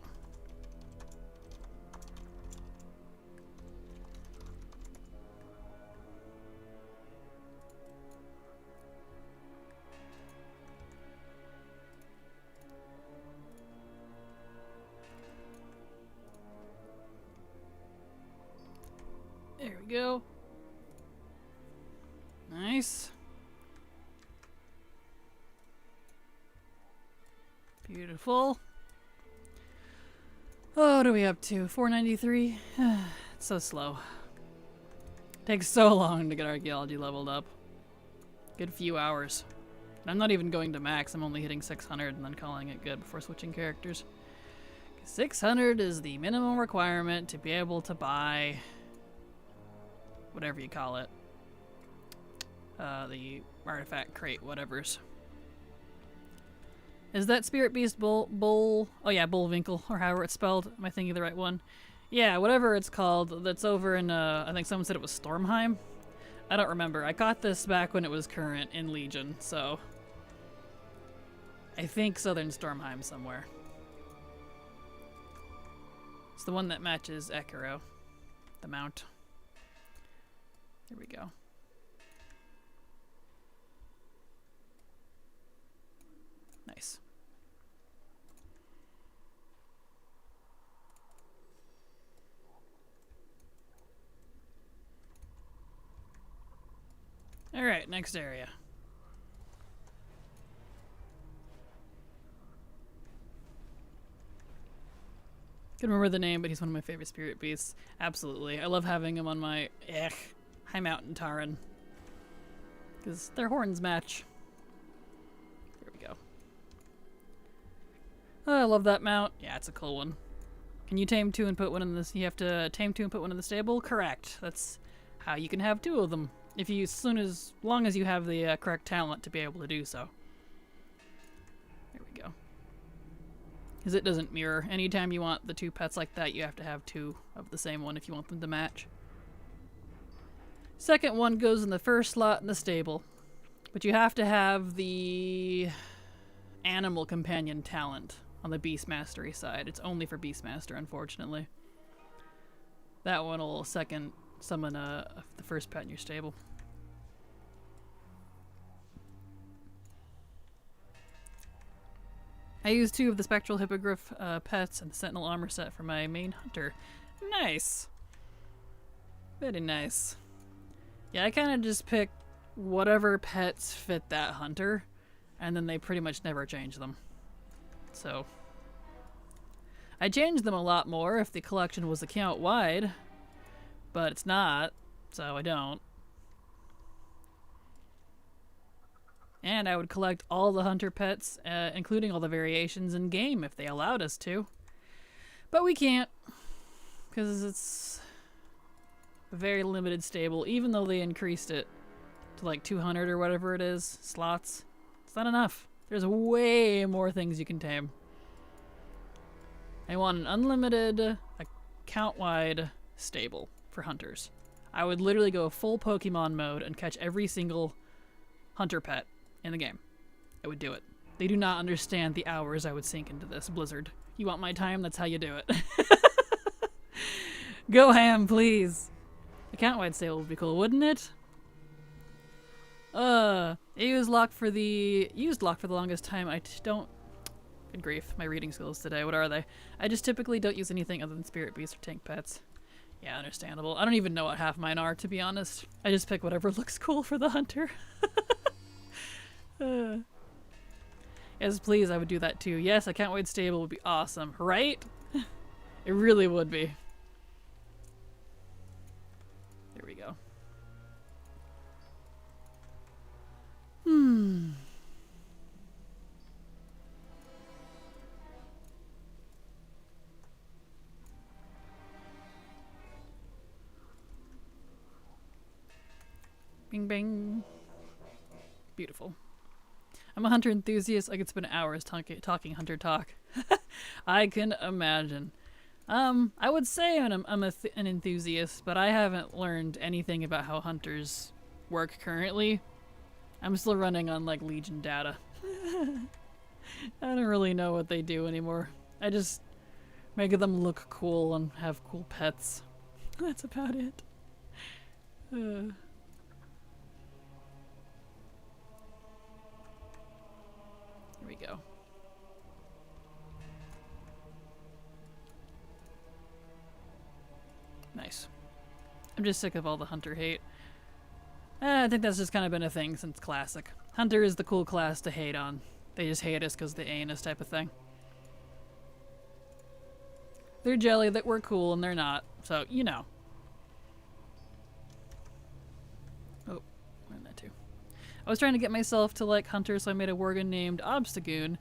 There we go. Nice. Beautiful. Oh, what are we up to? 493? It's so slow. Takes so long to get archaeology leveled up. Good few hours. And I'm not even going to max, I'm only hitting 600 and then calling it good before switching characters. 600 is the minimum requirement to be able to buy whatever you call it. The artifact crate, whatever's. Is that Spirit Beast Bull? Oh yeah, Bullwinkle, or however it's spelled. Am I thinking of the right one? Yeah, whatever it's called. That's over in, I think someone said it was Stormheim. I don't remember. I got this back when it was current in Legion, so I think Southern Stormheim somewhere. It's the one that matches Ekiro, the mount. Here we go. Nice. All right, next area. Can remember the name, but he's one of my favorite spirit beasts. Absolutely. I love having him on my High Mountain Taran. Because their horns match. There we go. Oh, I love that mount. Yeah, it's a cool one. Can you tame two and put one in this? You have to tame two and put one in the stable? Correct. That's how you can have two of them. If you, as long as you have the correct talent to be able to do so. There we go. Because it doesn't mirror. Anytime you want the two pets like that, you have to have two of the same one if you want them to match. Second one goes in the first slot in the stable. But you have to have the animal companion talent on the Beast Mastery side. It's only for Beast Master, unfortunately. That one will second summon the first pet in your stable. I used two of the Spectral Hippogriff pets and the Sentinel armor set for my main hunter. Nice. Very nice. Yeah, I kind of just pick whatever pets fit that hunter, and then they pretty much never change them. So I change them a lot more if the collection was account-wide, but it's not, so I don't. And I would collect all the hunter pets, including all the variations in game if they allowed us to. But we can't, because it's a very limited stable, even though they increased it to to like 200 or whatever it is slots. It's not enough. There's way more things you can tame. I want an unlimited, account-wide stable for hunters. I would literally go full Pokemon mode and catch every single hunter pet in the game. I would do it. They do not understand the hours I would sink into this, Blizzard. You want my time? That's how you do it. Go ham, please. Account-wide stable would be cool, wouldn't it? Used lock for the longest time. I don't. Good grief, my reading skills today. What are they? I just typically don't use anything other than spirit beasts or tank pets. Yeah, understandable. I don't even know what half mine are, to be honest. I just pick whatever looks cool for the hunter. Yes, please, I would do that too. Yes, account-wide stable would be awesome, right? It really would be. There we go. Bing bang. Beautiful. I'm a hunter enthusiast. I could spend hours talking hunter talk. I can imagine. I would say I'm an enthusiast, but I haven't learned anything about how hunters work currently. I'm still running on like Legion data. I don't really know what they do anymore. I just make them look cool and have cool pets. That's about it. Here we go. Nice. I'm just sick of all the hunter hate. I think that's just kind of been a thing since Classic. Hunter is the cool class to hate on. They just hate us because they ain't us type of thing. They're jelly that we're cool and they're not. So, you know. Oh, learned that too. I was trying to get myself to like Hunter, so I made a Worgen named Obstagoon.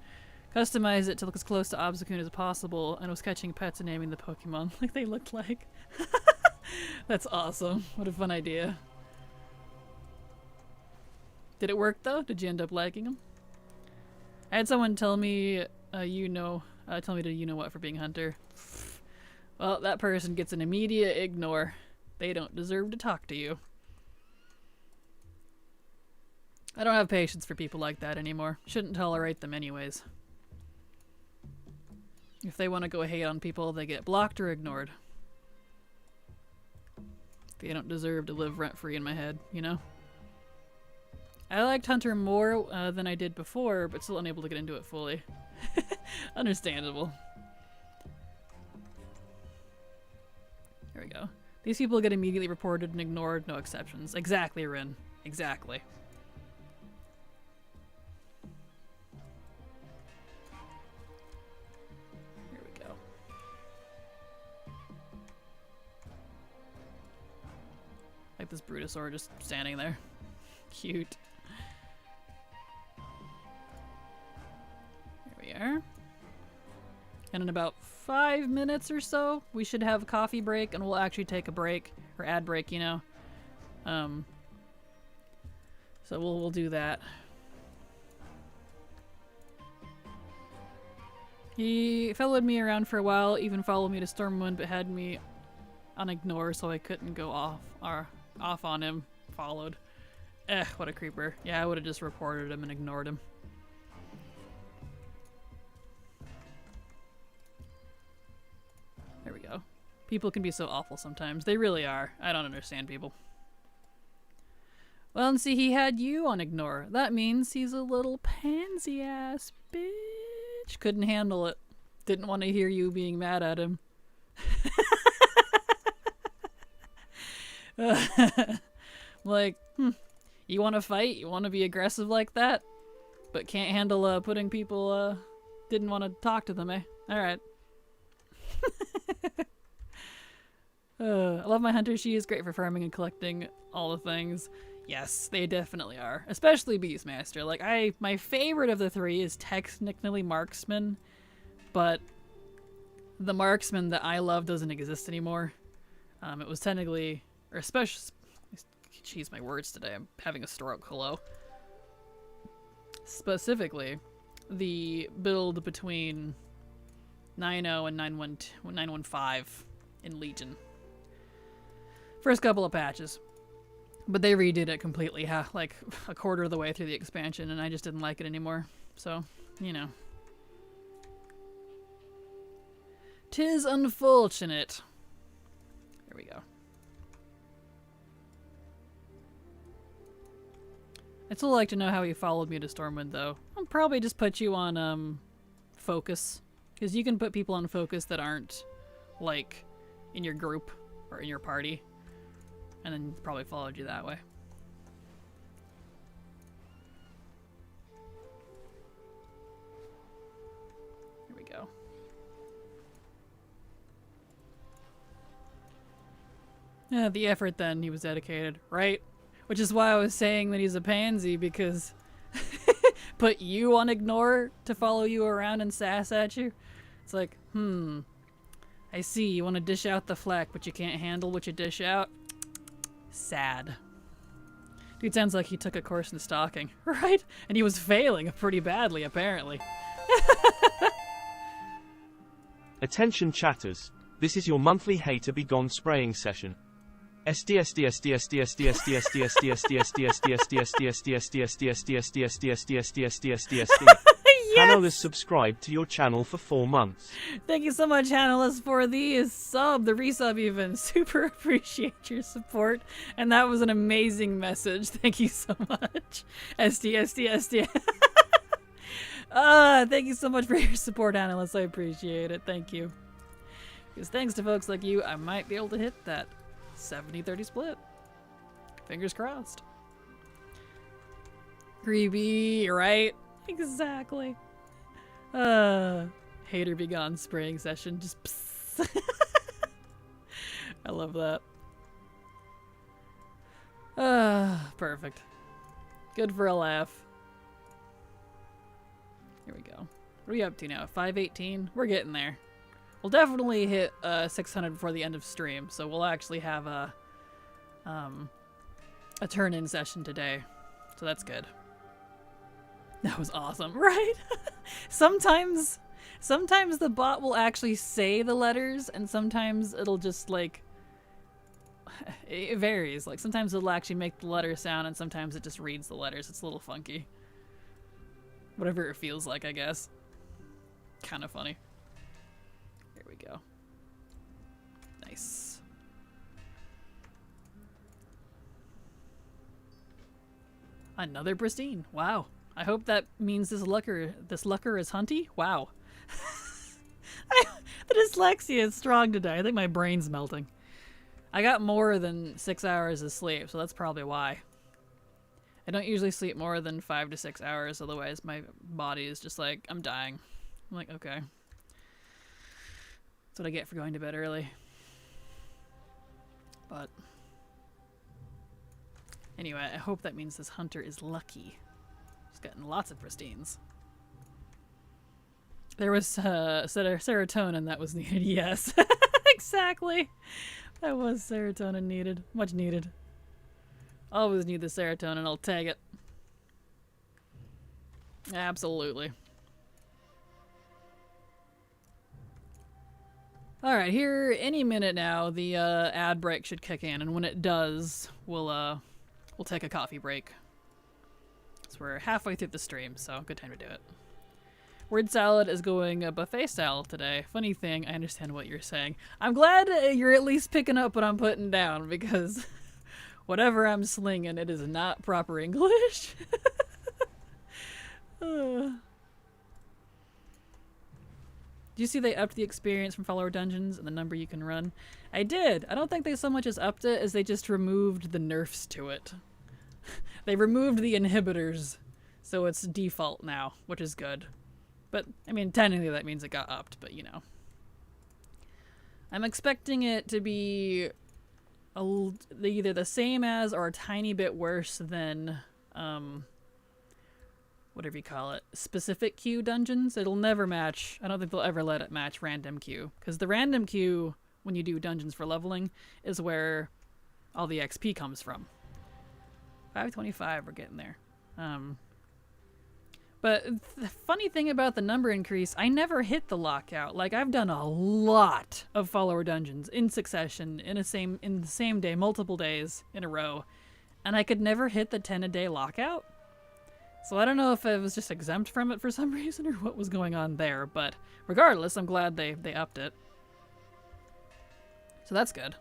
Customized it to look as close to Obstagoon as possible, and was catching pets and naming the Pokemon like they looked like. That's awesome. What a fun idea. Did it work though? Did you end up liking them? I had someone tell me, tell me to you know what for being Hunter. Well, that person gets an immediate ignore. They don't deserve to talk to you. I don't have patience for people like that anymore. Shouldn't tolerate them anyways. If they want to go hate on people, they get blocked or ignored. They don't deserve to live rent-free in my head, you know? I liked Hunter more than I did before, but still unable to get into it fully. Understandable. There we go. These people get immediately reported and ignored, no exceptions. Exactly, Rin. Exactly. Here we go. Like this Brutosaur just standing there. Cute. Here we are. And in about 5 minutes or so, we should have a coffee break, and we'll actually take a break, or ad break, you know. So we'll do that. He followed me around for a while, even followed me to Stormwind, but had me on ignore, so I couldn't go off on him. Followed. What a creeper. Yeah, I would have just reported him and ignored him. There we go. People can be so awful sometimes. They really are. I don't understand people. Well, and see, he had you on ignore. That means he's a little pansy-ass bitch. Couldn't handle it. Didn't want to hear you being mad at him. Like, you want to fight? You want to be aggressive like that? But can't handle putting people, didn't want to talk to them, eh? Alright. I love my hunter. She is great for farming and collecting all the things. Yes, they definitely are. Especially Beastmaster. Like, my favorite of the three is technically Marksman, but the Marksman that I love doesn't exist anymore. It was technically, or especially, Jeez, my words today. I'm having a stroke. Hello. Specifically, the build between 9.0 and 9.15 in Legion. First couple of patches. But they redid it completely, like a quarter of the way through the expansion, and I just didn't like it anymore. So, you know. 'Tis unfortunate. There we go. I'd still like to know how you followed me to Stormwind, though. I'll probably just put you on, focus. Because you can put people on focus that aren't, like, in your group or in your party. And then probably followed you that way. Here we go. Yeah, the effort then he was dedicated, right? Which is why I was saying that he's a pansy, because put you on ignore to follow you around and sass at you. It's like, I see, you want to dish out the flack, but you can't handle what you dish out. Sad. Dude sounds like he took a course in stalking, right? And he was failing pretty badly, apparently. Attention chatters. This is your monthly hater be gone spraying session. Hannah is subscribed to your channel for 4 months. Thank you so much, Hannah, for the sub, the resub even. Super appreciate your support. And that was an amazing message. Thank you so much. SD. Thank you so much for your support, Analyst. I appreciate it. Thank you. Because thanks to folks like you, I might be able to hit that 70-30 split. Fingers crossed. Creepy, right? Exactly. Hater be gone spraying session. Just psst. I love that. Perfect. Good for a laugh. Here we go. What are we up to now? 518? We're getting there. We'll definitely hit 600 before the end of stream, so we'll actually have a turn-in session today. So that's good. That was awesome, right? Sometimes the bot will actually say the letters, and sometimes it'll just, like, it varies. Like, sometimes it'll actually make the letter sound, and sometimes it just reads the letters. It's a little funky. Whatever it feels like, I guess. Kind of funny. Here we go. Nice. Another pristine. Wow. I hope that means this lucker is hunty. Wow. The dyslexia is strong today. I think my brain's melting. I got more than 6 hours of sleep, so that's probably why. I don't usually sleep more than 5 to 6 hours, otherwise my body is just like, I'm dying. I'm like, okay. That's what I get for going to bed early. But anyway, I hope that means this hunter is lucky. He's gotten lots of pristines. There was serotonin that was needed, yes. Exactly. That was serotonin needed. Much needed. Always need the serotonin, I'll tag it. Absolutely. Alright, here any minute now the ad break should kick in, and when it does, we'll take a coffee break. So we're halfway through the stream, so good time to do it. Word salad is going a buffet style today. Funny thing, I understand what you're saying. I'm glad you're at least picking up what I'm putting down, because whatever I'm slinging, it is not proper English. Do you see they upped the experience from follower dungeons and the number you can run? I did. I don't think they so much as upped it as they just removed the nerfs to it. They removed the inhibitors, so it's default now, which is good. But, I mean, technically that means it got upped, but you know. I'm expecting it to be either the same as or a tiny bit worse than, whatever you call it, specific queue dungeons. It'll never match. I don't think they'll ever let it match random queue. Because the random queue, when you do dungeons for leveling, is where all the XP comes from. 525, we're getting there. But the funny thing about the number increase, I never hit the lockout. Like, I've done a lot of follower dungeons in succession in the same day, multiple days in a row, and I could never hit the 10 a day lockout. So I don't know if I was just exempt from it for some reason or what was going on there, but regardless, I'm glad they upped it. So that's good.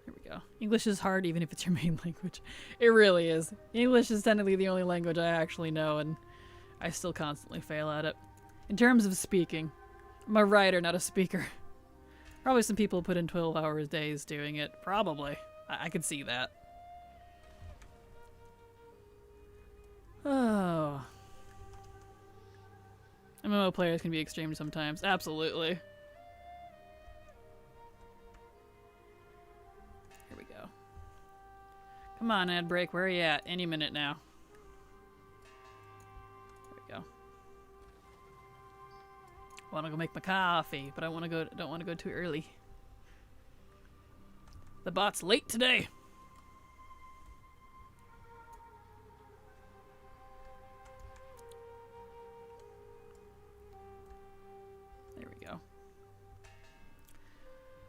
Here we go. English is hard even if it's your main language. It really is. English is technically the only language I actually know, and I still constantly fail at it. In terms of speaking, I'm a writer, not a speaker. Probably some people put in 12-hour days doing it. Probably. I could see that. Oh. MMO players can be extreme sometimes. Absolutely. Here we go. Come on, ad break. Where are you at? Any minute now. There we go. Want to go make my coffee, but don't want to go too early. The bot's late today.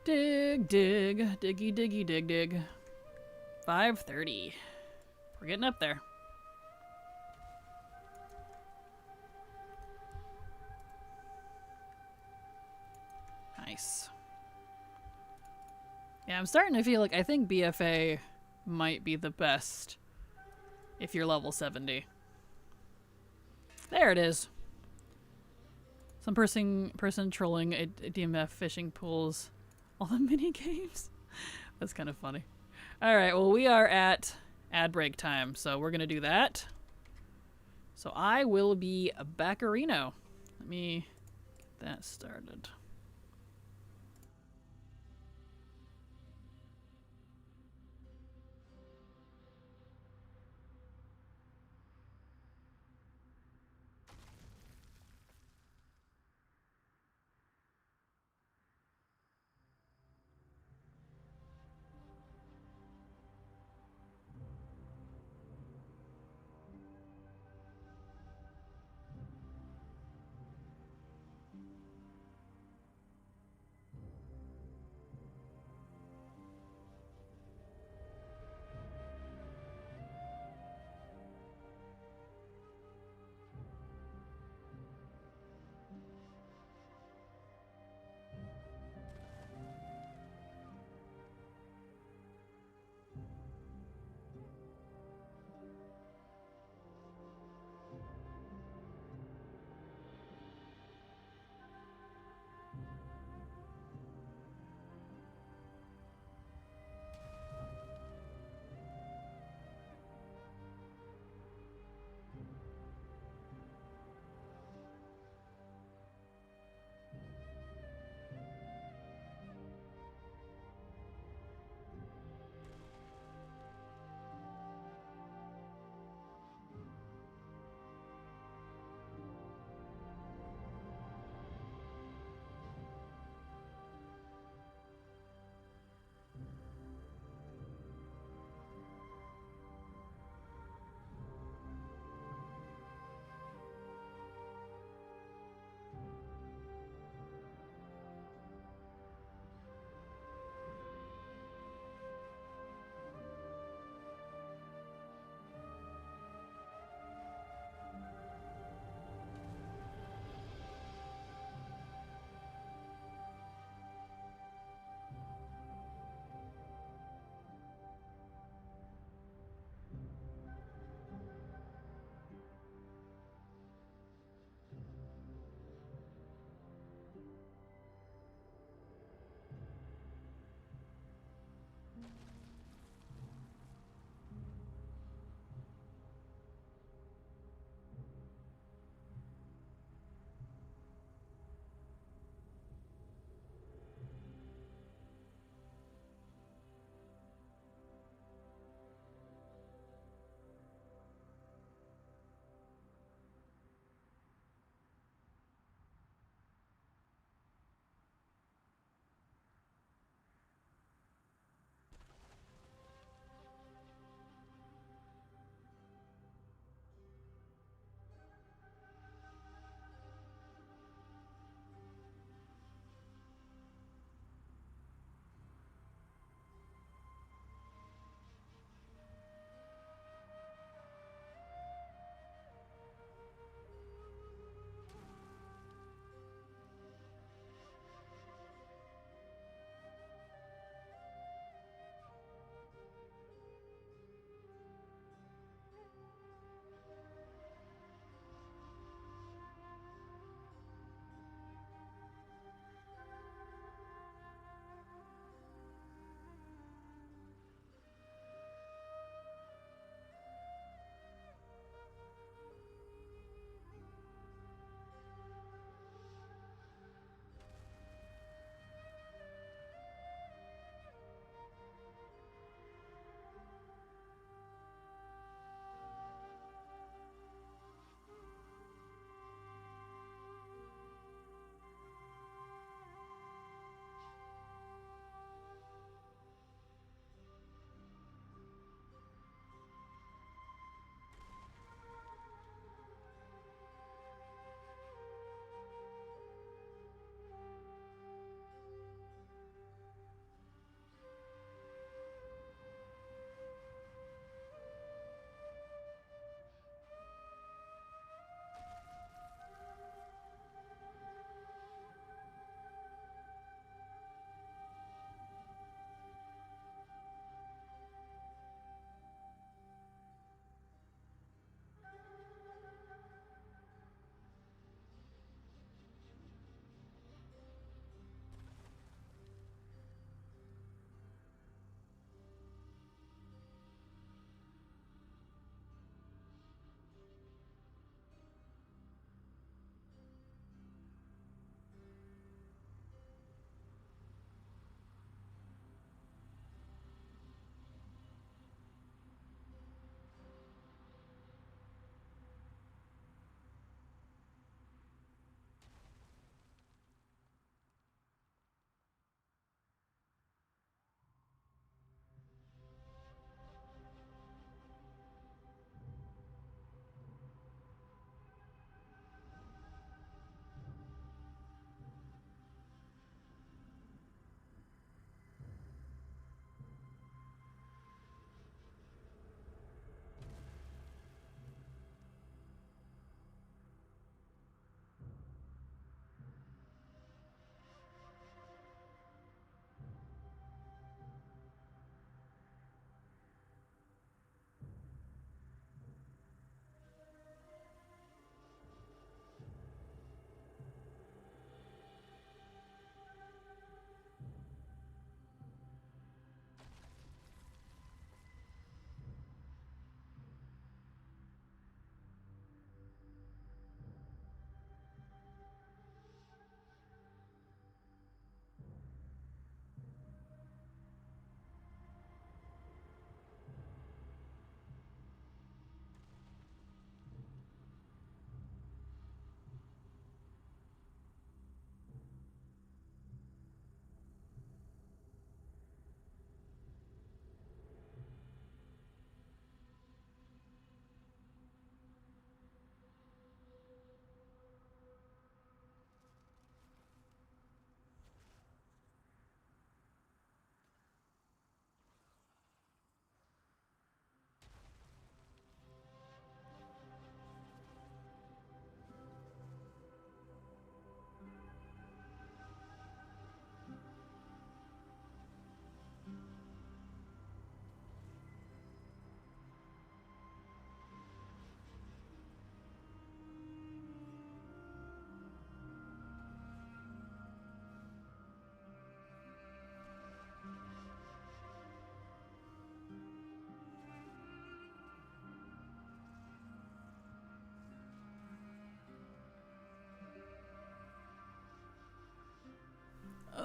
Dig, dig, diggy, diggy, dig, dig. 5:30. We're getting up there. Nice. Yeah, I'm starting to feel like I think BFA might be the best if you're level 70. There it is. Some person trolling a DMF fishing pools. All the mini games. That's kind of funny. All right, well, we are at ad break time, so we're gonna do that. So I will be Baccarino. Let me get that started.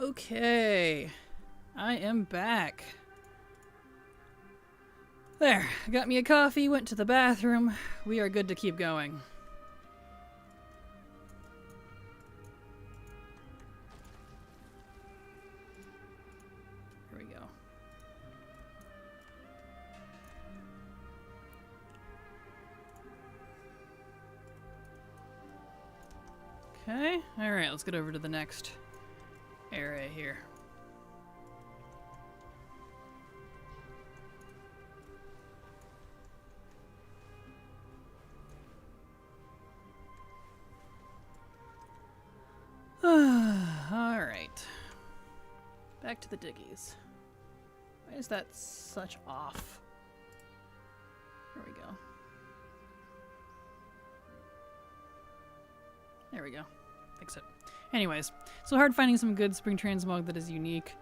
Okay. I am back. There. Got me a coffee, went to the bathroom. We are good to keep going. Here we go. Okay. Alright, let's get over to the next area here. Alright. Back to the diggies. Why is that such off? There we go. There we go. Fix it. Anyways, so hard finding some good spring transmog that is unique.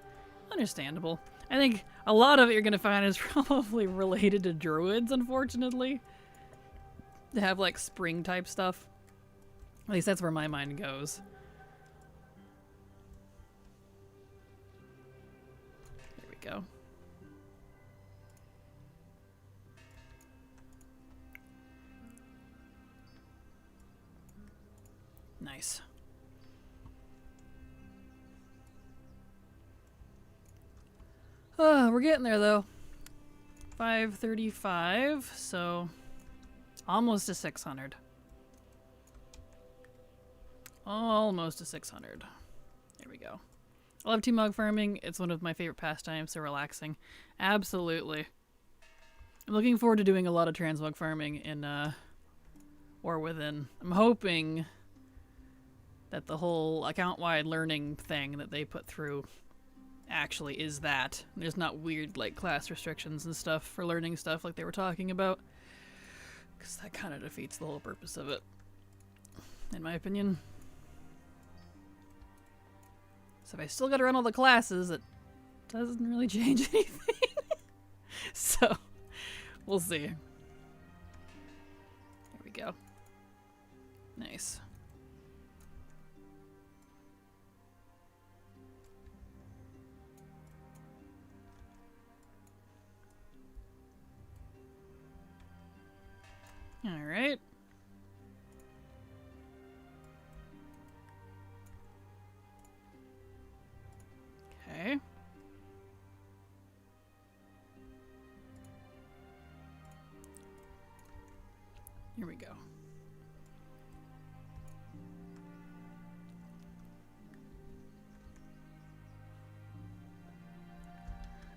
Understandable. I think a lot of it you're going to find is probably related to druids, unfortunately. To have, like, spring type stuff. At least that's where my mind goes. There we go. Nice. We're getting there though. 535, so almost to 600. Almost to 600. There we go. I love T-Mog farming. It's one of my favorite pastimes, so relaxing. Absolutely. I'm looking forward to doing a lot of transmog farming in, or within. I'm hoping that the whole account-wide learning thing that they put through actually is that. There's not weird, like, class restrictions and stuff for learning stuff like they were talking about. Because that kind of defeats the whole purpose of it, in my opinion. So if I still gotta run all the classes, it doesn't really change anything. So, we'll see. There we go. Nice. All right. Okay. Here we go.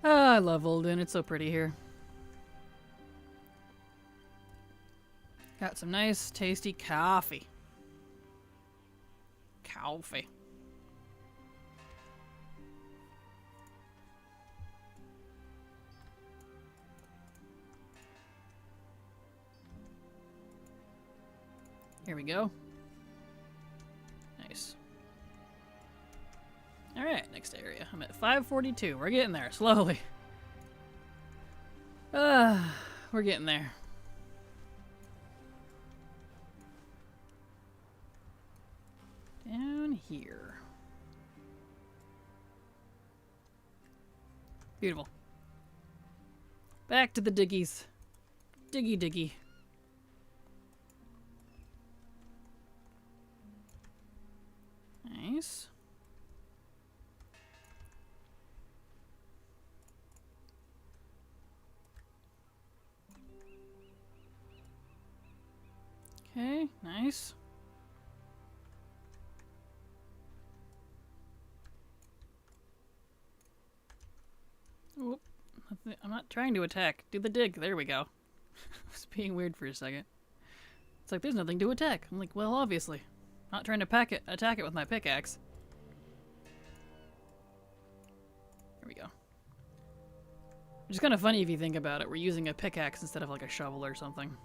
Ah, I love Olden. It's so pretty here. Got some nice, tasty coffee. Coffee. Here we go. Nice. Alright, next area. I'm at 542. We're getting there, slowly. We're getting there. Down here. Beautiful. Back to the diggies. Diggy diggy. Nice. Okay, nice. Whoop. I'm not trying to attack. Do the dig. There we go. I was being weird for a second. It's like, there's nothing to attack. I'm like, well, obviously. Not trying to attack it with my pickaxe. There we go. Which is kind of funny if you think about it. We're using a pickaxe instead of like a shovel or something.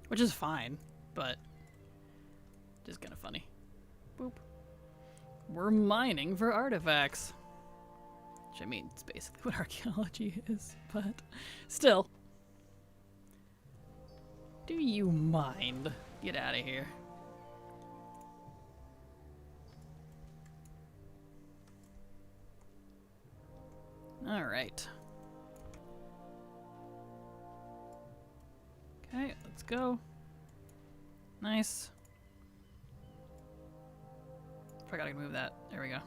Which is fine, but just kind of funny. Boop. We're mining for artifacts. Which, I mean, it's basically what archaeology is, but still. Do you mind? Get out of here. Alright. Okay, let's go. Nice. Forgot I could move that. There we go.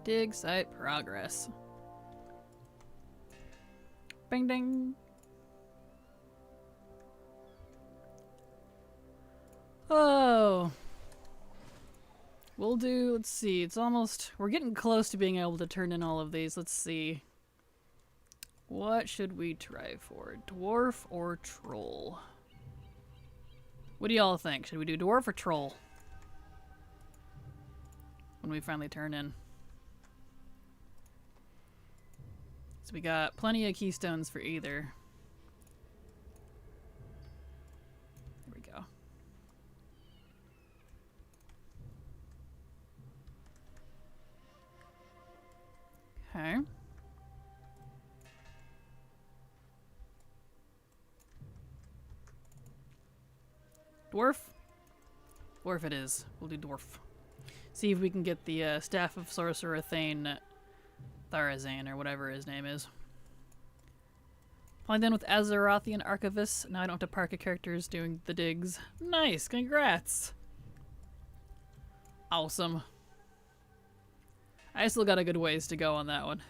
Dig site progress. Bing ding. Oh. We'll do, let's see, it's almost, we're getting close to being able to turn in all of these. Let's see. What should we try for? Dwarf or troll? What do y'all think? Should we do dwarf or troll? When we finally turn in. So we got plenty of keystones for either. There we go. Okay. Dwarf? Dwarf it is. We'll do dwarf. See if we can get the Staff of Sorcerer Thane Tharazane, or whatever his name is. Playing then with Azerothian Archivist. Now I don't have to park a characters doing the digs. Nice! Congrats! Awesome. I still got a good ways to go on that one.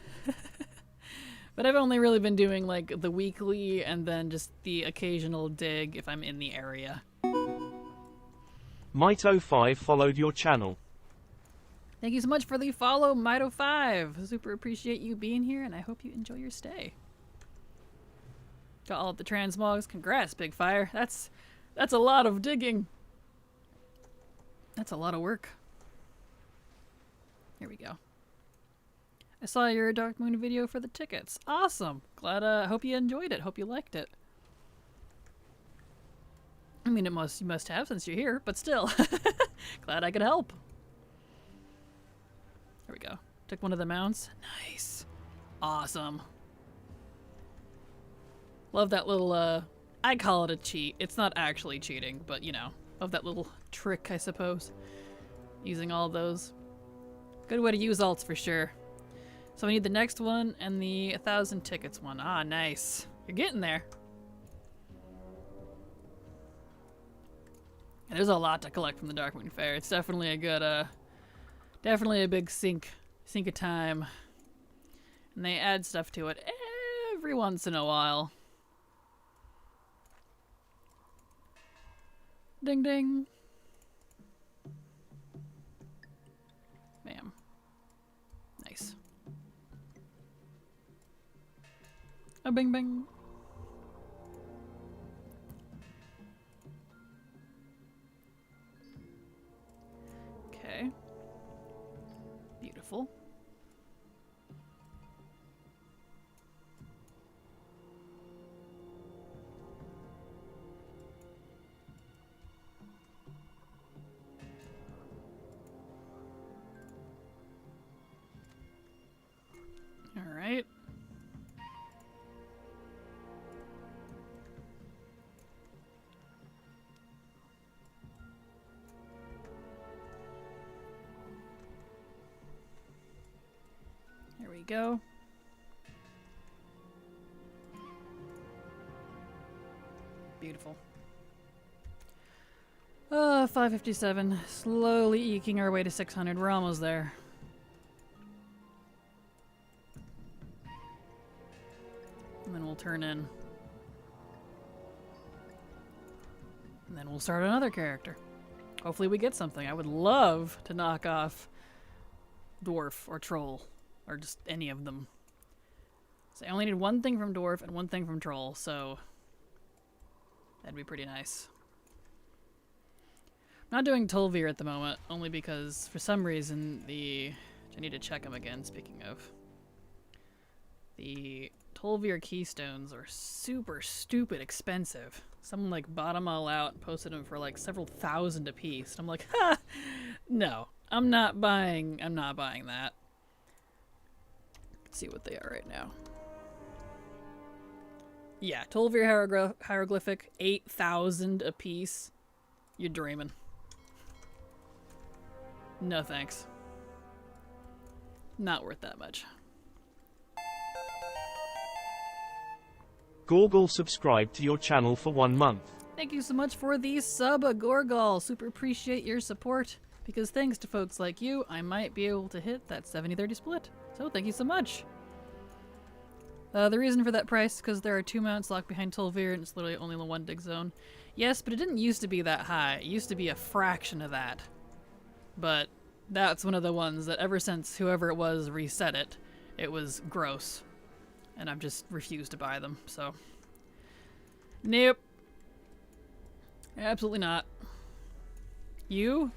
But I've only really been doing like the weekly and then just the occasional dig if I'm in the area. Mito5 followed your channel. Thank you so much for the follow, Mito5. Super appreciate you being here, and I hope you enjoy your stay. Got all of the transmogs. Congrats, Big Fire. That's a lot of digging. That's a lot of work. Here we go. I saw your Dark Moon video for the tickets. Awesome. Glad. Hope you enjoyed it. Hope you liked it. I mean, you must have since you're here, but still. Glad I could help. There we go. Took one of the mounts. Nice. Awesome. Love that little, I call it a cheat. It's not actually cheating, but you know, love that little trick, I suppose. Using all those. Good way to use alts for sure. So we need the next one and the 1,000 tickets one. Ah, nice. You're getting there. And there's a lot to collect from the Dark Moon Fair. It's definitely a good, definitely a big sink of time. And they add stuff to it every once in a while. Ding ding. Bam. Nice. A bing bing. Okay. Beautiful. All right. There we go. Beautiful. 557. Slowly eking our way to 600. We're almost there. And then we'll turn in. And then we'll start another character. Hopefully we get something. I would love to knock off Dwarf or Troll. Or just any of them. So I only need one thing from Dwarf and one thing from Troll, so that'd be pretty nice. I'm not doing Tolvir at the moment, only because for some reason I need to check them again, speaking of. The Tolvir keystones are super stupid expensive. Someone like bought them all out and posted them for like several thousand a piece. And I'm like, ha! No, I'm not buying that. Let's see what they are right now. Yeah, Tolvir hieroglyphic, 8,000 a piece. You're dreaming. No thanks. Not worth that much. Gorgle subscribed to your channel for 1 month. Thank you so much for the sub, Gorgal. Super appreciate your support. Because thanks to folks like you, I might be able to hit that 70-30 split. So thank you so much. The reason for that price, because there are 2 mounts locked behind Tolvir and it's literally only the 1 dig zone. Yes, but it didn't used to be that high. It used to be a fraction of that. But that's one of the ones that ever since whoever it was reset it, it was gross. And I've just refused to buy them, so. Nope. Absolutely not. You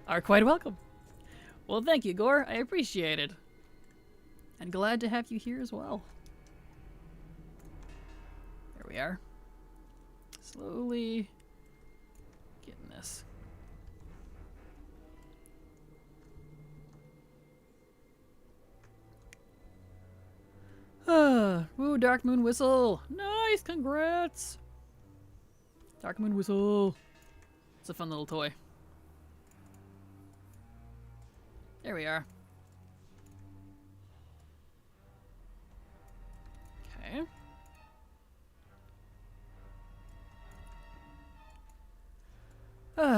are quite welcome. Well, thank you, Gore. I appreciate it. And glad to have you here as well. There we are. Slowly getting this. Woo, Dark Moon Whistle. Nice, congrats. Dark Moon Whistle. It's a fun little toy. There we are. Okay.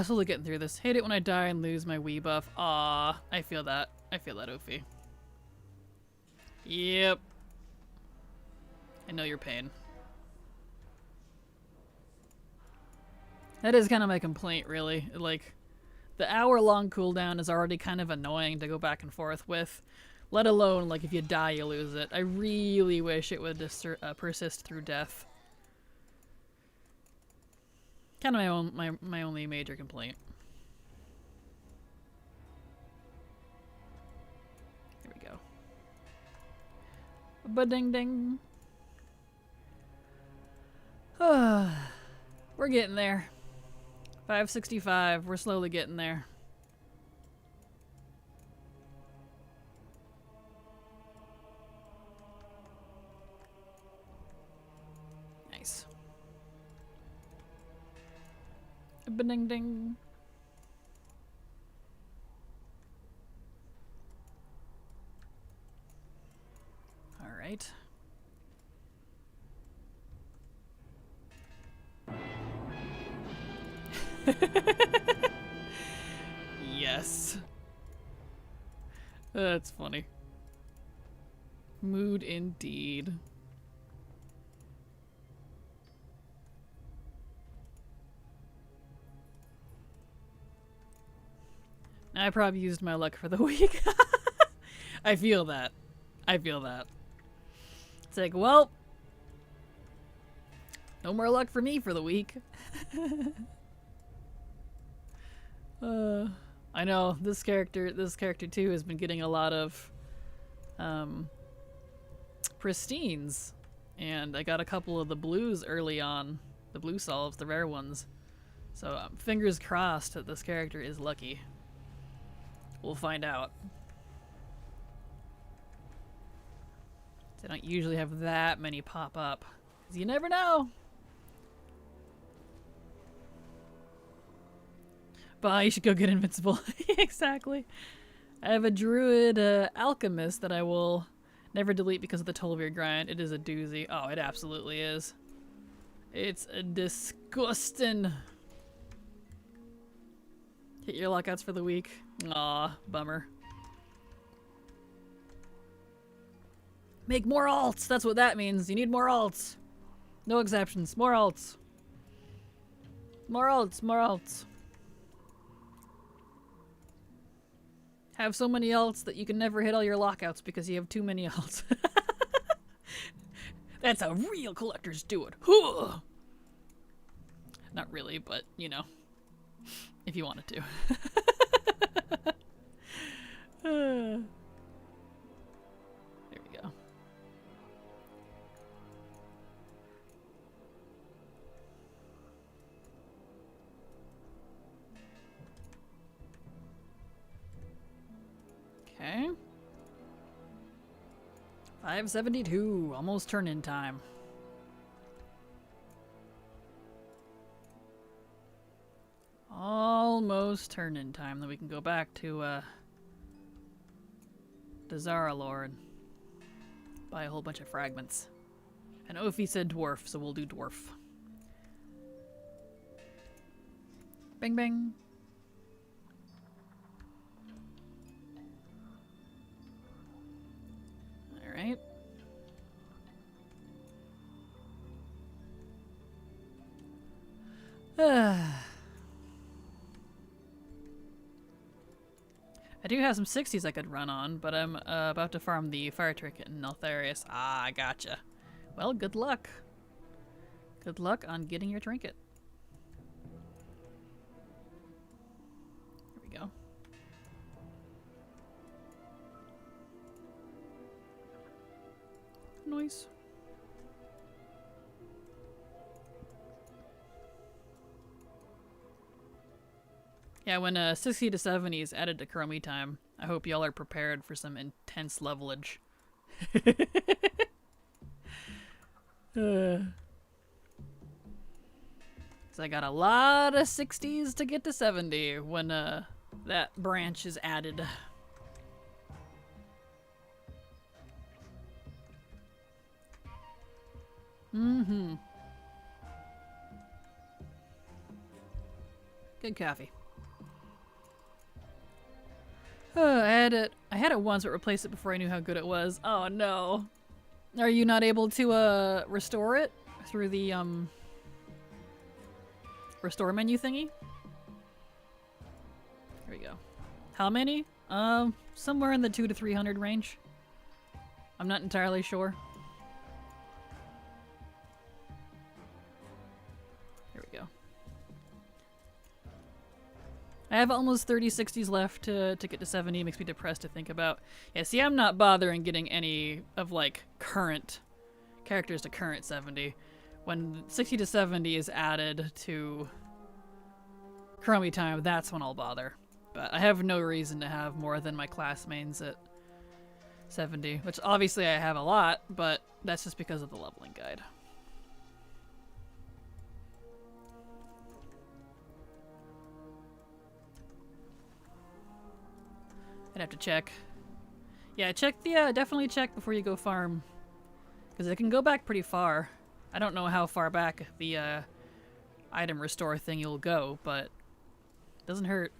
Slowly getting through this. Hate it when I die and lose my Wii buff. Aw, I feel that. I feel that, Ophie. Yep. I know your pain. That is kind of my complaint, really. Like, the hour-long cooldown is already kind of annoying to go back and forth with, let alone, like, if you die, you lose it. I really wish it would persist through death. Kind of my only major complaint. There we go. Ba-ding-ding. We're getting there. 565. We're slowly getting there. Nice. Ba-ding ding. All right. Yes. That's funny. Mood indeed. I probably used my luck for the week. I feel that. I feel that. It's like, well, no more luck for me for the week. I know this character too has been getting a lot of pristines, and I got a couple of the blues early on, the blue solves, the rare ones. So fingers crossed that this character is lucky. We'll find out. They don't usually have that many pop up, 'cause you never know. But you should go get Invincible. Exactly. I have a Druid Alchemist that I will never delete because of the Tolvir grind. It is a doozy. Oh, it absolutely is. It's a disgusting. Hit your lockouts for the week. Aw, bummer. Make more alts! That's what that means. You need more alts. No exceptions. More alts. More alts. More alts. Have so many alts that you can never hit all your lockouts because you have too many alts. That's how real collectors do it. Not really, but, you know, if you wanted to. There we go. Okay. 572, almost turn-in time. Almost almost turn-in time, then we can go back to Zaralor and buy a whole bunch of fragments. And Ophi said dwarf, so we'll do dwarf. Bing bing. Alright. I do have some 60s I could run on, but I'm about to farm the fire trinket in Neltharius. Ah, gotcha. Well, good luck. Good luck on getting your trinket. There we go. Nice. Yeah, when 60 to 70 is added to Chromie time, I hope y'all are prepared for some intense levelage. So I got a lot of 60s to get to 70 when that branch is added. Mm-hmm. Good coffee. I had it once, but replaced it before I knew how good it was. Oh no. Are you not able to restore it through the restore menu thingy? There we go. How many? Somewhere in the 200 to 300 range. I'm not entirely sure. There we go. I have almost 30 60s left to get to 70. It makes me depressed to think about. Yeah, see, I'm not bothering getting any of, like, current characters to current 70. When 60 to 70 is added to Chromie time, that's when I'll bother. But I have no reason to have more than my class mains at 70, which obviously I have a lot, but that's just because of the leveling guide. I'd have to check. Yeah, check the, definitely check before you go farm. Because it can go back pretty far. I don't know how far back the, item restore thing you'll go, but it doesn't hurt.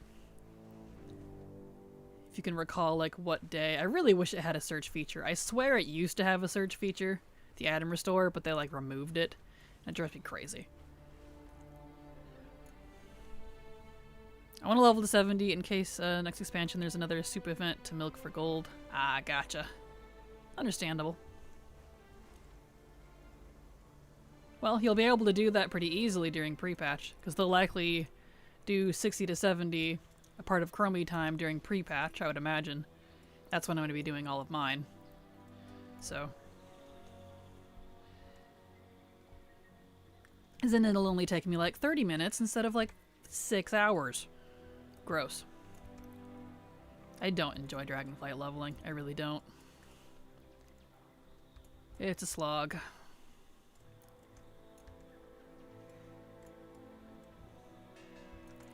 If you can recall, like, what day. I really wish it had a search feature. I swear it used to have a search feature, the item restore, but they, like, removed it. It drives me crazy. I want to level to 70 in case next expansion there's another soup event to milk for gold. Ah, gotcha. Understandable. Well, you'll be able to do that pretty easily during pre-patch, because they'll likely do 60 to 70 a part of Chromie time during pre-patch, I would imagine. That's when I'm going to be doing all of mine. So. And then it'll only take me like 30 minutes instead of like 6 hours. Gross. I don't enjoy Dragonflight leveling. I really don't. It's a slog.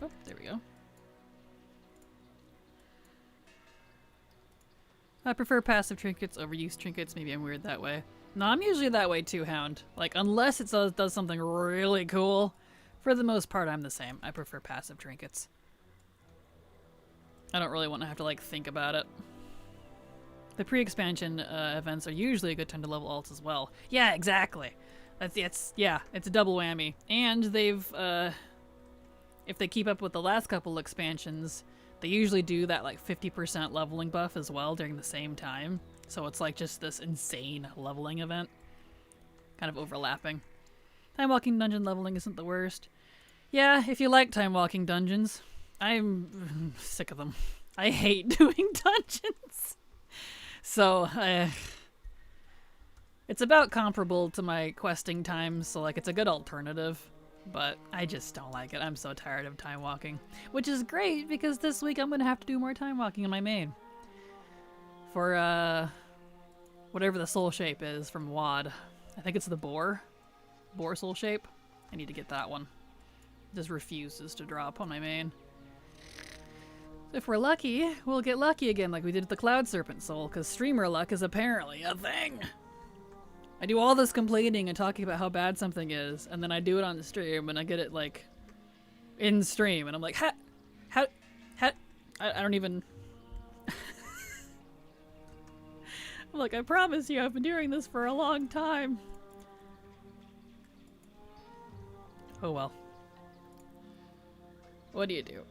Oh, there we go. I prefer passive trinkets over use trinkets. Maybe I'm weird that way. No, I'm usually that way too, Hound. Like, unless it does something really cool, for the most part I'm the same. I prefer passive trinkets. I don't really want to have to, like, think about it. The pre-expansion events are usually a good time to level alts as well. Yeah, exactly. It's a double whammy. And they've, if they keep up with the last couple expansions, they usually do that, like, 50% leveling buff as well during the same time. So it's, like, just this insane leveling event. Kind of overlapping. Time-walking dungeon leveling isn't the worst. Yeah, if you like time-walking dungeons. I'm sick of them. I hate doing dungeons. So, it's about comparable to my questing times, so like it's a good alternative, but I just don't like it. I'm so tired of time walking, which is great because this week I'm gonna have to do more time walking in my main. For, whatever the soul shape is from VoD. I think it's the boar soul shape. I need to get that one. It just refuses to drop on my main. If we're lucky, we'll get lucky again like we did with the Cloud Serpent Soul, because streamer luck is apparently a thing. I do all this complaining and talking about how bad something is, and then I do it on the stream, and I get it, like, in stream, and I'm like, how, I don't even... I'm like, I promise you, I've been doing this for a long time. Oh well. What do you do?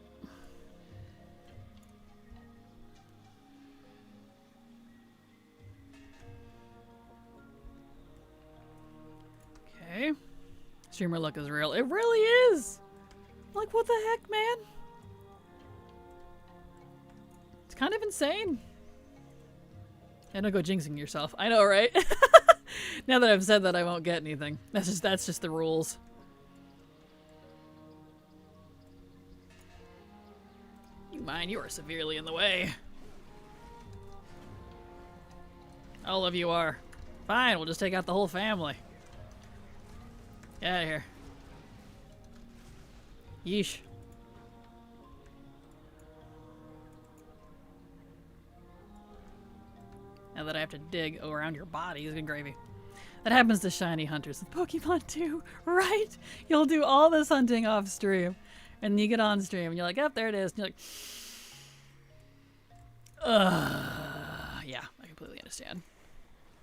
Okay. Streamer luck is real. It really is! Like, what the heck, man? It's kind of insane. And don't go jinxing yourself. I know, right? Now that I've said that, I won't get anything. That's just the rules. You mind, you are severely in the way. All of you are. Fine, we'll just take out the whole family. Get out of here. Yeesh. Now that I have to dig around your body is good gravy. That happens to shiny hunters with Pokemon too, right? You'll do all this hunting off stream, and then you get on stream and you're like, oh, there it is. And you're like, yeah, I completely understand.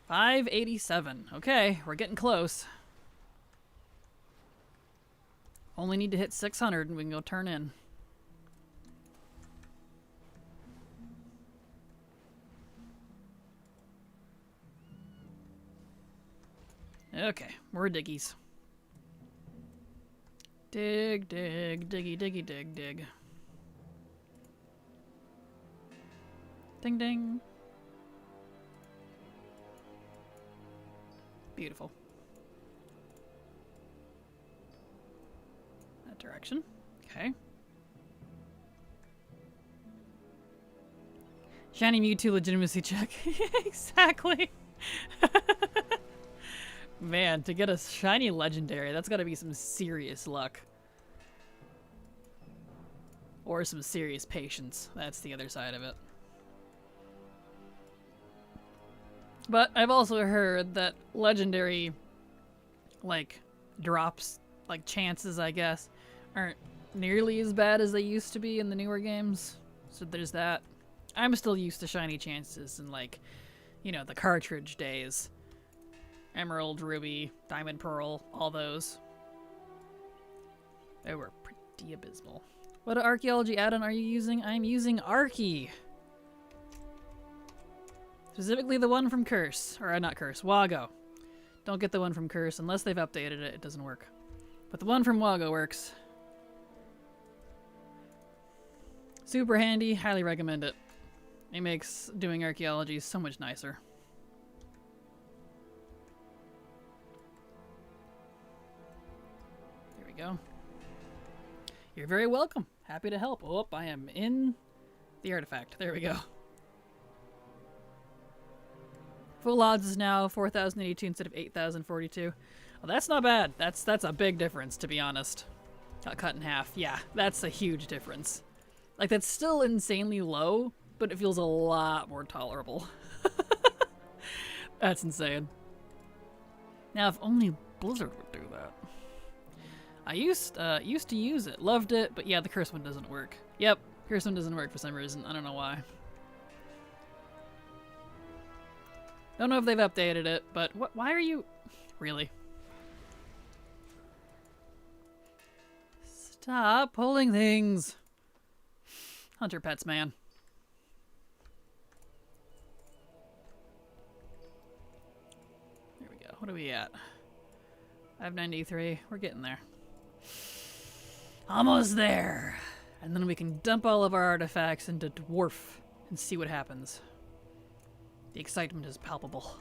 587. Okay, we're getting close. Only need to hit 600 and we can go turn in. Okay, more diggies. Dig, dig, diggy, diggy, dig, dig. Ding, ding. Beautiful. That direction. Okay. Shiny Mewtwo legitimacy check. Exactly. Man, to get a shiny legendary, that's gotta be some serious luck. Or some serious patience. That's the other side of it. But I've also heard that legendary, like, drops, like, chances, I guess, aren't nearly as bad as they used to be in the newer games. So there's that. I'm still used to shiny chances in, like, you know, the cartridge days. Emerald, Ruby, Diamond, Pearl, all those. They were pretty abysmal. What archaeology add-on are you using? I'm using Archy. Specifically the one from Curse. Or not Curse, Wago. Don't get the one from Curse. Unless they've updated it, it doesn't work. But the one from Wago works. Super handy, highly recommend it. It makes doing archaeology so much nicer. Go. You're very welcome. Happy to help. Oh, I am in the artifact. There we go. Full odds is now 4,082 instead of 8,042. Well, that's not bad. That's a big difference, to be honest. Got cut in half. Yeah, that's a huge difference. Like, that's still insanely low, but it feels a lot more tolerable. That's insane. Now, if only Blizzard would do that. I used to use it. Loved it, but yeah, the curse one doesn't work. Yep, curse one doesn't work for some reason. I don't know why. Don't know if they've updated it, but why are you... Really? Stop pulling things! Hunter pets, man. There we go. What are we at? 593. We're getting there. Almost there. And then we can dump all of our artifacts into Dwarf and see what happens. The excitement is palpable.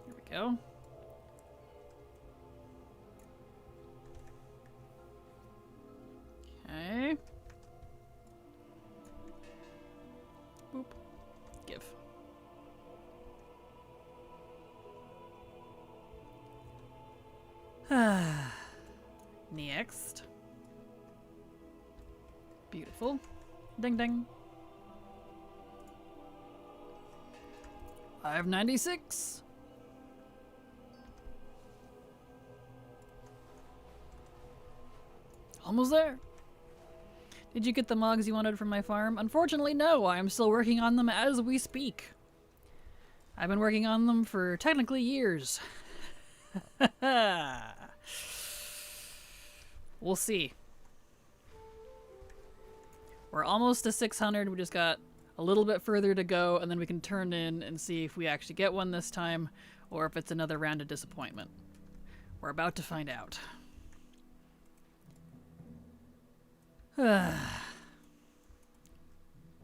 Here we go. Okay. Boop. Give. Next. Beautiful. Ding ding. 596. Almost there. Did you get the mogs you wanted from my farm? Unfortunately, no. I am still working on them as we speak. I've been working on them for technically years. We'll see. We're almost to 600. We just got a little bit further to go, and then we can turn in and see if we actually get one this time, or if it's another round of disappointment. We're about to find out.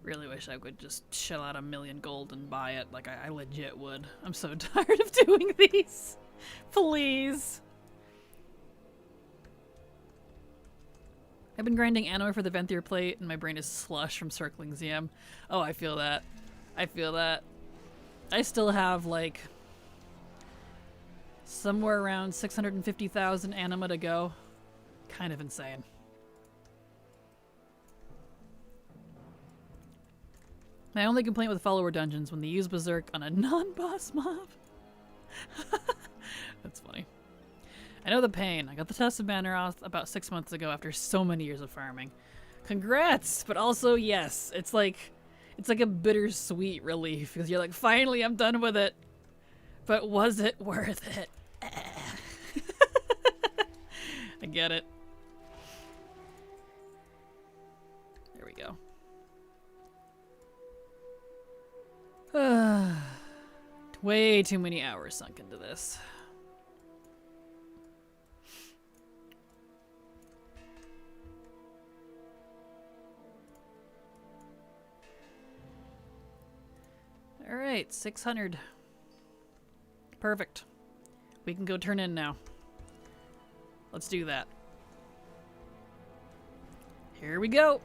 Really wish I could just shell out 1,000,000 gold and buy it. Like, I legit would. I'm so tired of doing these. Please. I've been grinding anima for the Venthyr plate, and my brain is slush from circling ZM. Oh, I feel that. I feel that. I still have, like, somewhere around 650,000 anima to go. Kind of insane. My only complaint with follower dungeons when they use Berserk on a non-boss mob. That's funny. I know the pain. I got the Test of Banneroth about 6 months ago after so many years of farming. Congrats! But also, yes, it's like a bittersweet relief because you're like, finally, I'm done with it. But was it worth it? I get it. There we go. Way too many hours sunk into this. Alright, 600. Perfect. We can go turn in now. Let's do that. Here we go.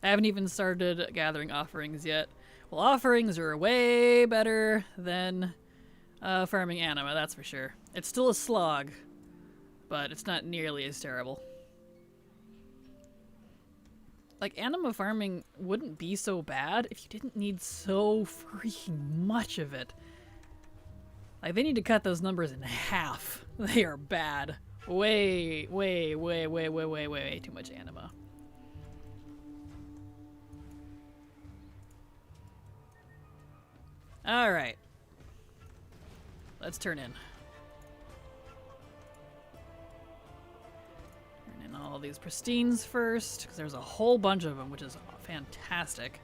I haven't even started gathering offerings yet. Well, offerings are way better than farming anima, that's for sure. It's still a slog, but it's not nearly as terrible. Like, anima farming wouldn't be so bad if you didn't need so freaking much of it. Like, they need to cut those numbers in half. They are bad. Way too much anima. Alright. Let's turn in. Turn in all these pristines first, because there's a whole bunch of them, which is fantastic.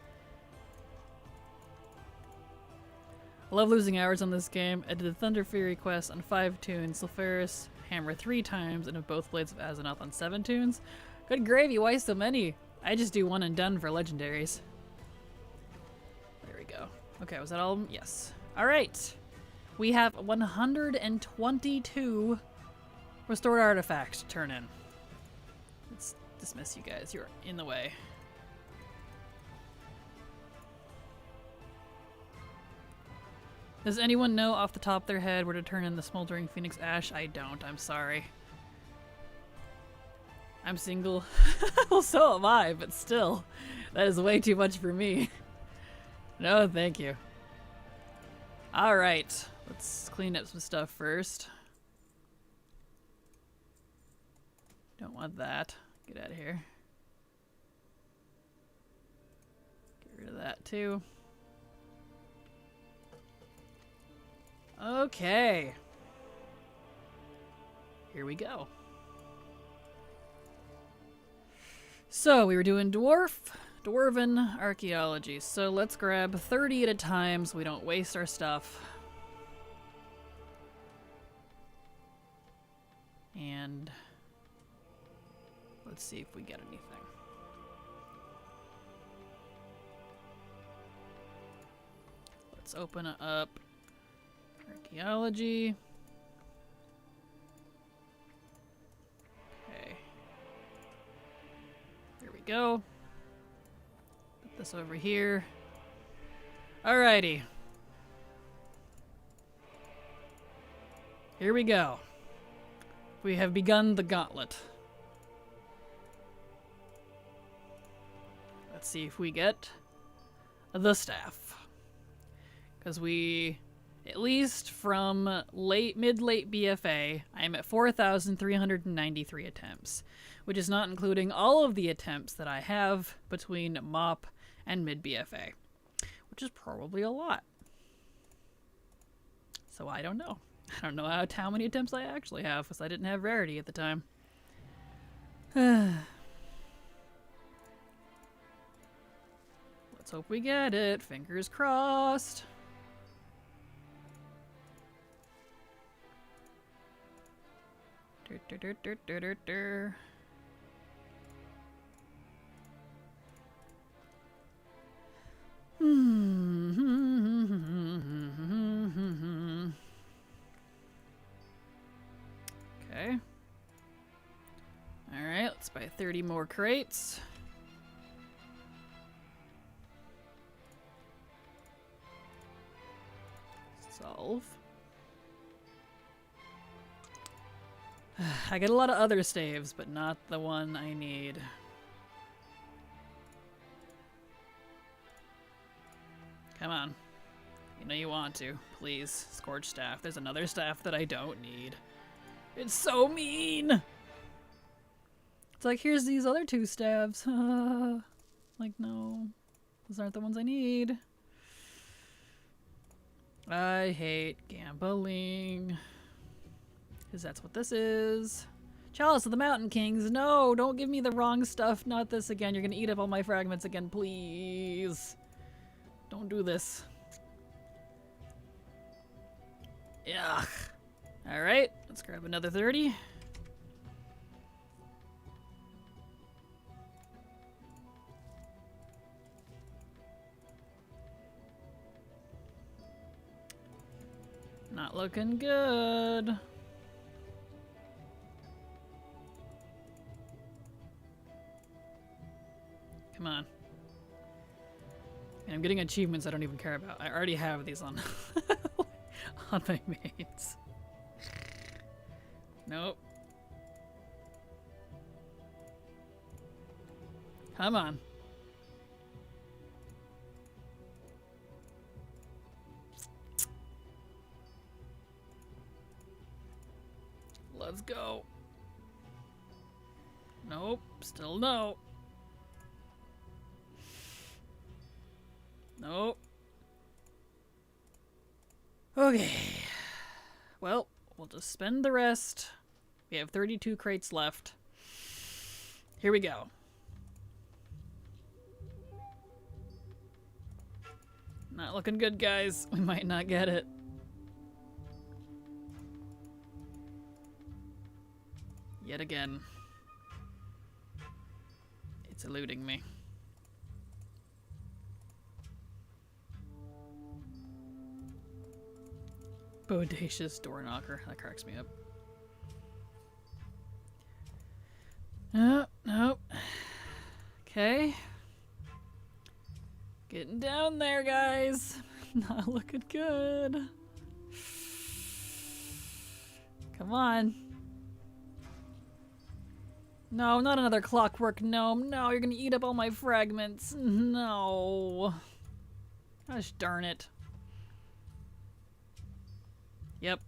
I love losing hours on this game. I did the Thunder Fury quest on 5 tunes, Sulfuris Hammer 3 times, and have both Blades of Azeroth on 7 tunes. Good gravy, why so many? I just do one and done for legendaries. There we go. Okay, was that all of them? Yes. Alright. We have 122 restored artifacts to turn in. Let's dismiss you guys. You're in the way. Does anyone know off the top of their head where to turn in the Smoldering Phoenix Ash? I don't. I'm sorry. I'm single. Well, so am I, but still. That is way too much for me. No, thank you. Alright. Let's clean up some stuff first. Don't want that. Get out of here. Get rid of that too. Okay. Here we go. So we were doing Dwarven archaeology. So let's grab 30 at a time so we don't waste our stuff. And let's see if we get anything. Let's open it up. Archaeology. Okay. There we go. Put this over here. Alrighty. Here we go. We have begun the gauntlet. Let's see if we get the staff. Because we, at least from mid-late BFA, I'm at 4,393 attempts, which is not including all of the attempts that I have between MOP and mid-BFA, which is probably a lot. So I don't know. I don't know how many attempts I actually have, because I didn't have rarity at the time. Let's hope we get it. Fingers crossed. Okay. Alright, let's buy 30 more crates. Solve. I get a lot of other staves, but not the one I need. Come on. You know you want to. Please. Scorch staff. There's another staff that I don't need. It's so mean! It's like, here's these other 2 staves. Like, no. Those aren't the ones I need. I hate gambling. Because that's what this is. Chalice of the Mountain Kings. No, don't give me the wrong stuff. Not this again. You're going to eat up all my fragments again, please. Don't do this. Yuck. Alright, let's grab another 30. Not looking good. Come on. And I'm getting achievements I don't even care about. I already have these on on my mates. Nope. Come on. Let's go. Nope. Still no. Nope. Okay. Well, we'll just spend the rest. We have 32 crates left. Here we go. Not looking good, guys. We might not get it. Yet again. It's eluding me. Bodacious door knocker. That cracks me up. Nope. Okay. Getting down there, guys. Not looking good. Come on. No, not another clockwork gnome. No, you're gonna eat up all my fragments. No. Gosh darn it. Yep.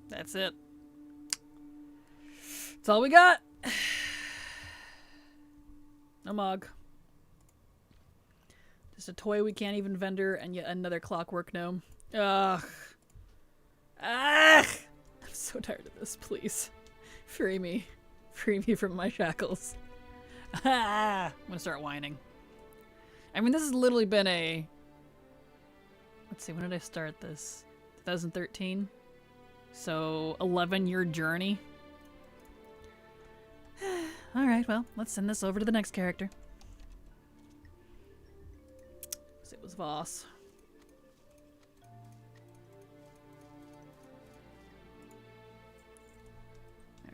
That's it. That's all we got. No mug. Just a toy we can't even vendor, and yet another clockwork gnome. Ugh. Ah! I'm so tired of this, please. Free me. Free me from my shackles. Ah! I'm gonna start whining. I mean, this has literally been a... Let's see, when did I start this? 2013? So, 11-year journey. Alright, well, let's send this over to the next character. It was Voss.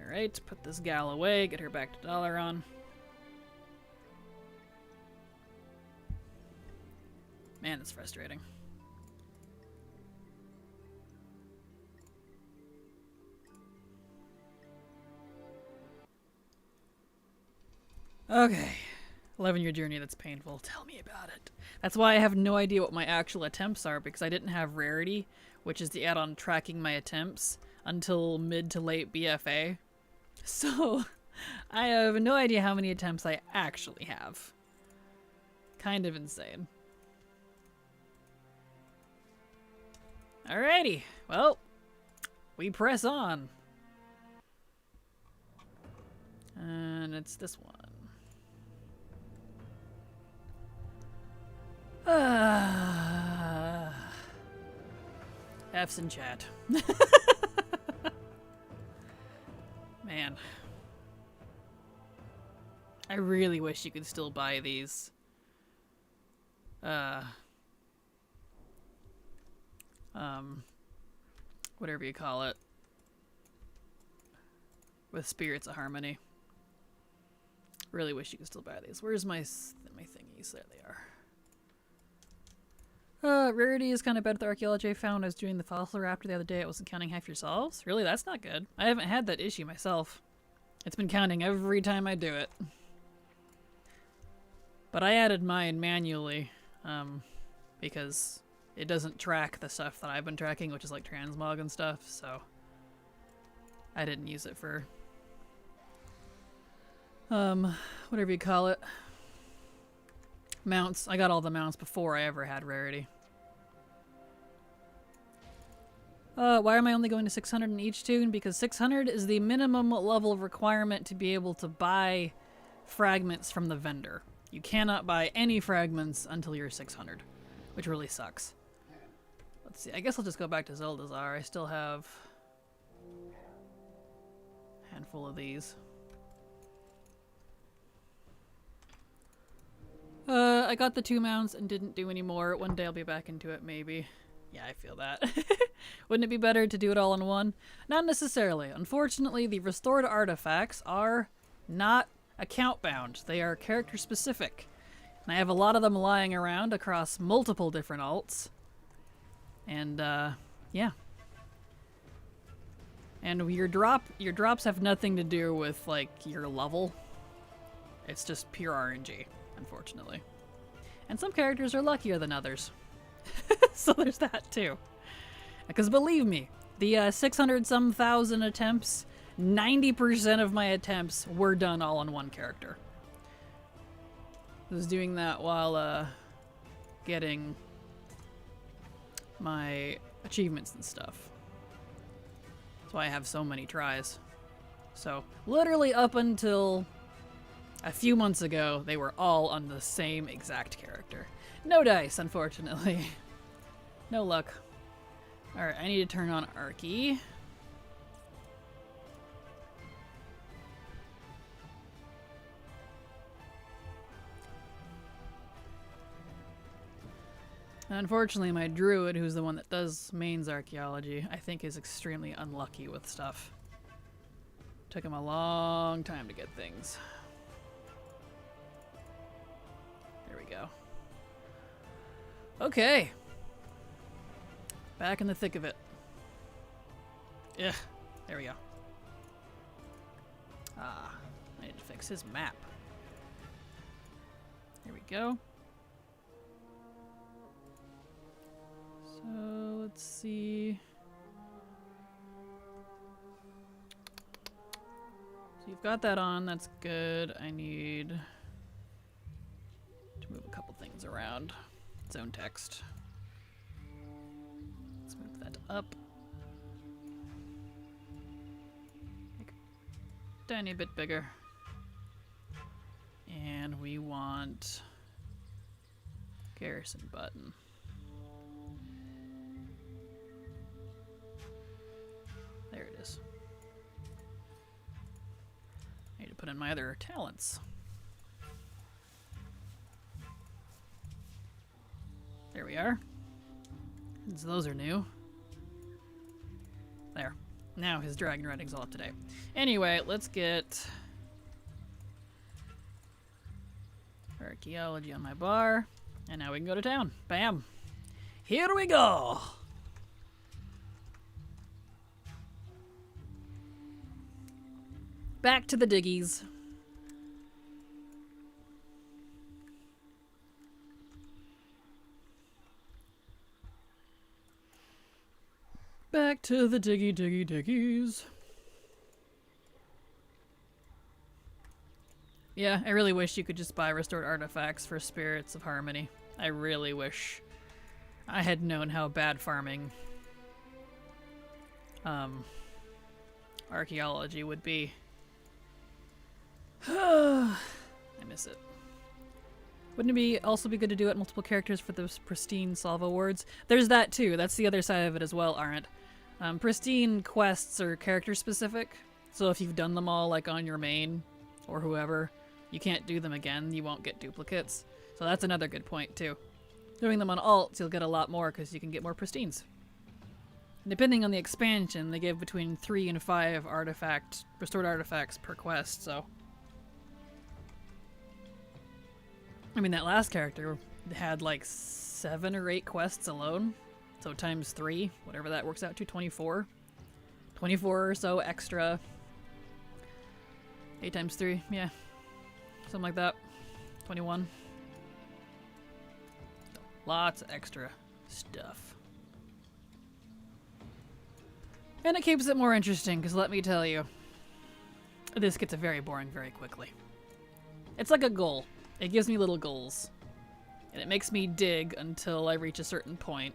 Alright, put this gal away, get her back to Dalaran. Man, that's frustrating. Okay. 11-year journey that's painful. Tell me about it. That's why I have no idea what my actual attempts are, because I didn't have Rarity, which is the add-on tracking my attempts, until mid to late BFA. So, I have no idea how many attempts I actually have. Kind of insane. Alrighty. Well, we press on. And it's this one. F's in chat. Man. I really wish you could still buy these. Whatever you call it. With Spirits of Harmony. Really wish you could still buy these. Where's my thingies? There they are. Rarity is kind of bad with the archaeology I found. I was doing the fossil raptor the other day. It wasn't counting half yourselves. Really? That's not good. I haven't had that issue myself. It's been counting every time I do it. But I added mine manually, because it doesn't track the stuff that I've been tracking, which is like transmog and stuff, so I didn't use it for, whatever you call it. Mounts. I got all the mounts before I ever had Rarity. Why am I only going to 600 in each tune? Because 600 is the minimum level requirement to be able to buy fragments from the vendor. You cannot buy any fragments until you're 600, which really sucks. Let's see, I guess I'll just go back to Zeldazar. I still have a handful of these. I got the 2 mounts and didn't do any more. One day I'll be back into it, maybe. Yeah, I feel that. Wouldn't it be better to do it all in one? Not necessarily. Unfortunately, the restored artifacts are not account bound. They are character specific. And I have a lot of them lying around across multiple different alts. And, yeah. And your drops have nothing to do with, like, your level. It's just pure RNG, unfortunately. And some characters are luckier than others. So there's that, too. Because believe me, the 600-some thousand attempts, 90% of my attempts were done all on one character. I was doing that while, getting my achievements and stuff. That's why I have so many tries. So, literally up until a few months ago, they were all on the same exact character. No dice, unfortunately. No luck. Alright, I need to turn on Archy. Unfortunately, my druid, who's the one that does mains archaeology, I think is extremely unlucky with stuff. Took him a long time to get things. There we go. Okay. Back in the thick of it. Ugh. There we go. Ah, I need to fix his map. There we go. So, let's see. So you've got that on, that's good. I need to move a couple things around. Zone text. Let's move that up. Make a tiny bit bigger. And we want garrison button. There it is. I need to put in my other talents. There we are. So those are new. There. Now his dragon riding's all up to date. Anyway, let's get archaeology on my bar. And now we can go to town. Bam. Here we go. Back to the diggies. Back to the diggies. Yeah, I really wish you could just buy restored artifacts for Spirits of Harmony. I really wish I had known how bad farming archaeology would be. I miss it. Wouldn't it also be good to do it multiple characters for those pristine solve awards? There's that too. That's the other side of it as well, aren't? Pristine quests are character specific. So if you've done them all like on your main or whoever, you can't do them again. You won't get duplicates. So that's another good point too. Doing them on alts, you'll get a lot more because you can get more pristines. And depending on the expansion, they give between 3 and 5 restored artifacts per quest, so. I mean, that last character had like 7 or 8 quests alone. So times 3, whatever that works out to, 24. 24 or so extra. 8 times 3, yeah. Something like that. 21. Lots of extra stuff. And it keeps it more interesting, because let me tell you, this gets very boring very quickly. It's like a goal. It gives me little goals. And it makes me dig until I reach a certain point.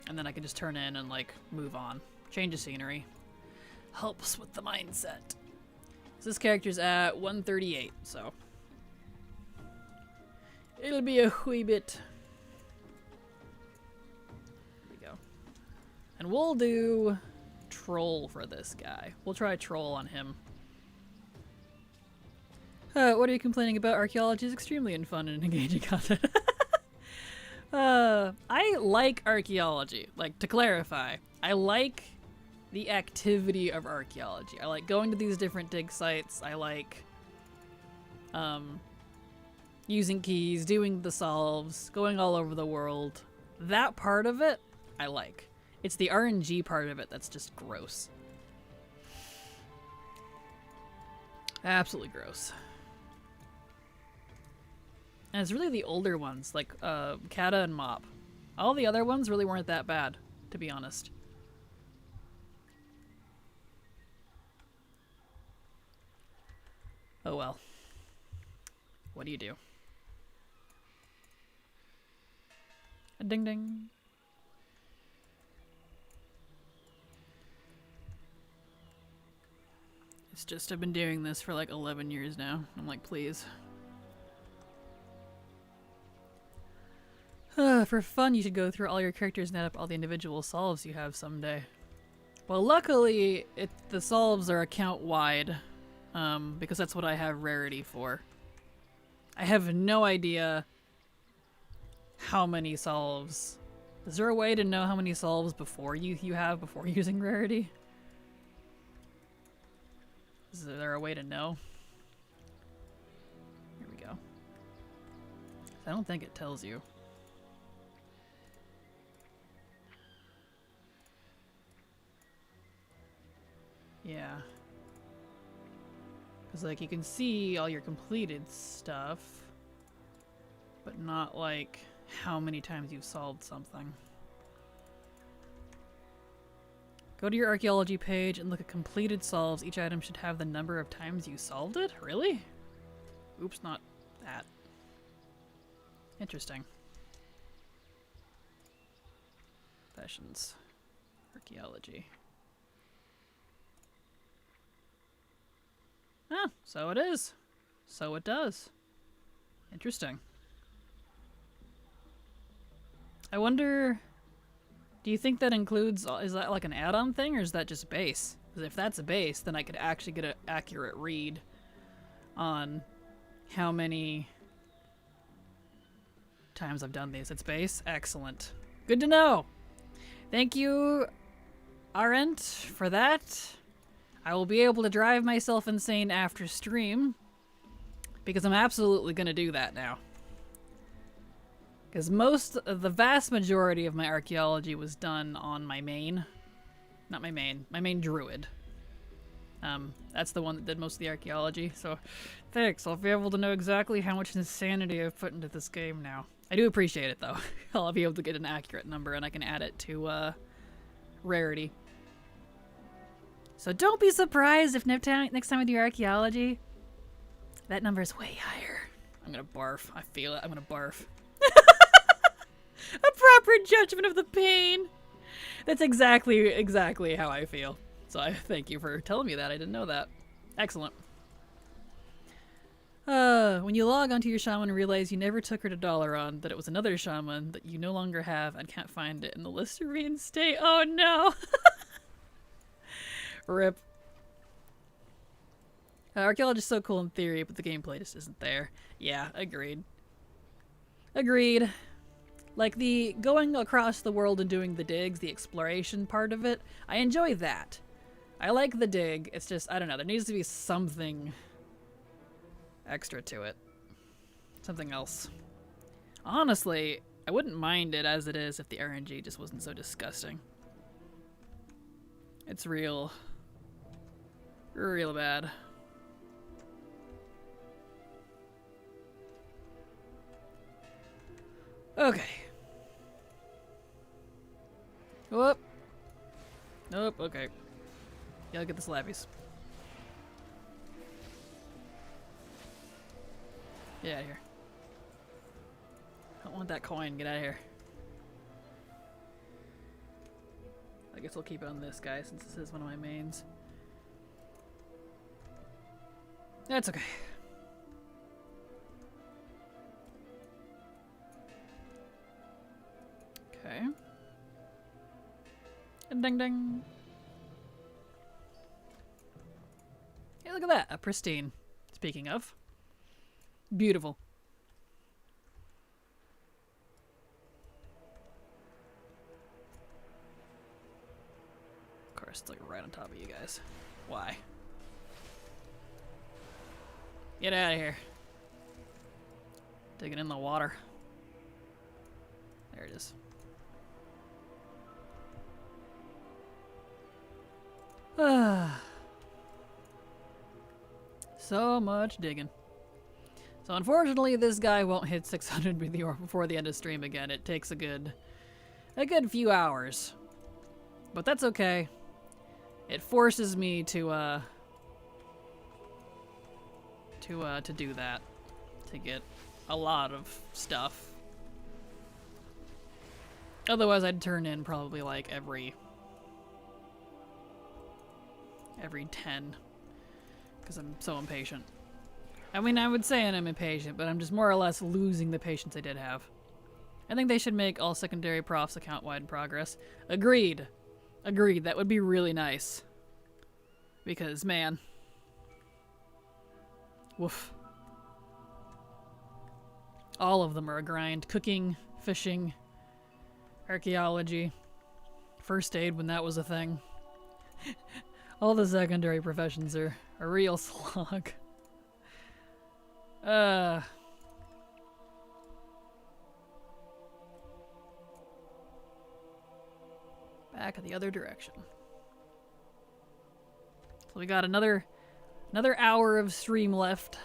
And then I can just turn in and, like, move on. Change of scenery. Helps with the mindset. So this character's at 138, so. It'll be a wee bit. Here we go. And we'll do Troll for this guy. We'll try Troll on him. What are you complaining about? Archaeology is extremely fun and engaging content. I like archaeology. Like, to clarify, I like the activity of archaeology. I like going to these different dig sites. I like using keys, doing the solves, going all over the world. That part of it, I like. It's the RNG part of it that's just gross. Absolutely gross. And it's really the older ones, like Kata and Mop. All the other ones really weren't that bad, to be honest. Oh well. What do you do? A ding ding. It's just I've been doing this for like 11 years now. I'm like, please. For fun, you should go through all your characters and add up all the individual solves you have someday. Well, luckily, the solves are account-wide, because that's what I have rarity for. I have no idea how many solves. Is there a way to know how many solves before you have before using rarity? Is there a way to know? Here we go. I don't think it tells you. Yeah. Because, like, you can see all your completed stuff, but not, like, how many times you've solved something. Go to your archaeology page and look at completed solves. Each item should have the number of times you solved it? Really? Oops, not that. Interesting. Professions. Archaeology. Ah, so it is. So it does. Interesting. I wonder, do you think that includes, is that like an add-on thing or is that just base? Because if that's a base, then I could actually get an accurate read on how many times I've done these. It's base? Excellent. Good to know. Thank you, Arendt, for that. I will be able to drive myself insane after stream, because I'm absolutely going to do that now. Because the vast majority of my archaeology was done on my main. Not my main druid. That's the one that did most of the archaeology, so thanks. I'll be able to know exactly how much insanity I've put into this game now. I do appreciate it, though. I'll be able to get an accurate number, and I can add it to rarity. So don't be surprised if next time we do archaeology, that number is way higher. I'm gonna barf. I feel it. I'm gonna barf. A proper judgment of the pain. That's exactly how I feel. So I thank you for telling me that. I didn't know that. Excellent. When you log onto your shaman and realize you never took her to Dalaran, that it was another shaman that you no longer have and can't find it in the list to reinstate. Oh no! Rip. Archaeology is so cool in theory, but the gameplay just isn't there. Yeah, agreed. Agreed. Like the going across the world and doing the digs, the exploration part of it, I enjoy that. I like the dig, it's just, I don't know, there needs to be something extra to it. Something else. Honestly, I wouldn't mind it as it is if the RNG just wasn't so disgusting. It's real bad. Okay. Whoop. Nope, okay. Yeah, look at the slappies. Get out of here. I don't want that coin. Get out of here. I guess I'll keep it on this guy since this is one of my mains. That's okay. Okay. And ding ding. Hey, look at that. A pristine. Speaking of. Beautiful. Of course, it's like right on top of you guys. Why? Get out of here. Digging in the water. There it is. So much digging. So unfortunately, this guy won't hit 600 before the end of stream again. It takes a good few hours, but that's okay. It forces me to do that, to get a lot of stuff. Otherwise, I'd turn in probably like every 10, because I'm so impatient. I mean, I would say I'm impatient, but I'm just more or less losing the patience I did have. I think they should make all secondary profs account-wide in progress. Agreed. Agreed. That would be really nice. Because, man. Woof. All of them are a grind. Cooking, fishing, archaeology, first aid when that was a thing. All the secondary professions are a real slog. Back in the other direction. So we got another hour of stream left.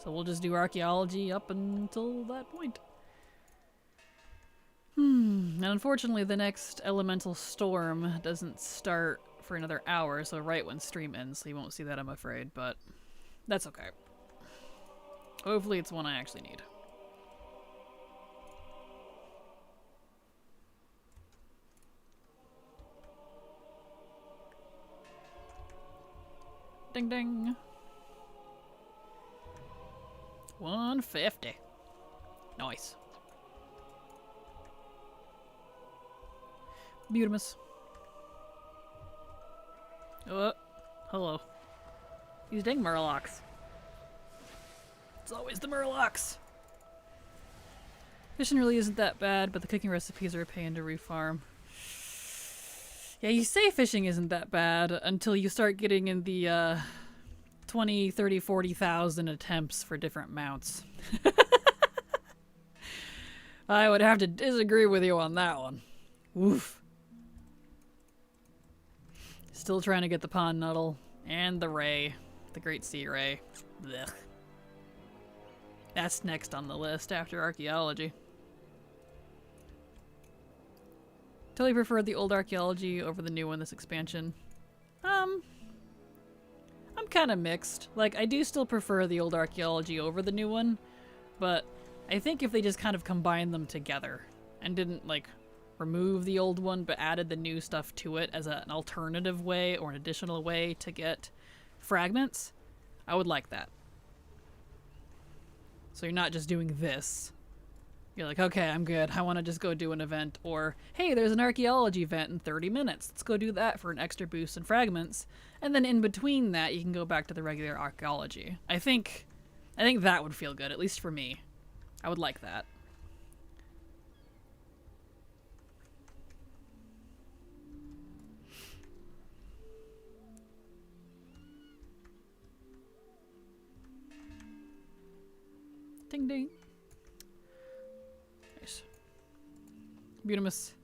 So we'll just do archaeology up until that point. And unfortunately the next elemental storm doesn't start for another hour, so right when stream ends, so you won't see that, I'm afraid, but that's okay. Hopefully it's one I actually need. Ding ding. 150. Nice. Beautimus. Hello. These dang murlocs. It's always the murlocs. Fishing really isn't that bad, but the cooking recipes are a pain to refarm. Yeah, you say fishing isn't that bad until you start getting in the 20, 30, 40,000 attempts for different mounts. I would have to disagree with you on that one. Oof. Still trying to get the pond nuddle and the ray, the great sea ray. Blech. That's next on the list after archaeology. Totally prefer the old archaeology over the new one this expansion. I'm kind of mixed. Like, I do still prefer the old archaeology over the new one, but I think if they just kind of combined them together and didn't, like, remove the old one but added the new stuff to it as an alternative way or an additional way to get fragments, I would like that. So you're not just doing this. You're like, okay, I'm good. I want to just go do an event. Or, hey, there's an archaeology event in 30 minutes. Let's go do that for an extra boost in fragments. And then in between that, you can go back to the regular archaeology. I think that would feel good, at least for me. I would like that. Ding ding. Nice. Beautimus.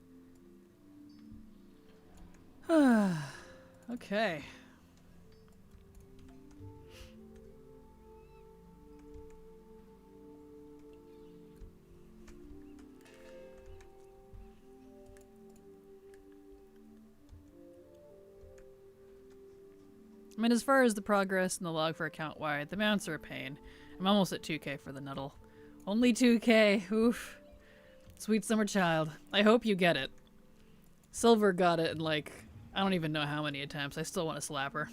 Okay. I mean, as far as the progress and the log for account wide, the mounts are a pain. I'm almost at 2k for the Nuddle. Only 2k, oof. Sweet summer child. I hope you get it. Silver got it in like, I don't even know how many attempts. I still want to slap her.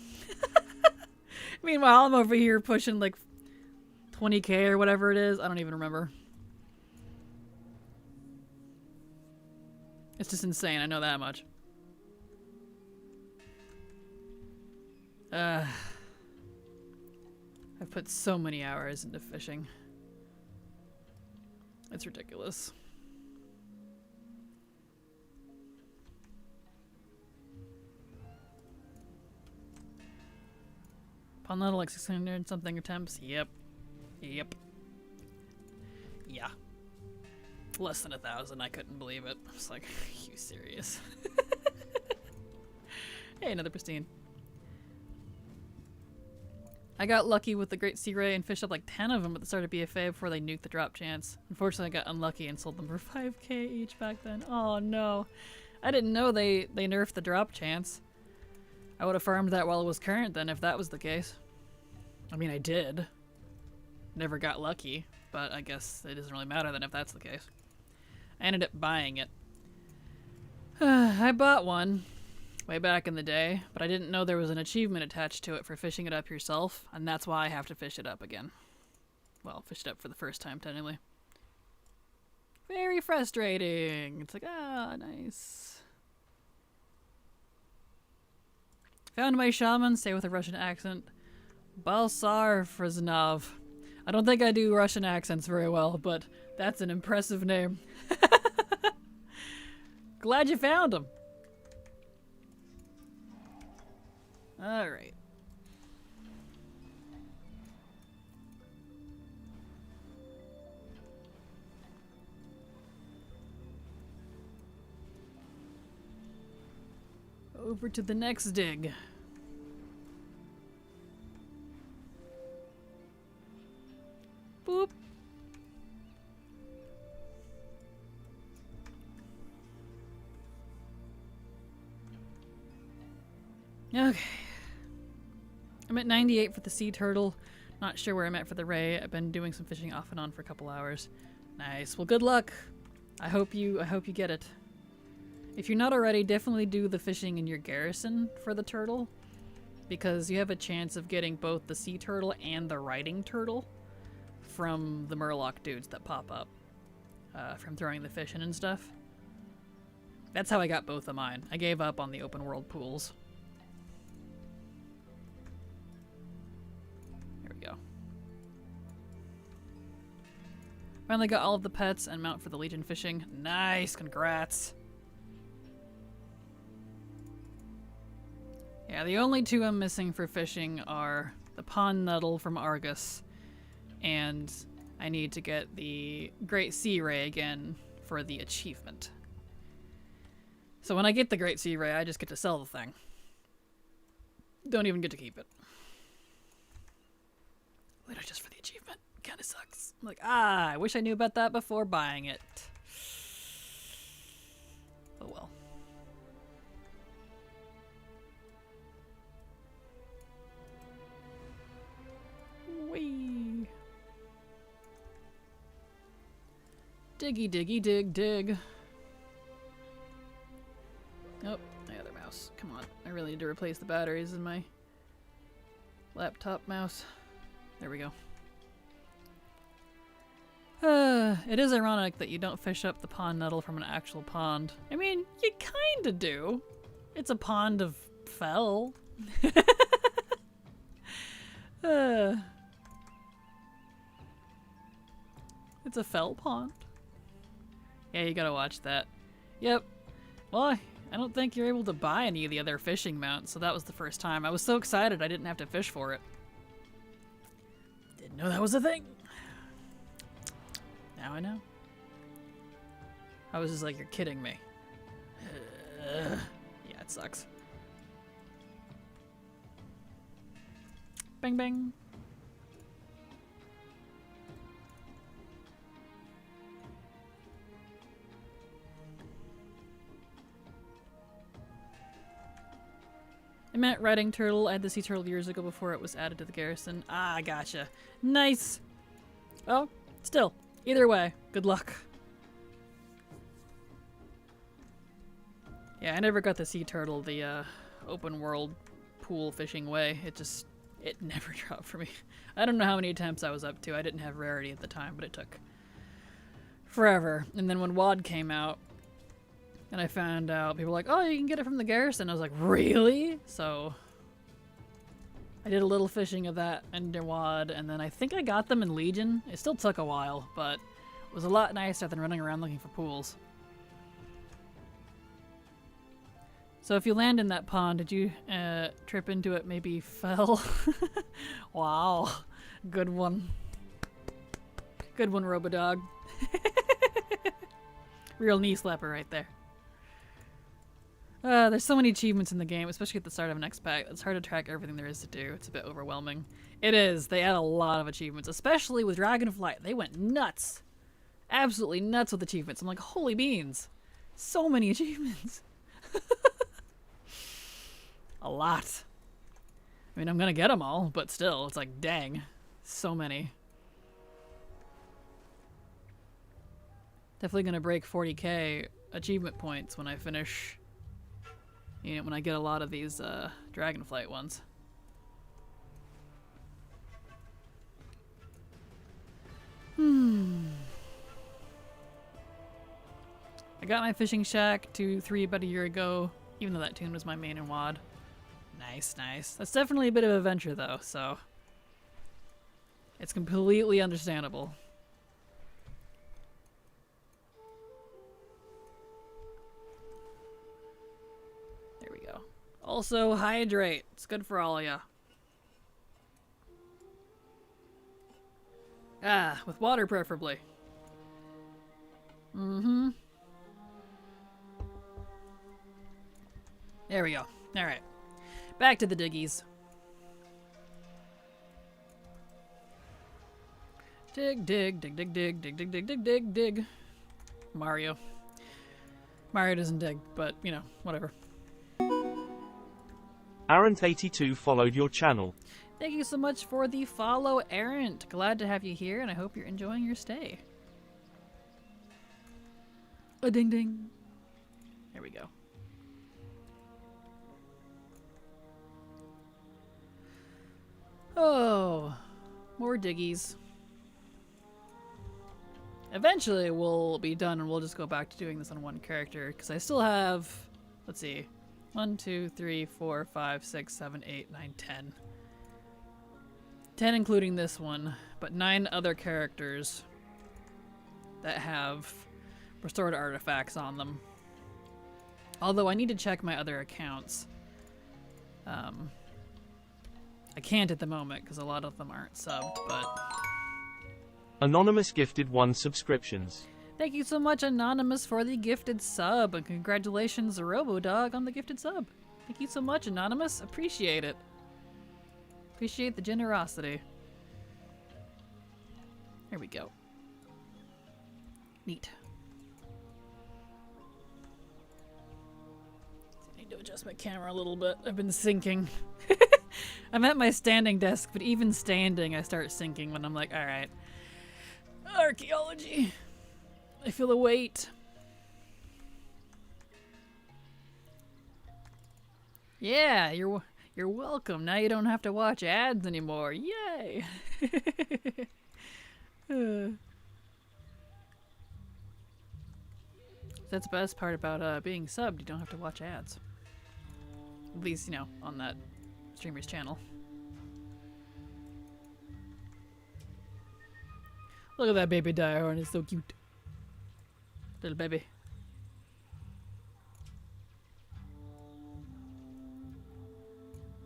Meanwhile, I'm over here pushing like 20k or whatever it is. I don't even remember. It's just insane, I know that much. I've put so many hours into fishing. It's ridiculous. Upon that, like 600 something attempts. Yep. Yep. Yeah. Less than 1,000. I couldn't believe it. I was like, are you serious? Hey, another pristine. I got lucky with the Great Sea Ray and fished up like 10 of them at the start of BFA before they nuked the drop chance. Unfortunately, I got unlucky and sold them for 5k each back then. Oh no. I didn't know they nerfed the drop chance. I would have farmed that while it was current then if that was the case. I mean, I did. Never got lucky, but I guess it doesn't really matter then if that's the case. I ended up buying it. I bought one way back in the day, but I didn't know there was an achievement attached to it for fishing it up yourself, and that's why I have to fish it up again. Well, fish it up for the first time, technically. Very frustrating. It's like, ah, nice. Found my shaman, say with a Russian accent. Balsar Friznov. I don't think I do Russian accents very well, but that's an impressive name. Glad you found him. Alright. Over to the next dig. Boop. Okay. I'm at 98 for the sea turtle. Not sure where I'm at for the ray. I've been doing some fishing off and on for a couple hours. Nice. Well, good luck. I hope you get it. If you're not already, definitely do the fishing in your garrison for the turtle, because you have a chance of getting both the sea turtle and the riding turtle from the Murloc dudes that pop up from throwing the fish in and stuff. That's how I got both of mine. I gave up on the open world pools. There we go. Finally got all of the pets and mount for the Legion fishing. Nice, congrats. Yeah, the only two I'm missing for fishing are the pond nuddle from Argus, and I need to get the Great Sea Ray again for the achievement. So when I get the Great Sea Ray, I just get to sell the thing. Don't even get to keep it. Literally just for the achievement. Kinda sucks. I'm like, I wish I knew about that before buying it. Oh well. Whee! Diggy, diggy, dig, dig. Oh, my other mouse. Come on. I really need to replace the batteries in my laptop mouse. There we go. It is ironic that you don't fish up the pond nettle from an actual pond. I mean, you kinda do. It's a pond of fell. It's a fell pond. Yeah, you gotta watch that. Yep. Well, I don't think you're able to buy any of the other fishing mounts, so that was the first time. I was so excited I didn't have to fish for it. Didn't know that was a thing. Now I know. I was just like, you're kidding me. Yeah, it sucks. Bang bang. I meant riding turtle. I had the sea turtle years ago before it was added to the garrison. Ah, gotcha. Nice. Well, still, either way, good luck. Yeah, I never got the sea turtle the open world pool fishing way. It never dropped for me. I don't know how many attempts I was up to. I didn't have rarity at the time, but it took forever. And then when WoD came out, and I found out, people were like, oh, you can get it from the garrison. I was like, really? So I did a little fishing of that under WoD, and then I think I got them in Legion. It still took a while, but it was a lot nicer than running around looking for pools. So if you land in that pond, did you trip into it, maybe fell? Wow. Good one. Good one, Robodog. Real knee slapper right there. There's so many achievements in the game, especially at the start of an X pack. It's hard to track everything there is to do. It's a bit overwhelming. It is. They add a lot of achievements, especially with Dragonflight. They went nuts. Absolutely nuts with achievements. I'm like, holy beans. So many achievements. A lot. I mean, I'm gonna get them all, but still, it's like, dang. So many. Definitely gonna break 40k achievement points when I finish, you know, when I get a lot of these Dragonflight ones. I got my fishing shack to 3 about a year ago, even though that tune was my main in WoD. Nice, nice. That's definitely a bit of a venture though, so it's completely understandable. There we go. Also, hydrate. It's good for all of ya. Ah, with water preferably. Mm-hmm. There we go. Alright. Back to the diggies. Dig, dig, dig, dig, dig, dig, dig, dig, dig, dig, dig. Mario. Mario doesn't dig, but, you know, whatever. Arrant82 followed your channel. Thank you so much for the follow, Arrant. Glad to have you here, and I hope you're enjoying your stay. A ding ding. There we go. Oh, more diggies. Eventually we'll be done and we'll just go back to doing this on one character, because I still have, let's see, 1, 2, 3, 4, 5, 6, 7, 8, 9, 10. 10 including this one, but 9 other characters that have restored artifacts on them. Although I need to check my other accounts. I can't at the moment because a lot of them aren't subbed, but... Anonymous gifted 1 subscriptions. Thank you so much, Anonymous, for the gifted sub, and congratulations, Robodog, on the gifted sub. Thank you so much, Anonymous. Appreciate it. Appreciate the generosity. There we go. Neat. I need to adjust my camera a little bit. I've been syncing. I'm at my standing desk, but even standing, I start sinking when I'm like, all right. Archaeology. I feel the weight. Yeah, you're welcome. Now you don't have to watch ads anymore. Yay! That's the best part about being subbed. You don't have to watch ads. At least, you know, on that streamer's channel. Look at that baby Diorn. It's so cute. Little baby.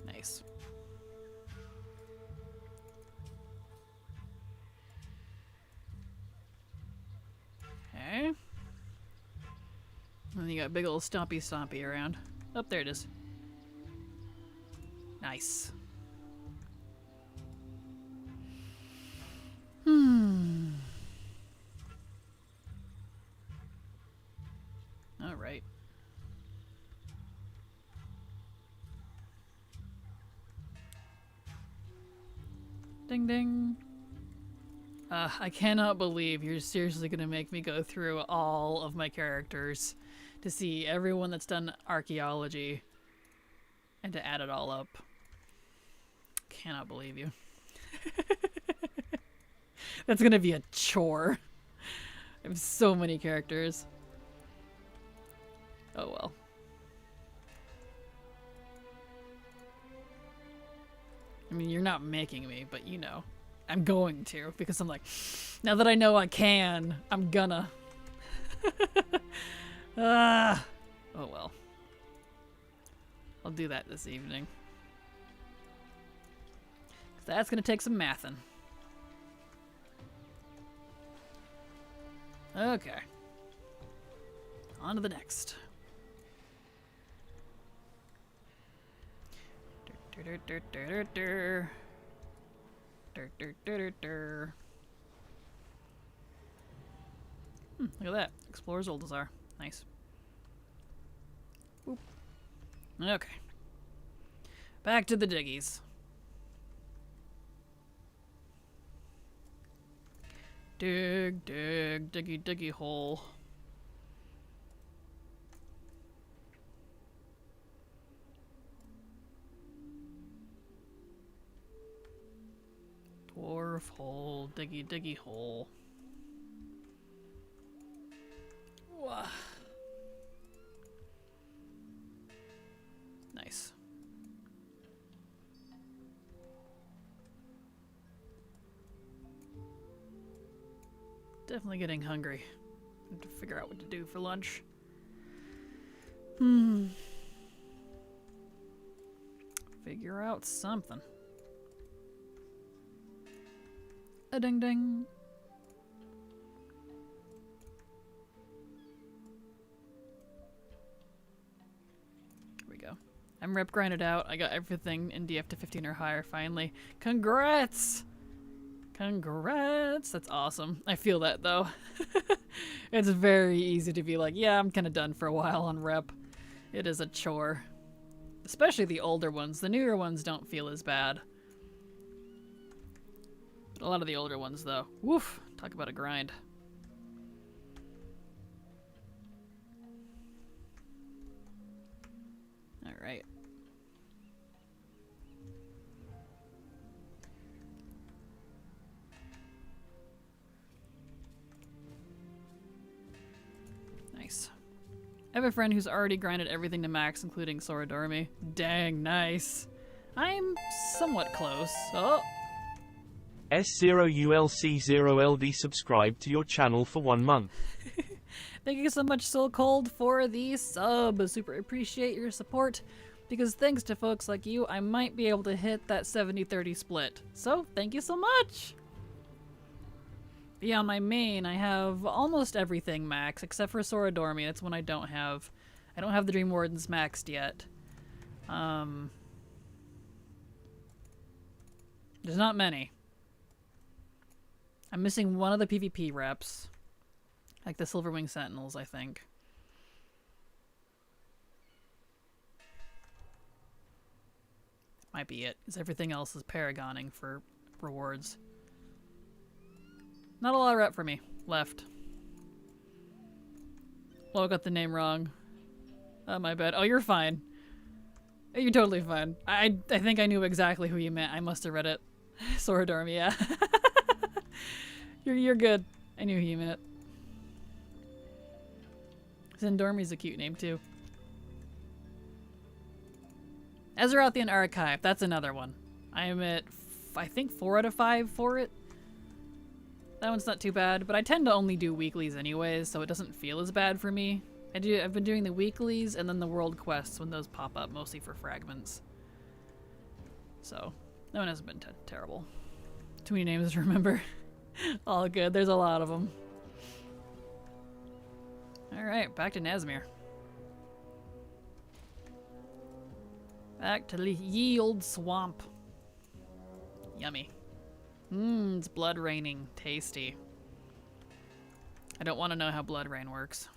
Nice. Okay. And you got big old stompy around. Oh, there it is. Nice. All right. Ding ding. I cannot believe you're seriously gonna make me go through all of my characters to see everyone that's done archaeology and to add it all up. Cannot believe you. That's gonna be a chore. I have so many characters. Oh well. I mean, you're not making me, but you know. I'm going to, because I'm like, now that I know I can, I'm gonna. Oh well. I'll do that this evening. 'Cause that's gonna take some mathin'. Okay. On to the next. Look at that. Explorer's old as are. Nice. Boop. Okay. Back to the diggies. Dig, dig, diggy, diggy hole. Dwarf hole, diggy, diggy hole. Wah. Nice. Definitely getting hungry. Need to figure out what to do for lunch. Figure out something. A ding ding. Here we go. I'm rep grinded out. I got everything in DF to 15 or higher finally. Congrats! Congrats! That's awesome. I feel that though. It's very easy to be like, yeah, I'm kind of done for a while on rep. It is a chore. Especially the older ones. The newer ones don't feel as bad. A lot of the older ones though. Woof! Talk about a grind. Alright. Nice. I have a friend who's already grinded everything to max, including Soradormi. Dang, nice. I'm somewhat close. Oh! S0ULC0LD subscribed to your channel for 1 month. Thank you so much, Soul Cold, for the sub. Super appreciate your support, because thanks to folks like you, I might be able to hit that 70-30 split. So, thank you so much! Beyond my main, I have almost everything max, except for Soradormi. That's one I don't have. I don't have the Dream Wardens maxed yet. There's not many. I'm missing one of the PvP reps. Like the Silverwing Sentinels, I think. Might be it, because everything else is paragoning for rewards. Not a lot of rep for me left. Well, I got the name wrong. Oh, my bad. Oh, you're fine. You're totally fine. I think I knew exactly who you meant. I must have read it. Soradorm, yeah. You're good. I knew who you meant. Zendormi's a cute name, too. Ezerauthian Archive, that's another one. I am at, I think, 4 out of 5 for it. That one's not too bad, but I tend to only do weeklies anyways, so it doesn't feel as bad for me. I've been doing the weeklies and then the world quests when those pop up, mostly for fragments. So, that one hasn't been terrible. Too many names to remember. All good, there's a lot of them. Alright, back to Nazmir. Back to the ye old swamp. Yummy. It's blood raining. Tasty. I don't want to know how blood rain works.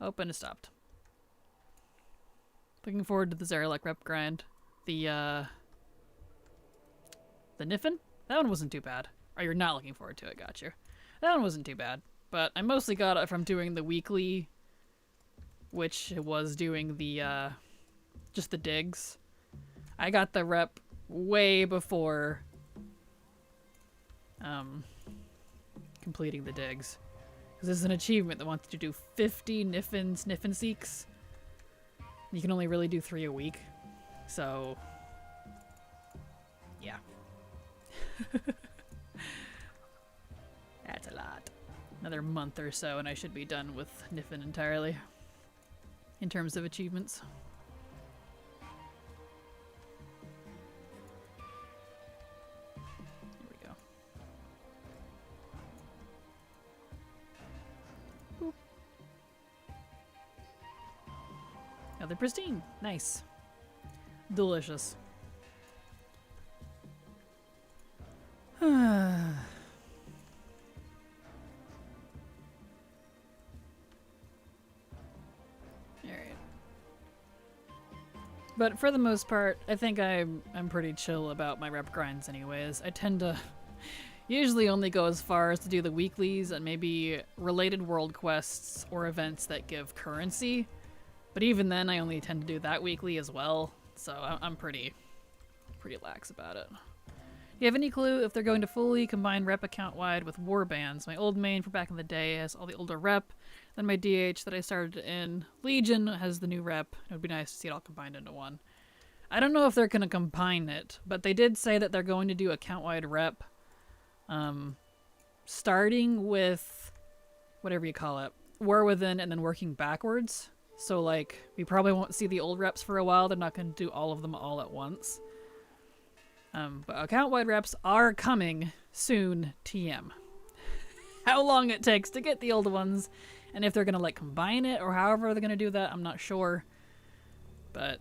Open, it stopped. Looking forward to the Zarelek rep grind. The Niffin? That one wasn't too bad. Oh, you're not looking forward to it, gotcha. That one wasn't too bad. But I mostly got it from doing the weekly, which was doing the, just the digs. I got the rep way before, completing the digs. Because this is an achievement that wants you to do 50 Niffin Seeks. You can only really do 3 a week. So, yeah. That's a lot. Another month or so and I should be done with Niffin entirely. In terms of achievements. Here we go. Boop. Now they're pristine. Nice. Delicious. But for the most part, I think I'm pretty chill about my rep grinds anyways. I tend to usually only go as far as to do the weeklies and maybe related world quests or events that give currency. But even then, I only tend to do that weekly as well. So I'm pretty lax about it. Do you have any clue if they're going to fully combine rep account-wide with warbands? My old main from back in the day has all the older rep. Then my DH that I started in Legion has the new rep. It would be nice to see it all combined into one. I don't know if they're going to combine it, but they did say that they're going to do account-wide rep. Starting with, whatever you call it, War Within and then working backwards. So, like, we probably won't see the old reps for a while. They're not going to do all of them all at once. But account-wide reps are coming soon, TM. How long it takes to get the old ones, and if they're going to, like, combine it, or however they're going to do that, I'm not sure. But,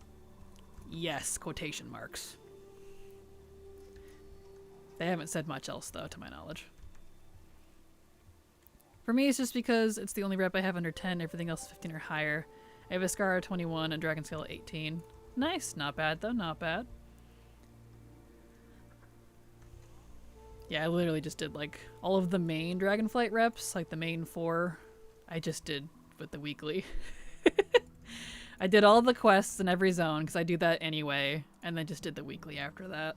yes, quotation marks. They haven't said much else, though, to my knowledge. For me, it's just because it's the only rep I have under 10, everything else is 15 or higher. I have a Scar at 21 and Dragon Scale at 18. Nice, not bad, though, not bad. Yeah, I literally just did, like, all of the main Dragonflight reps, like the main 4, I just did with the weekly. I did all the quests in every zone, because I do that anyway, and then just did the weekly after that.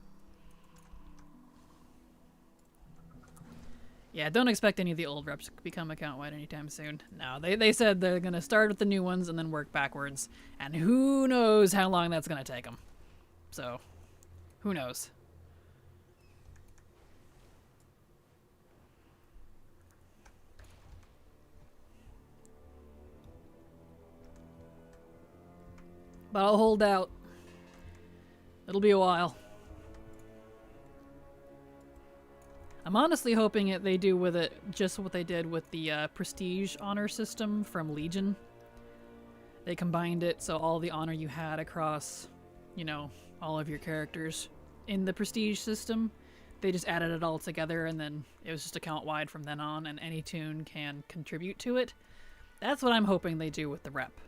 Yeah, don't expect any of the old reps to become account-wide anytime soon. No, they said they're going to start with the new ones and then work backwards, and who knows how long that's going to take them. So, who knows? But I'll hold out. It'll be a while. I'm honestly hoping they do with it just what they did with the Prestige honor system from Legion. They combined it so all the honor you had across, you know, all of your characters in the Prestige system, they just added it all together and then it was just account-wide from then on and any tune can contribute to it. That's what I'm hoping they do with the rep.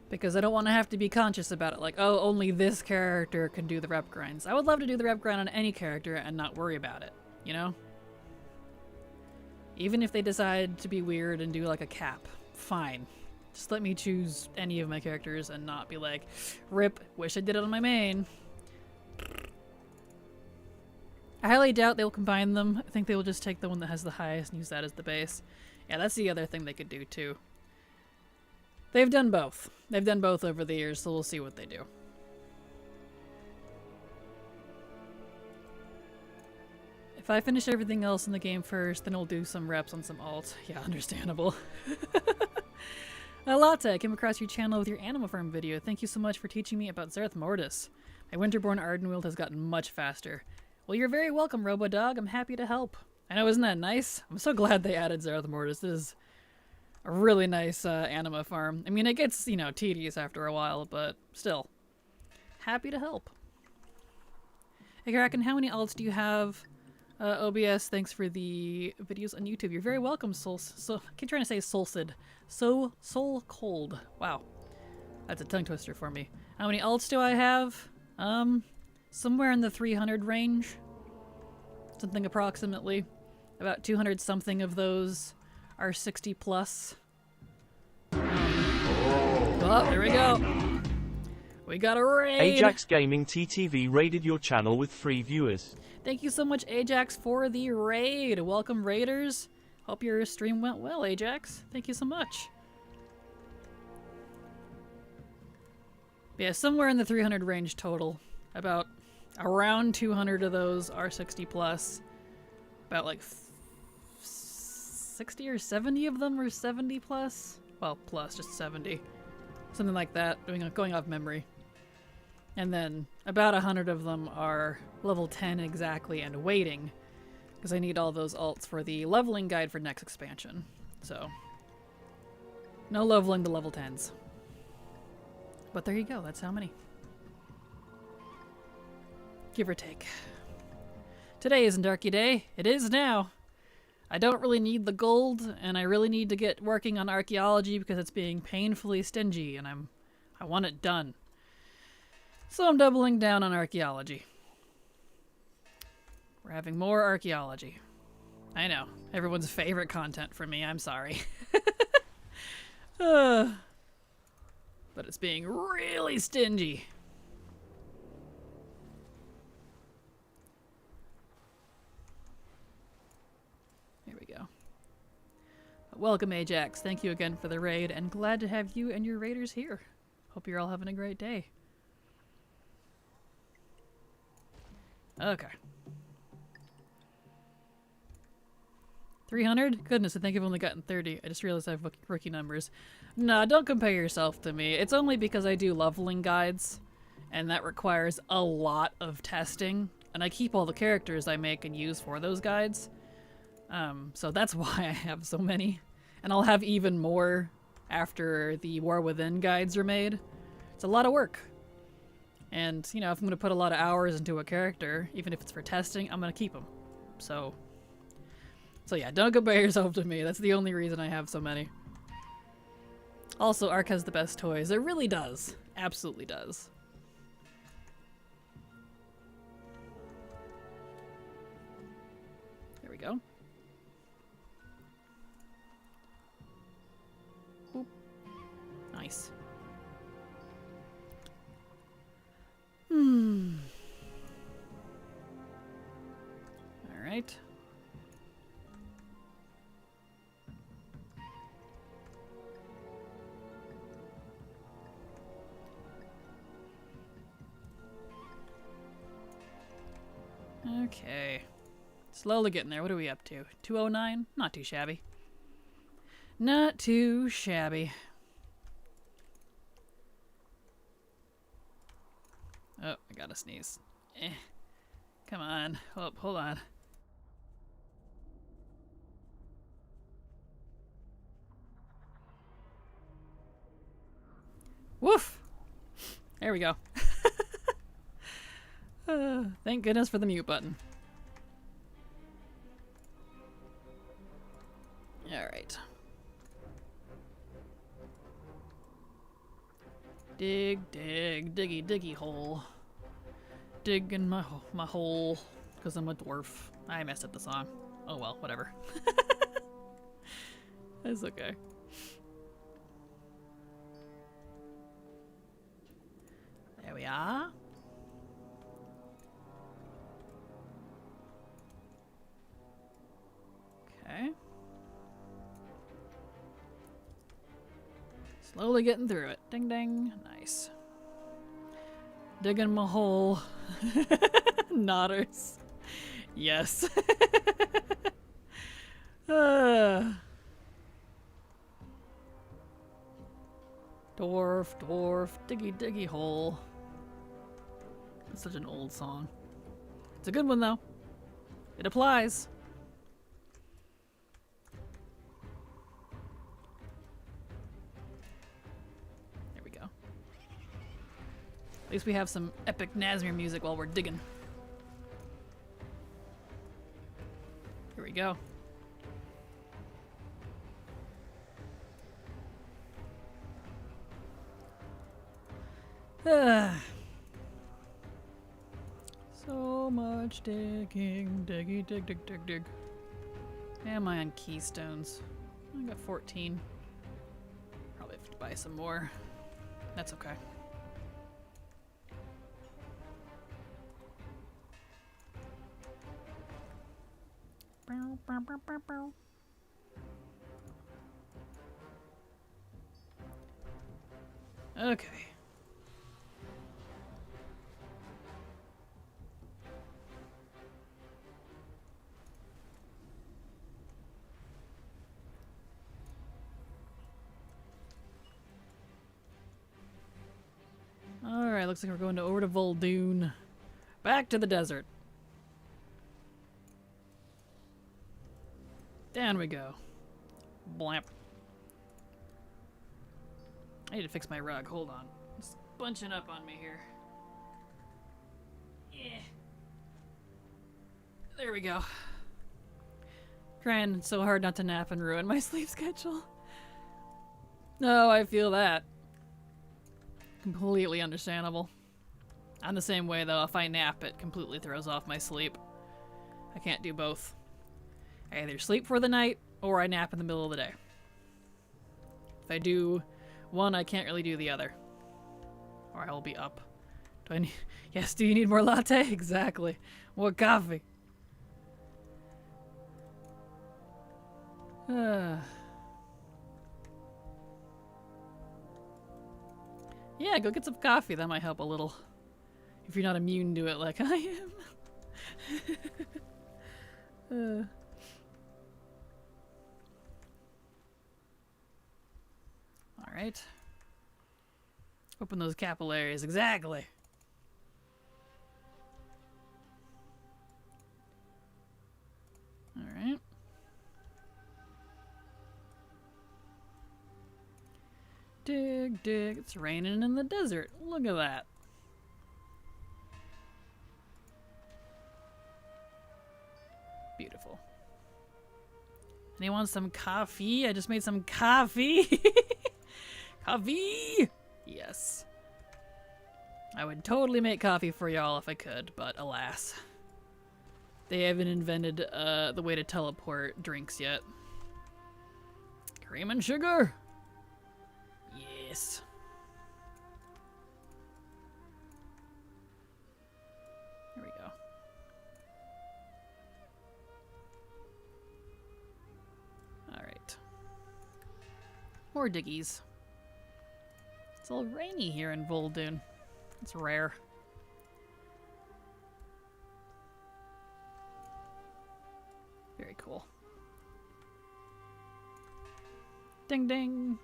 Because I don't want to have to be conscious about it, like, oh, only this character can do the rep grinds. I would love to do the rep grind on any character and not worry about it, you know? Even if they decide to be weird and do like a cap, fine. Just let me choose any of my characters and not be like, rip, wish I did it on my main. I highly doubt they'll combine them. I think they will just take the one that has the highest and use that as the base. Yeah, that's the other thing they could do too. They've done both. They've done both over the years, so we'll see what they do. If I finish everything else in the game first, then we'll do some reps on some alts. Yeah, understandable. Latte, I came across your channel with your Animal Farm video. Thank you so much for teaching me about Zereth Mortis. My Winterborn Ardenwield has gotten much faster. Well, you're very welcome, Robodog. I'm happy to help. I know, isn't that nice? I'm so glad they added Zereth Mortis. This is a really nice anima farm. I mean, it gets, you know, tedious after a while, but still. Happy to help. Hey, Kraken, how many alts do you have? OBS, thanks for the videos on YouTube. You're very welcome, Soul. So, I keep trying to say Soulsid. Soul Cold. Wow. That's a tongue twister for me. How many alts do I have? Somewhere in the 300 range. Something approximately. About 200 something of those are 60 plus. Oh, there we go. We got a raid. Ajax Gaming TTV raided your channel with 3 viewers. Thank you so much, Ajax, for the raid. Welcome, raiders. Hope your stream went well, Ajax. Thank you so much. Yeah, somewhere in the 300 range total. About around 200 of those are 60 plus. About like 60 or 70 of them are 70 plus. Well, plus, just 70. Something like that, going off memory. And then about 100 of them are level 10 exactly and waiting, because I need all those alts for the leveling guide for next expansion. So, no leveling to level 10s. But there you go, that's how many. Give or take. Today isn't Archy Day. It is now. I don't really need the gold, and I really need to get working on archaeology because it's being painfully stingy, and I want it done. So I'm doubling down on archaeology. We're having more archaeology. I know, everyone's favorite content for me, I'm sorry. But it's being really stingy. Here we go. Welcome, Ajax. Thank you again for the raid, and glad to have you and your raiders here. Hope you're all having a great day. Okay. 300? Goodness, I think I've only gotten 30. I just realized I have rookie numbers. Nah, don't compare yourself to me. It's only because I do leveling guides, and that requires a lot of testing, and I keep all the characters I make and use for those guides. So that's why I have so many. And I'll have even more after the War Within guides are made. It's a lot of work. And, you know, if I'm going to put a lot of hours into a character, even if it's for testing, I'm going to keep them. So yeah, don't compare yourself to me. That's the only reason I have so many. Also, Ark has the best toys. It really does. Absolutely does. There we go. Boop. Nice. All right. Okay. Slowly getting there. What are we up to? 209? Not too shabby. Not too shabby. Oh, I gotta sneeze. Come on. Oh, hold on. Woof! There we go. Thank goodness for the mute button. Alright. Dig, dig, diggy, diggy hole. Dig in my hole, because I'm a dwarf. I messed up the song. Oh well, whatever. It's okay. There we are. Okay. Slowly getting through it. Ding ding. Nice. Digging my hole. Nodders. Yes. Dwarf, dwarf, diggy diggy hole. That's such an old song. It's a good one though. It applies. There we go. At least we have some epic Nazmir music while we're digging. Here we go. So much digging, diggy, dig, dig, dig, dig. Am I on keystones? I got 14. Probably have to buy some more. That's okay. Bow, bow, bow, bow, bow. Okay. Alright, looks like we're going over to Voldoon. Back to the desert. Down we go. Blamp. I need to fix my rug. Hold on. It's bunching up on me here. Yeah. There we go. Trying so hard not to nap and ruin my sleep schedule. No, I feel that. Completely understandable. I'm the same way though. If I nap, it completely throws off my sleep. I can't do both. I either sleep for the night or I nap in the middle of the day. If I do one, I can't really do the other. Or I will be up. Do I need... Yes, do you need more latte? Exactly. More coffee. Yeah, go get some coffee. That might help a little. If you're not immune to it like I am. Alright. Open those capillaries. Exactly. Alright. Dig, dig. It's raining in the desert. Look at that. Beautiful. Anyone some coffee? I just made some coffee. Coffee! Yes. I would totally make coffee for y'all if I could, but alas. They haven't invented the way to teleport drinks yet. Cream and sugar! Yes. Here we go. Alright. More diggies. It's a little rainy here in Voldoon. It's rare. Very cool. Ding ding!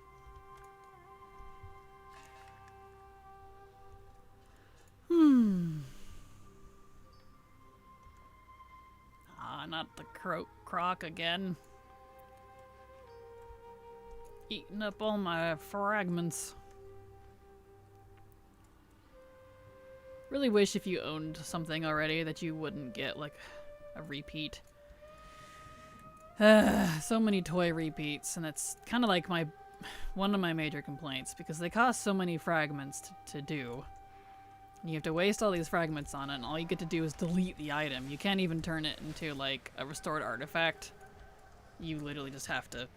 Ah, not the croc again. Eating up all my fragments. Really wish if you owned something already that you wouldn't get like a repeat. So many toy repeats, and it's kind of like my one of my major complaints, because they cost so many fragments to do. You have to waste all these fragments on it, and all you get to do is delete the item. You can't even turn it into, like, a restored artifact. You literally just have to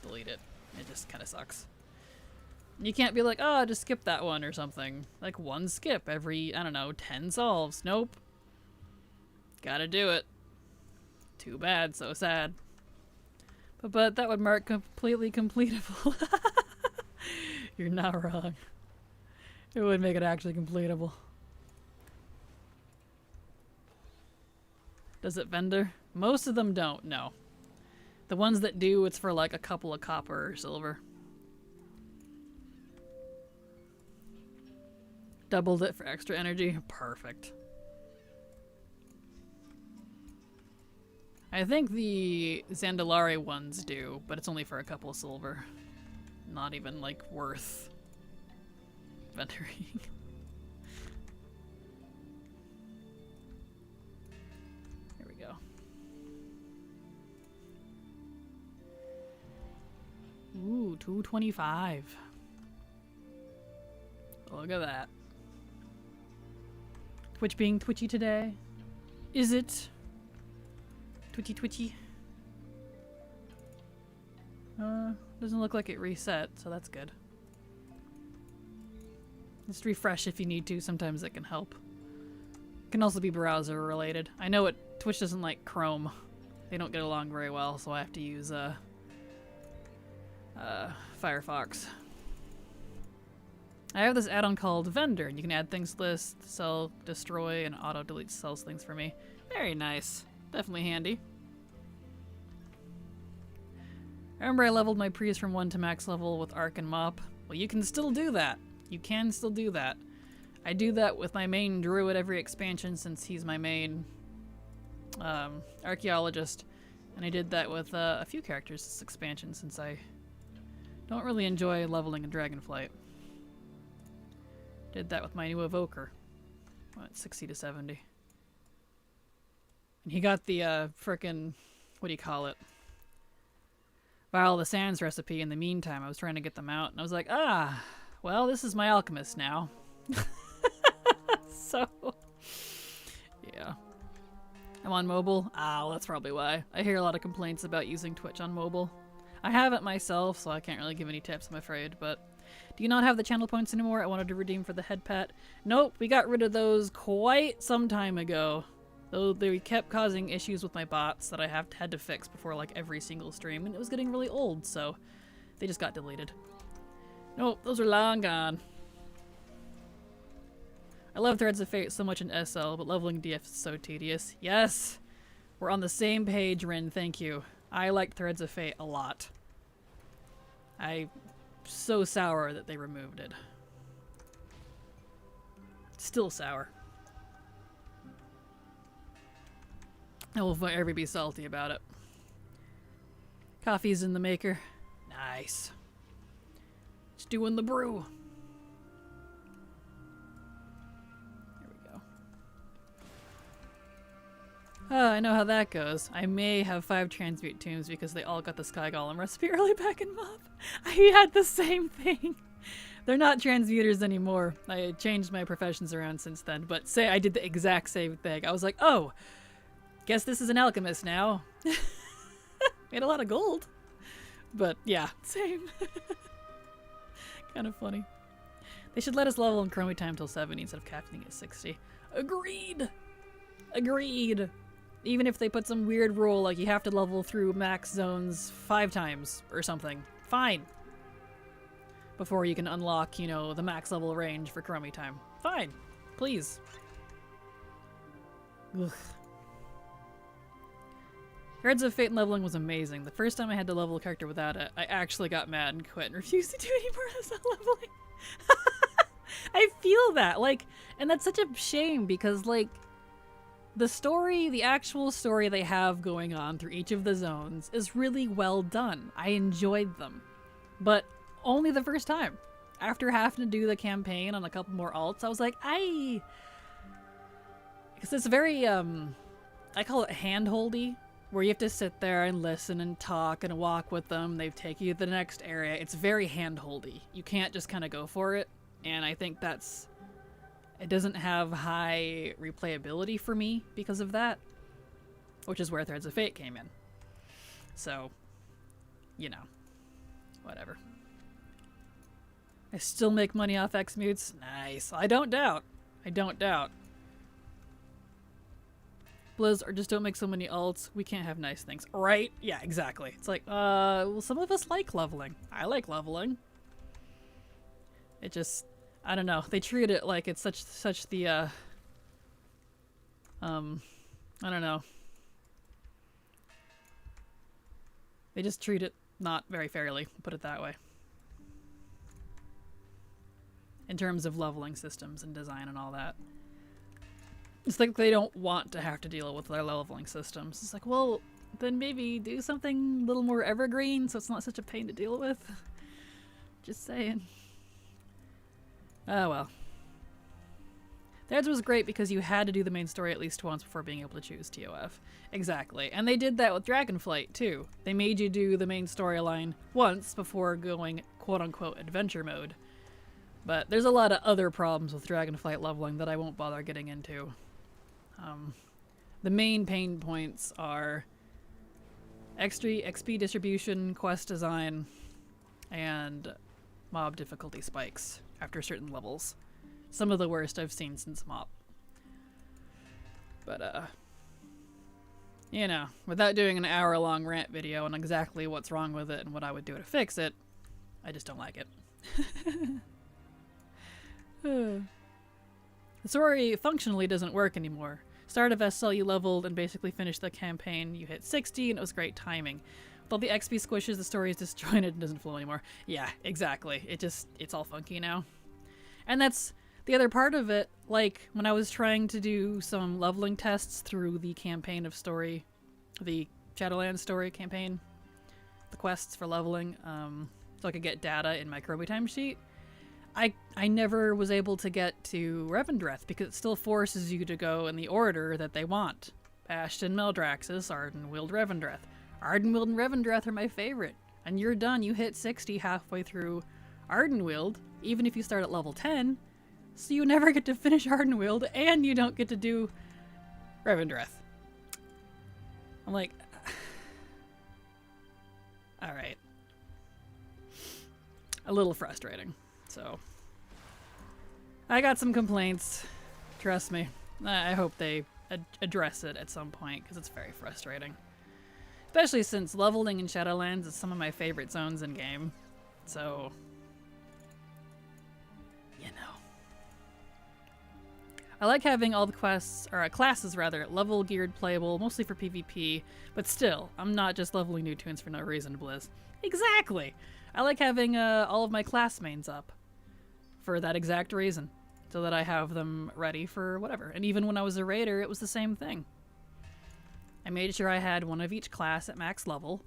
delete it. It just kind of sucks. You can't be like, oh, just skip that one or something. Like, one skip every, I don't know, 10 solves. Nope. Gotta do it. Too bad, so sad. But that would mark completely completable. You're not wrong. It would make it actually completable. Does it vendor? Most of them don't, no. The ones that do, it's for like a couple of copper or silver. Doubled it for extra energy. Perfect. I think the Zandalari ones do, but it's only for a couple of silver. Not even, like, worth venturing. Here we go. Ooh, 225. Look at that. Twitch being twitchy today. Is it? Twitchy. Doesn't look like it reset, so that's good. Just refresh if you need to, sometimes it can help. It can also be browser related. I know Twitch doesn't like Chrome. They don't get along very well, so I have to use Firefox. I have this add-on called Vendor, and you can add things to list, sell, destroy, and auto-delete sells things for me. Very nice. Definitely handy. I remember I leveled my priest from 1 to max level with Arc and Mop. Well, you can still do that. You can still do that. I do that with my main druid every expansion since he's my main archaeologist. And I did that with a few characters this expansion since I don't really enjoy leveling a dragonflight. Did that with my new evoker. What, 60 to 70. And he got the frickin', what do you call it? Vial of the Sands recipe in the meantime. I was trying to get them out, and I was like, well, this is my alchemist now. So, yeah. I'm on mobile. Well, that's probably why. I hear a lot of complaints about using Twitch on mobile. I have it myself, so I can't really give any tips, I'm afraid, but... Do you not have the channel points anymore I wanted to redeem for the head pat? Nope, we got rid of those quite some time ago. Though they kept causing issues with my bots that I had to fix before like every single stream, and it was getting really old, so they just got deleted. Nope, those are long gone. I love Threads of Fate so much in SL, but leveling DF is so tedious. Yes! We're on the same page, Rin, thank you. I like Threads of Fate a lot. I'm so sour that they removed it. Still sour. I will forever be salty about it. Coffee's in the maker. Nice. Just doing the brew. There we go. Oh, I know how that goes. I may have 5 transmute tombs because they all got the Sky Golem recipe early back in Mob. I had the same thing. They're not transmuters anymore. I changed my professions around since then, but say I did the exact same thing. I was like, oh, guess this is an alchemist now. Made a lot of gold. But yeah, same. Kind of funny. They should let us level in Chromie time till 70 instead of capping at 60. Agreed! Agreed! Even if they put some weird rule like you have to level through max zones 5 times or something. Fine. Before you can unlock, you know, the max level range for Chromie time. Fine. Please. Ugh. Threads of Fate and leveling was amazing. The first time I had to level a character without it, I actually got mad and quit and refused to do any more SL leveling. I feel that, like, and that's such a shame because, like, the story, the actual story they have going on through each of the zones is really well done. I enjoyed them. But only the first time. After having to do the campaign on a couple more alts, I was like, because it's very, I call it hand-holdy. where you have to sit there and listen and talk and walk with them. They take you to the next area. It's very hand-holdy. You can't just kind of go for it. And I think it doesn't have high replayability for me because of that, which is where Threads of Fate came in. So, you know, whatever. I still make money off X-Mutes. Nice. I don't doubt. Blizz, or just don't make so many ults. We can't have nice things. Right? Yeah, exactly. It's like, well, some of us like leveling. I like leveling. It just, I don't know. They treat it like it's such the, I don't know. They just treat it not very fairly, put it that way. In terms of leveling systems and design and all that. It's like they don't want to have to deal with their leveling systems. It's like, well, then maybe do something a little more evergreen so it's not such a pain to deal with. Just saying. Oh well. Theirs was great because you had to do the main story at least once before being able to choose TOF. Exactly. And they did that with Dragonflight too. They made you do the main storyline once before going quote-unquote adventure mode. But there's a lot of other problems with Dragonflight leveling that I won't bother getting into. The main pain points are XP distribution, quest design, and mob difficulty spikes after certain levels. Some of the worst I've seen since MOP. But, you know, without doing an hour-long rant video on exactly what's wrong with it and what I would do to fix it, I just don't like it. The story functionally doesn't work anymore. Start of SL, you leveled and basically finished the campaign. You hit 60 and it was great timing. With all the XP squishes, the story is disjointed and doesn't flow anymore. Yeah, exactly. It's all funky now. And that's the other part of it. Like, when I was trying to do some leveling tests through the campaign of story, the Shadowlands story campaign, the quests for leveling, so I could get data in my Kirby timesheet, I never was able to get to Revendreth because it still forces you to go in the order that they want. Bastion, Meldraxxus, Ardenweald, Revendreth. Ardenweald and Revendreth are my favorite. And you're done. You hit 60 halfway through Ardenweald, even if you start at level 10. So you never get to finish Ardenweald, and you don't get to do Revendreth. I'm like, alright. A little frustrating. So, I got some complaints. Trust me. I hope they address it at some point, because it's very frustrating. Especially since leveling in Shadowlands is some of my favorite zones in game. So, you know. I like having all the quests, or classes rather, level geared playable, mostly for PvP, but still, I'm not just leveling new tunes for no reason, Blizz. Exactly! I like having all of my class mains up for that exact reason, so that I have them ready for whatever. And even when I was a raider, it was the same thing. I made sure I had one of each class at max level.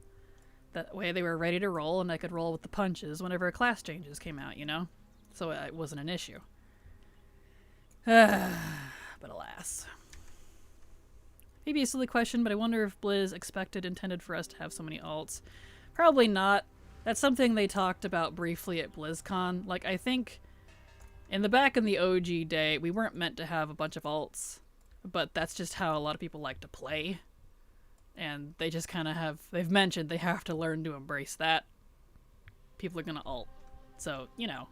That way they were ready to roll, and I could roll with the punches whenever class changes came out, you know? So it wasn't an issue. But alas. Maybe a silly question, but I wonder if Blizz intended for us to have so many alts. Probably not. That's something they talked about briefly at BlizzCon. Like, I think in the back in the OG day, we weren't meant to have a bunch of alts, but that's just how a lot of people like to play. And they just kind of they've mentioned they have to learn to embrace that. People are gonna alt. So, you know.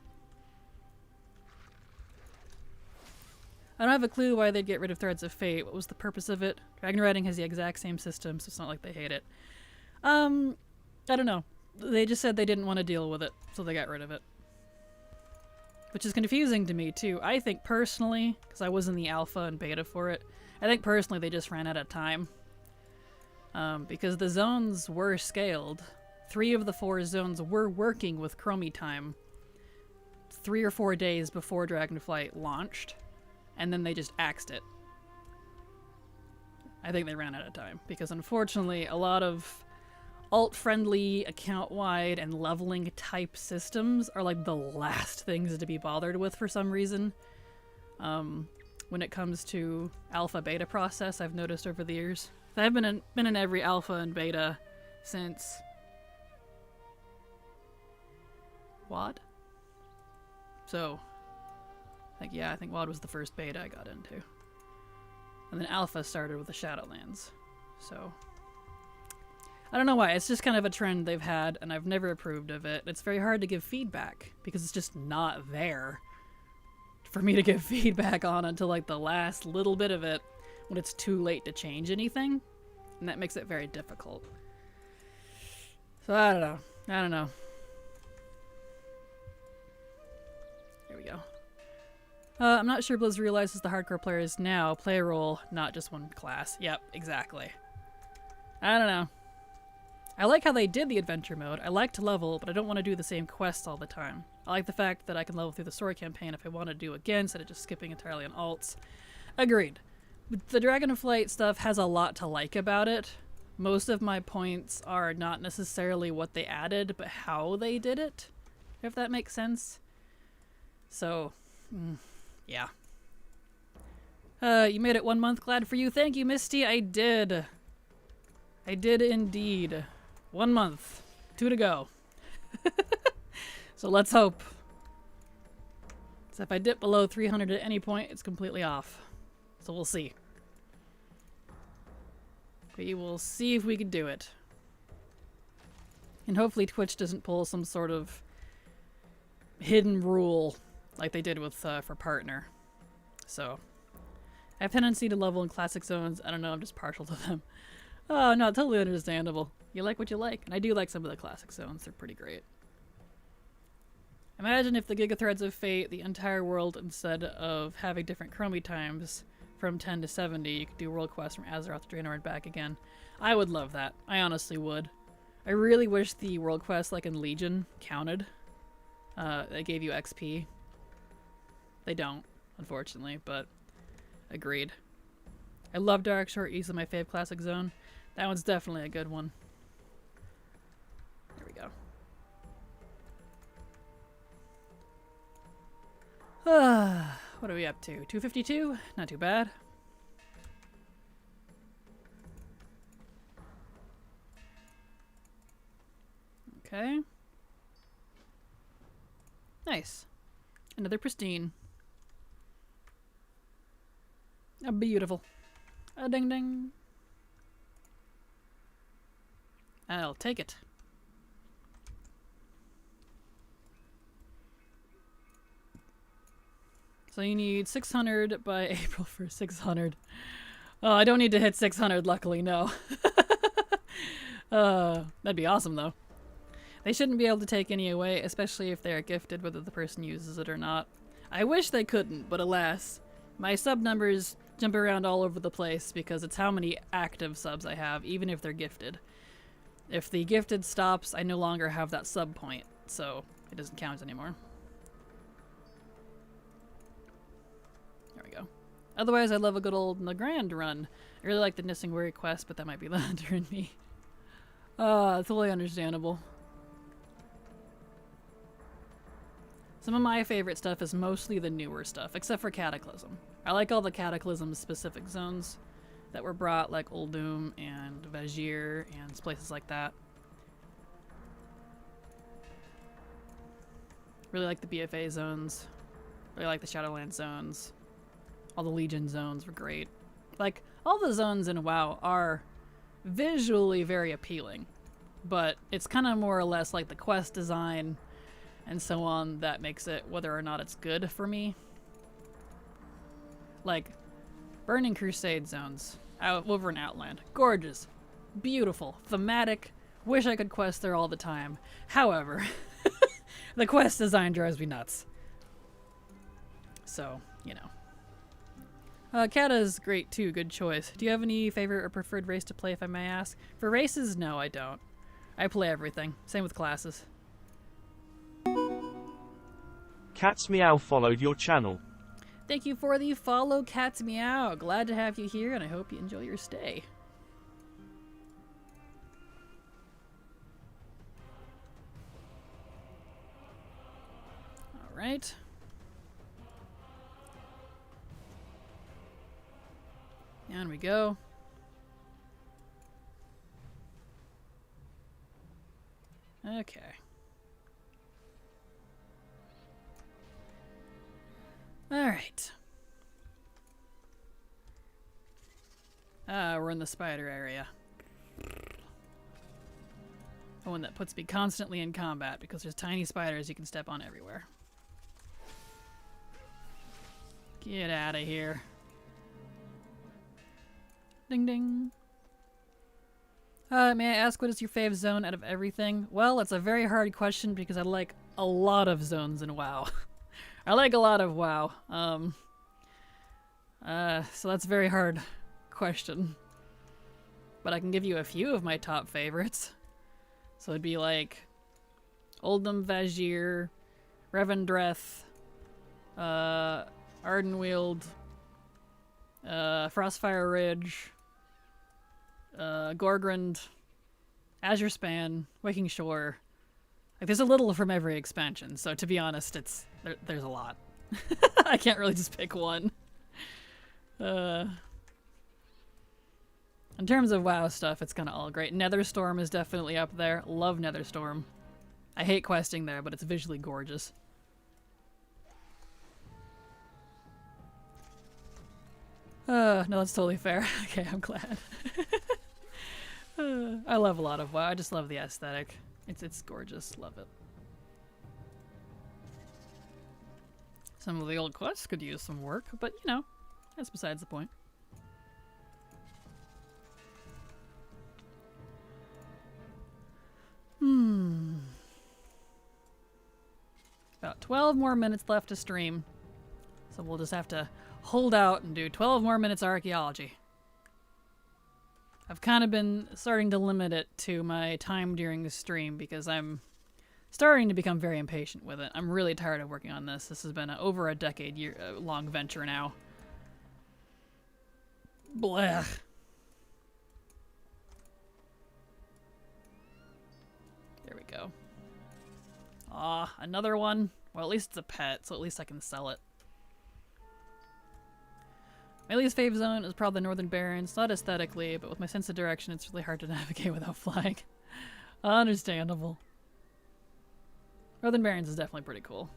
I don't have a clue why they'd get rid of Threads of Fate. What was the purpose of it? Dragon Riding has the exact same system, so it's not like they hate it. I don't know. They just said they didn't want to deal with it, so they got rid of it. Which is confusing to me, too. I think personally, because I was in the alpha and beta for it, I think personally they just ran out of time. Because the zones were scaled. 3 of the 4 zones were working with Chromie time 3 or 4 days before Dragonflight launched, and then they just axed it. I think they ran out of time, because unfortunately a lot of alt-friendly, account-wide, and leveling type systems are like the last things to be bothered with for some reason. When it comes to alpha-beta process, I've noticed over the years. I've been in every alpha and beta since WoD. So, like, yeah, I think WoD was the first beta I got into. And then alpha started with the Shadowlands. So, I don't know why. It's just kind of a trend they've had, and I've never approved of it. It's very hard to give feedback because it's just not there for me to give feedback on until like the last little bit of it when it's too late to change anything. And that makes it very difficult. So, I don't know. I don't know. There we go. I'm not sure Blizz realizes the hardcore players now play a role, not just one class. Yep, exactly. I don't know. I like how they did the adventure mode. I like to level, but I don't want to do the same quests all the time. I like the fact that I can level through the story campaign if I want to do again, instead of just skipping entirely on alts. Agreed. But the Dragonflight stuff has a lot to like about it. Most of my points are not necessarily what they added, but how they did it, if that makes sense. So, yeah. You made it 1 month. Glad for you. Thank you, Misty. I did. I did indeed. 1 month. 2 to go. So let's hope. So if I dip below 300 at any point, it's completely off. So we'll see. We will see if we can do it. And hopefully Twitch doesn't pull some sort of hidden rule like they did with for partner. So I have tendency to level in classic zones. I don't know, I'm just partial to them. Oh no, totally understandable. You like what you like. And I do like some of the classic zones. They're pretty great. Imagine if the Gigathreads of Fate, the entire world, instead of having different chromie times from 10 to 70, you could do world quests from Azeroth to Draenor and back again. I would love that. I honestly would. I really wish the world quests, like in Legion, counted. They gave you XP. They don't, unfortunately, but agreed. I love Darkshore, easily my fave classic zone. That one's definitely a good one. There we go. What are we up to? 252? Not too bad. Okay. Nice. Another pristine. Beautiful. Ding ding. I'll take it. So you need 600 by April for 600. Oh, I don't need to hit 600, luckily, no. That'd be awesome, though. They shouldn't be able to take any away, especially if they are gifted, whether the person uses it or not. I wish they couldn't, but alas. My sub numbers jump around all over the place because it's how many active subs I have, even if they're gifted. If the gifted stops, I no longer have that sub point, so it doesn't count anymore. There we go. Otherwise, I love a good old Legrand run. I really like the Nissing Weary quest, but that might be the hunter in me. Totally understandable. Some of my favorite stuff is mostly the newer stuff, except for Cataclysm. I like all the Cataclysm-specific zones that were brought, like Uldum and Vajir and places like that. Really like the BFA zones. Really like the Shadowlands zones. All the Legion zones were great. Like, all the zones in WoW are visually very appealing, but it's kind of more or less like the quest design and so on that makes it whether or not it's good for me. Like, Burning Crusade zones over in Outland. Gorgeous. Beautiful. Thematic. Wish I could quest there all the time. However, the quest design drives me nuts. So, you know. Kata's great too. Good choice. Do you have any favorite or preferred race to play, if I may ask? For races, no, I don't. I play everything. Same with classes. Cat's Meow followed your channel. Thank you for the follow, Cat's Meow. Glad to have you here, and I hope you enjoy your stay. All right. Down we go. Okay. Alright. We're in the spider area. The one that puts me constantly in combat because there's tiny spiders you can step on everywhere. Get out of here. Ding ding. May I ask what is your fave zone out of everything? Well, it's a very hard question because I like a lot of zones in WoW. I like a lot of WoW. So that's a very hard question. But I can give you a few of my top favorites. So it'd be like Oldham Vazir, Revendreth, Ardenweald, Frostfire Ridge, Gorgrond, Azure Span, Waking Shore. Like, there's a little from every expansion, so to be honest, there's a lot. I can't really just pick one. In terms of WoW stuff, it's kind of all great. Netherstorm is definitely up there. Love Netherstorm. I hate questing there, but it's visually gorgeous. No, that's totally fair. Okay, I'm glad. I love a lot of WoW. I just love the aesthetic. It's gorgeous. Love it. Some of the old quests could use some work, but you know, that's besides the point. About 12 more minutes left to stream. So we'll just have to hold out and do 12 more minutes of archaeology. I've kind of been starting to limit it to my time during the stream because I'm starting to become very impatient with it. I'm really tired of working on this. This has been over a decade-long venture now. Blech. There we go. Aw, another one? Well, at least it's a pet, so at least I can sell it. My least fave zone is probably the Northern Barrens, not aesthetically, but with my sense of direction, it's really hard to navigate without flying. Understandable. Northern Barrens is definitely pretty cool.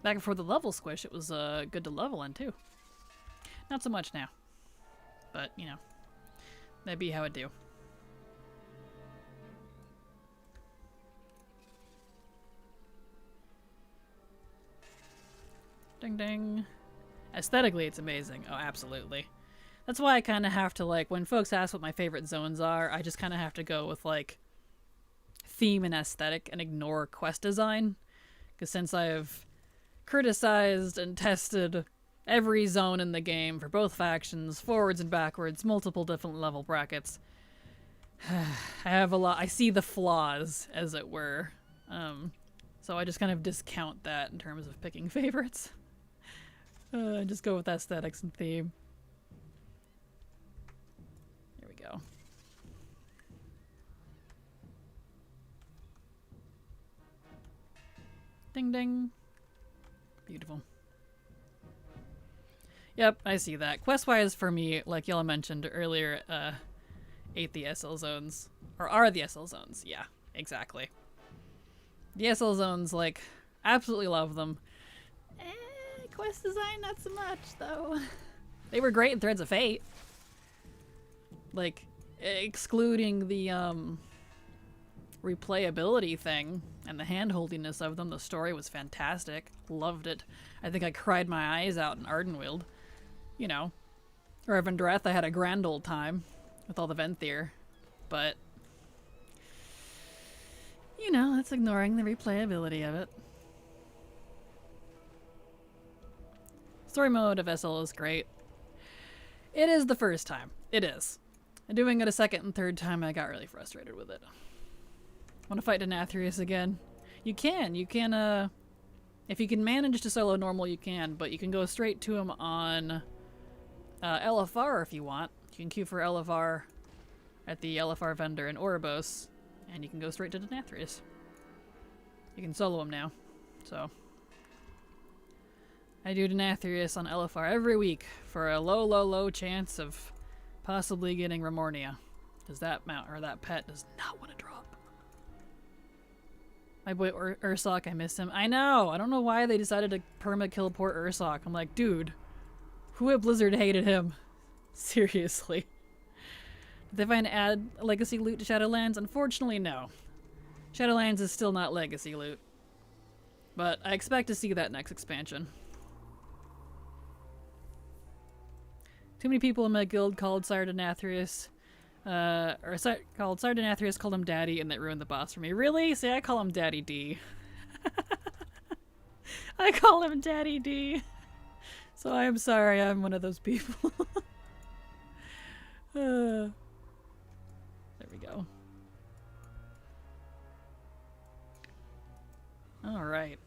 Back before the level squish, it was good to level in, too. Not so much now. But, you know, that'd be how it do. Ding ding. Aesthetically, it's amazing. Oh, absolutely. That's why I kind of have to, like, when folks ask what my favorite zones are, I just kind of have to go with, like, theme and aesthetic and ignore quest design. Because since I've criticized and tested every zone in the game for both factions, forwards and backwards, multiple different level brackets, I see the flaws, as it were. So I just kind of discount that in terms of picking favorites. Just go with aesthetics and theme. Here we go. Ding ding. Beautiful. Yep, I see that. Quest-wise for me, like y'all mentioned earlier, ate the SL zones. Or are the SL zones. Yeah, exactly. The SL zones, like, absolutely love them. Quest design, not so much, though. They were great in Threads of Fate. Like, excluding the, replayability thing and the hand-holdiness of them, the story was fantastic. Loved it. I think I cried my eyes out in Ardenweald. You know. Revendreth, I had a grand old time with all the Venthyr. But, you know, that's ignoring the replayability of it. Story mode of SL is great. It is the first time. It is. And doing it a second and third time, I got really frustrated with it. Want to fight Denathrius again? You can. You can, if you can manage to solo normal, you can. But you can go straight to him on LFR if you want. You can queue for LFR at the LFR vendor in Oribos. And you can go straight to Denathrius. You can solo him now. So I do Denathrius on LFR every week for a low chance of possibly getting Remornia. Because that mount or that pet does not want to drop. My boy Ursoc, I miss him. I know! I don't know why they decided to perma-kill poor Ursoc. I'm like, dude, who at Blizzard hated him? Seriously. Did they find add legacy loot to Shadowlands? Unfortunately, no. Shadowlands is still not legacy loot. But I expect to see that next expansion. Too many people in my guild called Sardonathrius, called Sardonathrius, called him Daddy, and that ruined the boss for me. Really? See, I call him Daddy D. I call him Daddy D. So I'm sorry, I'm one of those people. There we go. Alright.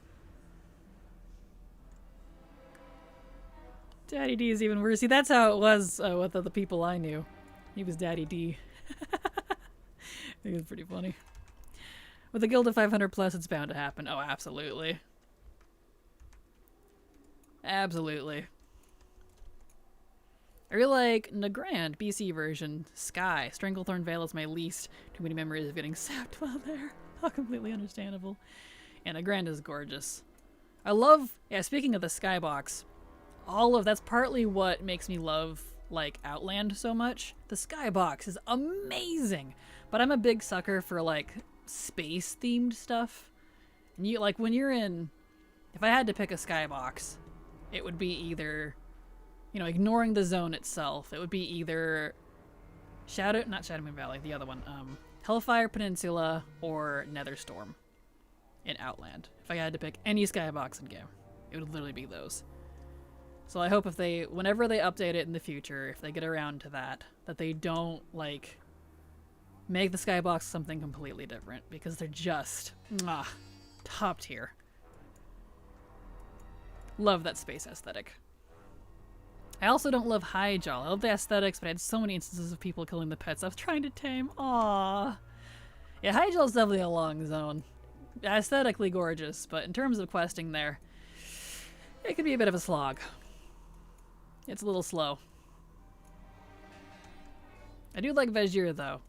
Daddy D is even worse. See, that's how it was with the people I knew. He was Daddy D. It was pretty funny. With a guild of 500 plus, it's bound to happen. Oh, absolutely. Absolutely. I really like Nagrand, BC version. Sky. Stranglethorn Vale is my least. Too many memories of getting sapped while there. All completely understandable. And Nagrand is gorgeous. I love... Yeah, speaking of the skybox, that's partly what makes me love, like, Outland so much. The skybox is amazing! But I'm a big sucker for, like, space-themed stuff. And you, like, when you're in... If I had to pick a skybox, it would be either... You know, ignoring the zone itself, it would be either not Shadowmoon Valley, the other one, Hellfire Peninsula or Netherstorm in Outland. If I had to pick any skybox in game, it would literally be those. So I hope whenever they update it in the future, if they get around to that they don't, like, make the skybox something completely different, because they're just, top tier. Love that space aesthetic. I also don't love Highjaw. I love the aesthetics, but I had so many instances of people killing the pets I was trying to tame. Aww. Yeah, Highjaw is definitely a long zone. Aesthetically gorgeous, but in terms of questing there, it could be a bit of a slog. It's a little slow. I do like Vegir, though.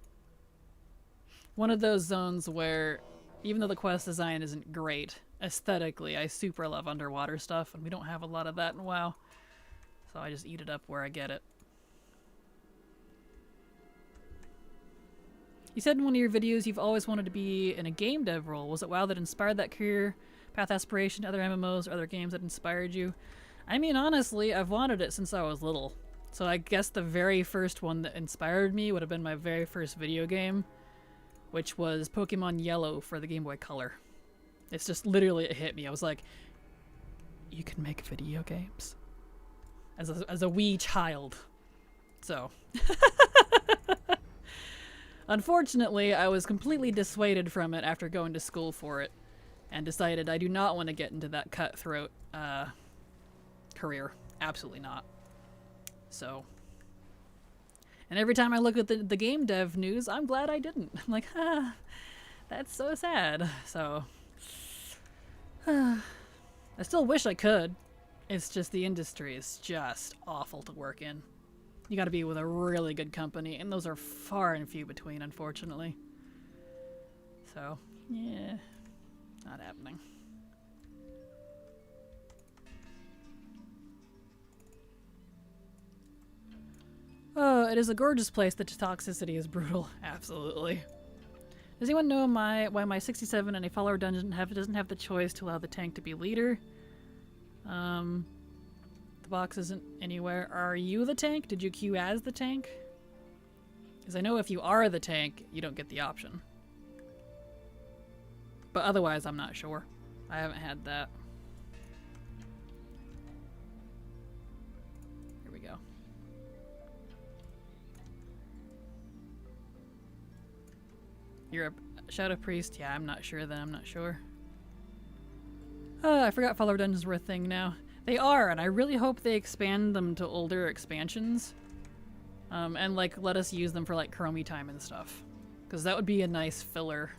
One of those zones where, even though the quest design isn't great, aesthetically, I super love underwater stuff, and we don't have a lot of that in WoW. So I just eat it up where I get it. You said in one of your videos you've always wanted to be in a game dev role. Was it WoW that inspired that career path aspiration to other MMOs or other games that inspired you? I mean, honestly, I've wanted it since I was little. So I guess the very first one that inspired me would have been my very first video game, which was Pokemon Yellow for the Game Boy Color. It's just literally, it hit me. I was like, you can make video games? As a wee child. So. Unfortunately, I was completely dissuaded from it after going to school for it, and decided I do not want to get into that cutthroat career. Absolutely not. So. And every time I look at the game dev news, I'm glad I didn't. I'm like, that's so sad. So. I still wish I could. It's just the industry is just awful to work in. You gotta be with a really good company, and those are far and few between, unfortunately. So, yeah, not happening. Oh, it is a gorgeous place. The toxicity is brutal. Absolutely. Does anyone know why my 67 and a follower dungeon doesn't have the choice to allow the tank to be leader? The box isn't anywhere. Are you the tank? Did you queue as the tank? Because I know if you are the tank, you don't get the option. But otherwise, I'm not sure. I haven't had that. Here we go. You're a Shadow Priest? Yeah, I'm not sure then. I'm not sure. I forgot follower dungeons were a thing now. They are, and I really hope they expand them to older expansions. And, like, let us use them for, like, Chromie time and stuff. Because that would be a nice filler.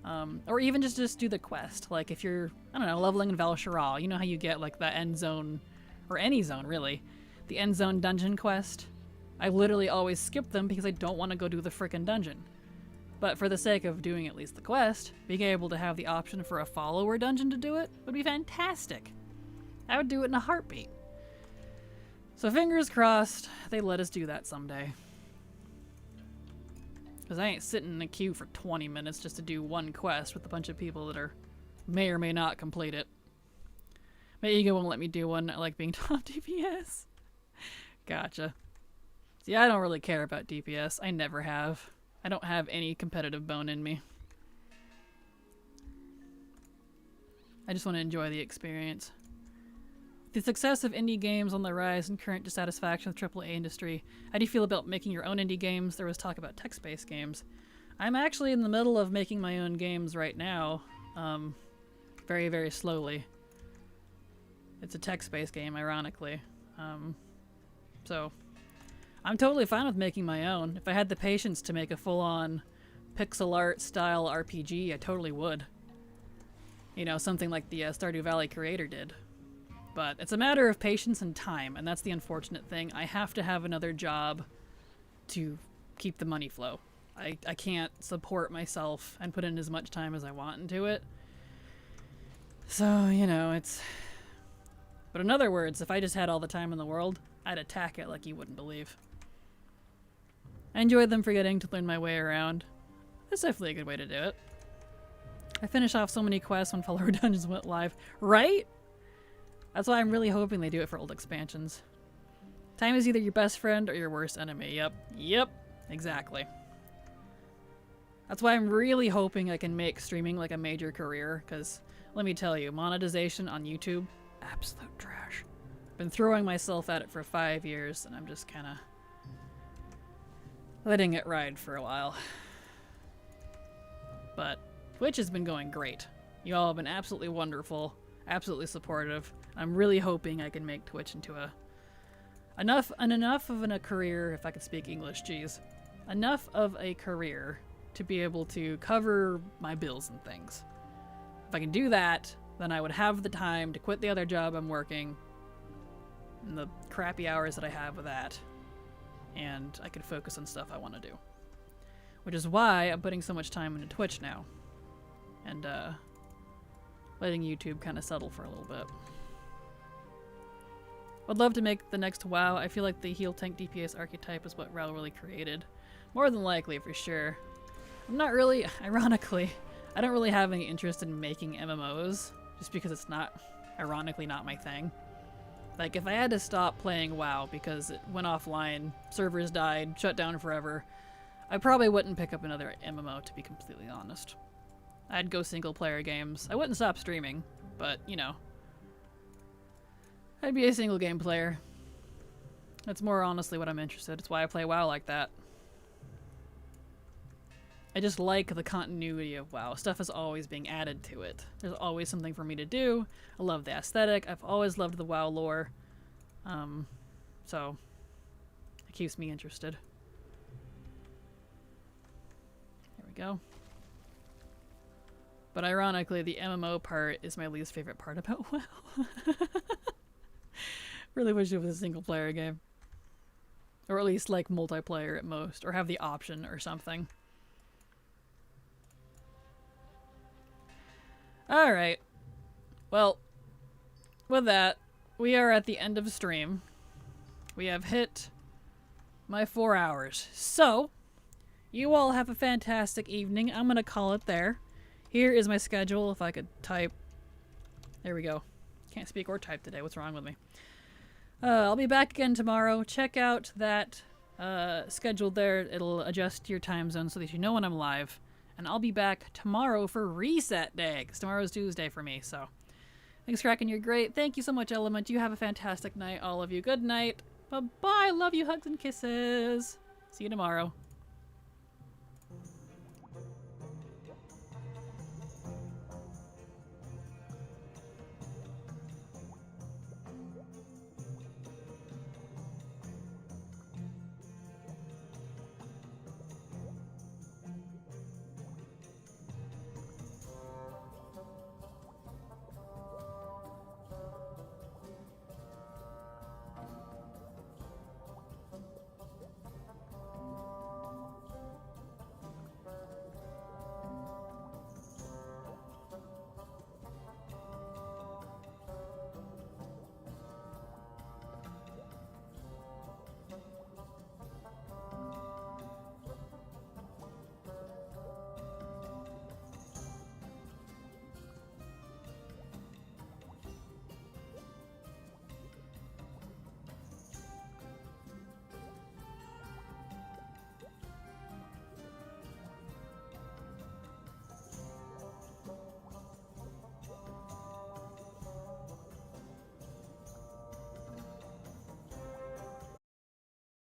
Or even just do the quest. Like, if you're, I don't know, leveling in Val Shiral, you know how you get, like, the end zone, or any zone, really. The end zone dungeon quest. I literally always skip them because I don't want to go do the frickin' dungeon. But for the sake of doing at least the quest, being able to have the option for a follower dungeon to do it would be fantastic. I would do it in a heartbeat. So fingers crossed they let us do that someday. Because I ain't sitting in a queue for 20 minutes just to do one quest with a bunch of people that may or may not complete it. My ego won't let me do one. I like being top DPS. Gotcha. See, I don't really care about DPS. I never have. I don't have any competitive bone in me. I just want to enjoy the experience. The success of indie games on the rise and current dissatisfaction with AAA industry. How do you feel about making your own indie games? There was talk about text-based games. I'm actually in the middle of making my own games right now. Very, very slowly. It's a text-based game, ironically. So, I'm totally fine with making my own. If I had the patience to make a full-on pixel art style RPG, I totally would. You know, something like the Stardew Valley creator did. But it's a matter of patience and time, and that's the unfortunate thing. I have to have another job to keep the money flow. I can't support myself and put in as much time as I want into it. So, you know, it's... But in other words, if I just had all the time in the world, I'd attack it like you wouldn't believe. I enjoyed them for getting to learn my way around. That's definitely a good way to do it. I finished off so many quests when follower dungeons went live. Right? That's why I'm really hoping they do it for old expansions. Time is either your best friend or your worst enemy. Yep. Exactly. That's why I'm really hoping I can make streaming like a major career, because let me tell you, monetization on YouTube, absolute trash. Been throwing myself at it for 5 years, and I'm just kind of letting it ride for a while. But Twitch has been going great. You all have been absolutely wonderful, absolutely supportive. I'm really hoping I can make Twitch into enough of a career, if I could speak English, geez. Enough of a career to be able to cover my bills and things. If I can do that, then I would have the time to quit the other job I'm working and the crappy hours that I have with that, and I could focus on stuff I want to do. Which is why I'm putting so much time into Twitch now, and letting YouTube kind of settle for a little bit. Would love to make the next WoW. I feel like the heal tank DPS archetype is what WoW really created. More than likely, for sure. I'm not really, ironically, I don't really have any interest in making MMOs, just because it's not, ironically, not my thing. Like, if I had to stop playing WoW because it went offline, servers died, shut down forever, I probably wouldn't pick up another MMO, to be completely honest. I'd go single-player games. I wouldn't stop streaming, but, you know, I'd be a single-game player. That's more honestly what I'm interested. It's why I play WoW like that. I just like the continuity of WoW. Stuff is always being added to it. There's always something for me to do. I love the aesthetic. I've always loved the WoW lore. So it keeps me interested. There we go. But ironically, the MMO part is my least favorite part about WoW. Really wish it was a single player game. Or at least like multiplayer at most. Or have the option or something. Alright. Well, with that, we are at the end of stream. We have hit my 4 hours. So, you all have a fantastic evening. I'm going to call it there. Here is my schedule, if I could type. There we go. Can't speak or type today. What's wrong with me? I'll be back again tomorrow. Check out that schedule there. It'll adjust your time zone so that you know when I'm live. And I'll be back tomorrow for Reset Day, because tomorrow's Tuesday for me, so. Thanks, Kraken. You're great. Thank you so much, Element. You have a fantastic night, all of you. Good night. Bye-bye. Love you. Hugs and kisses. See you tomorrow.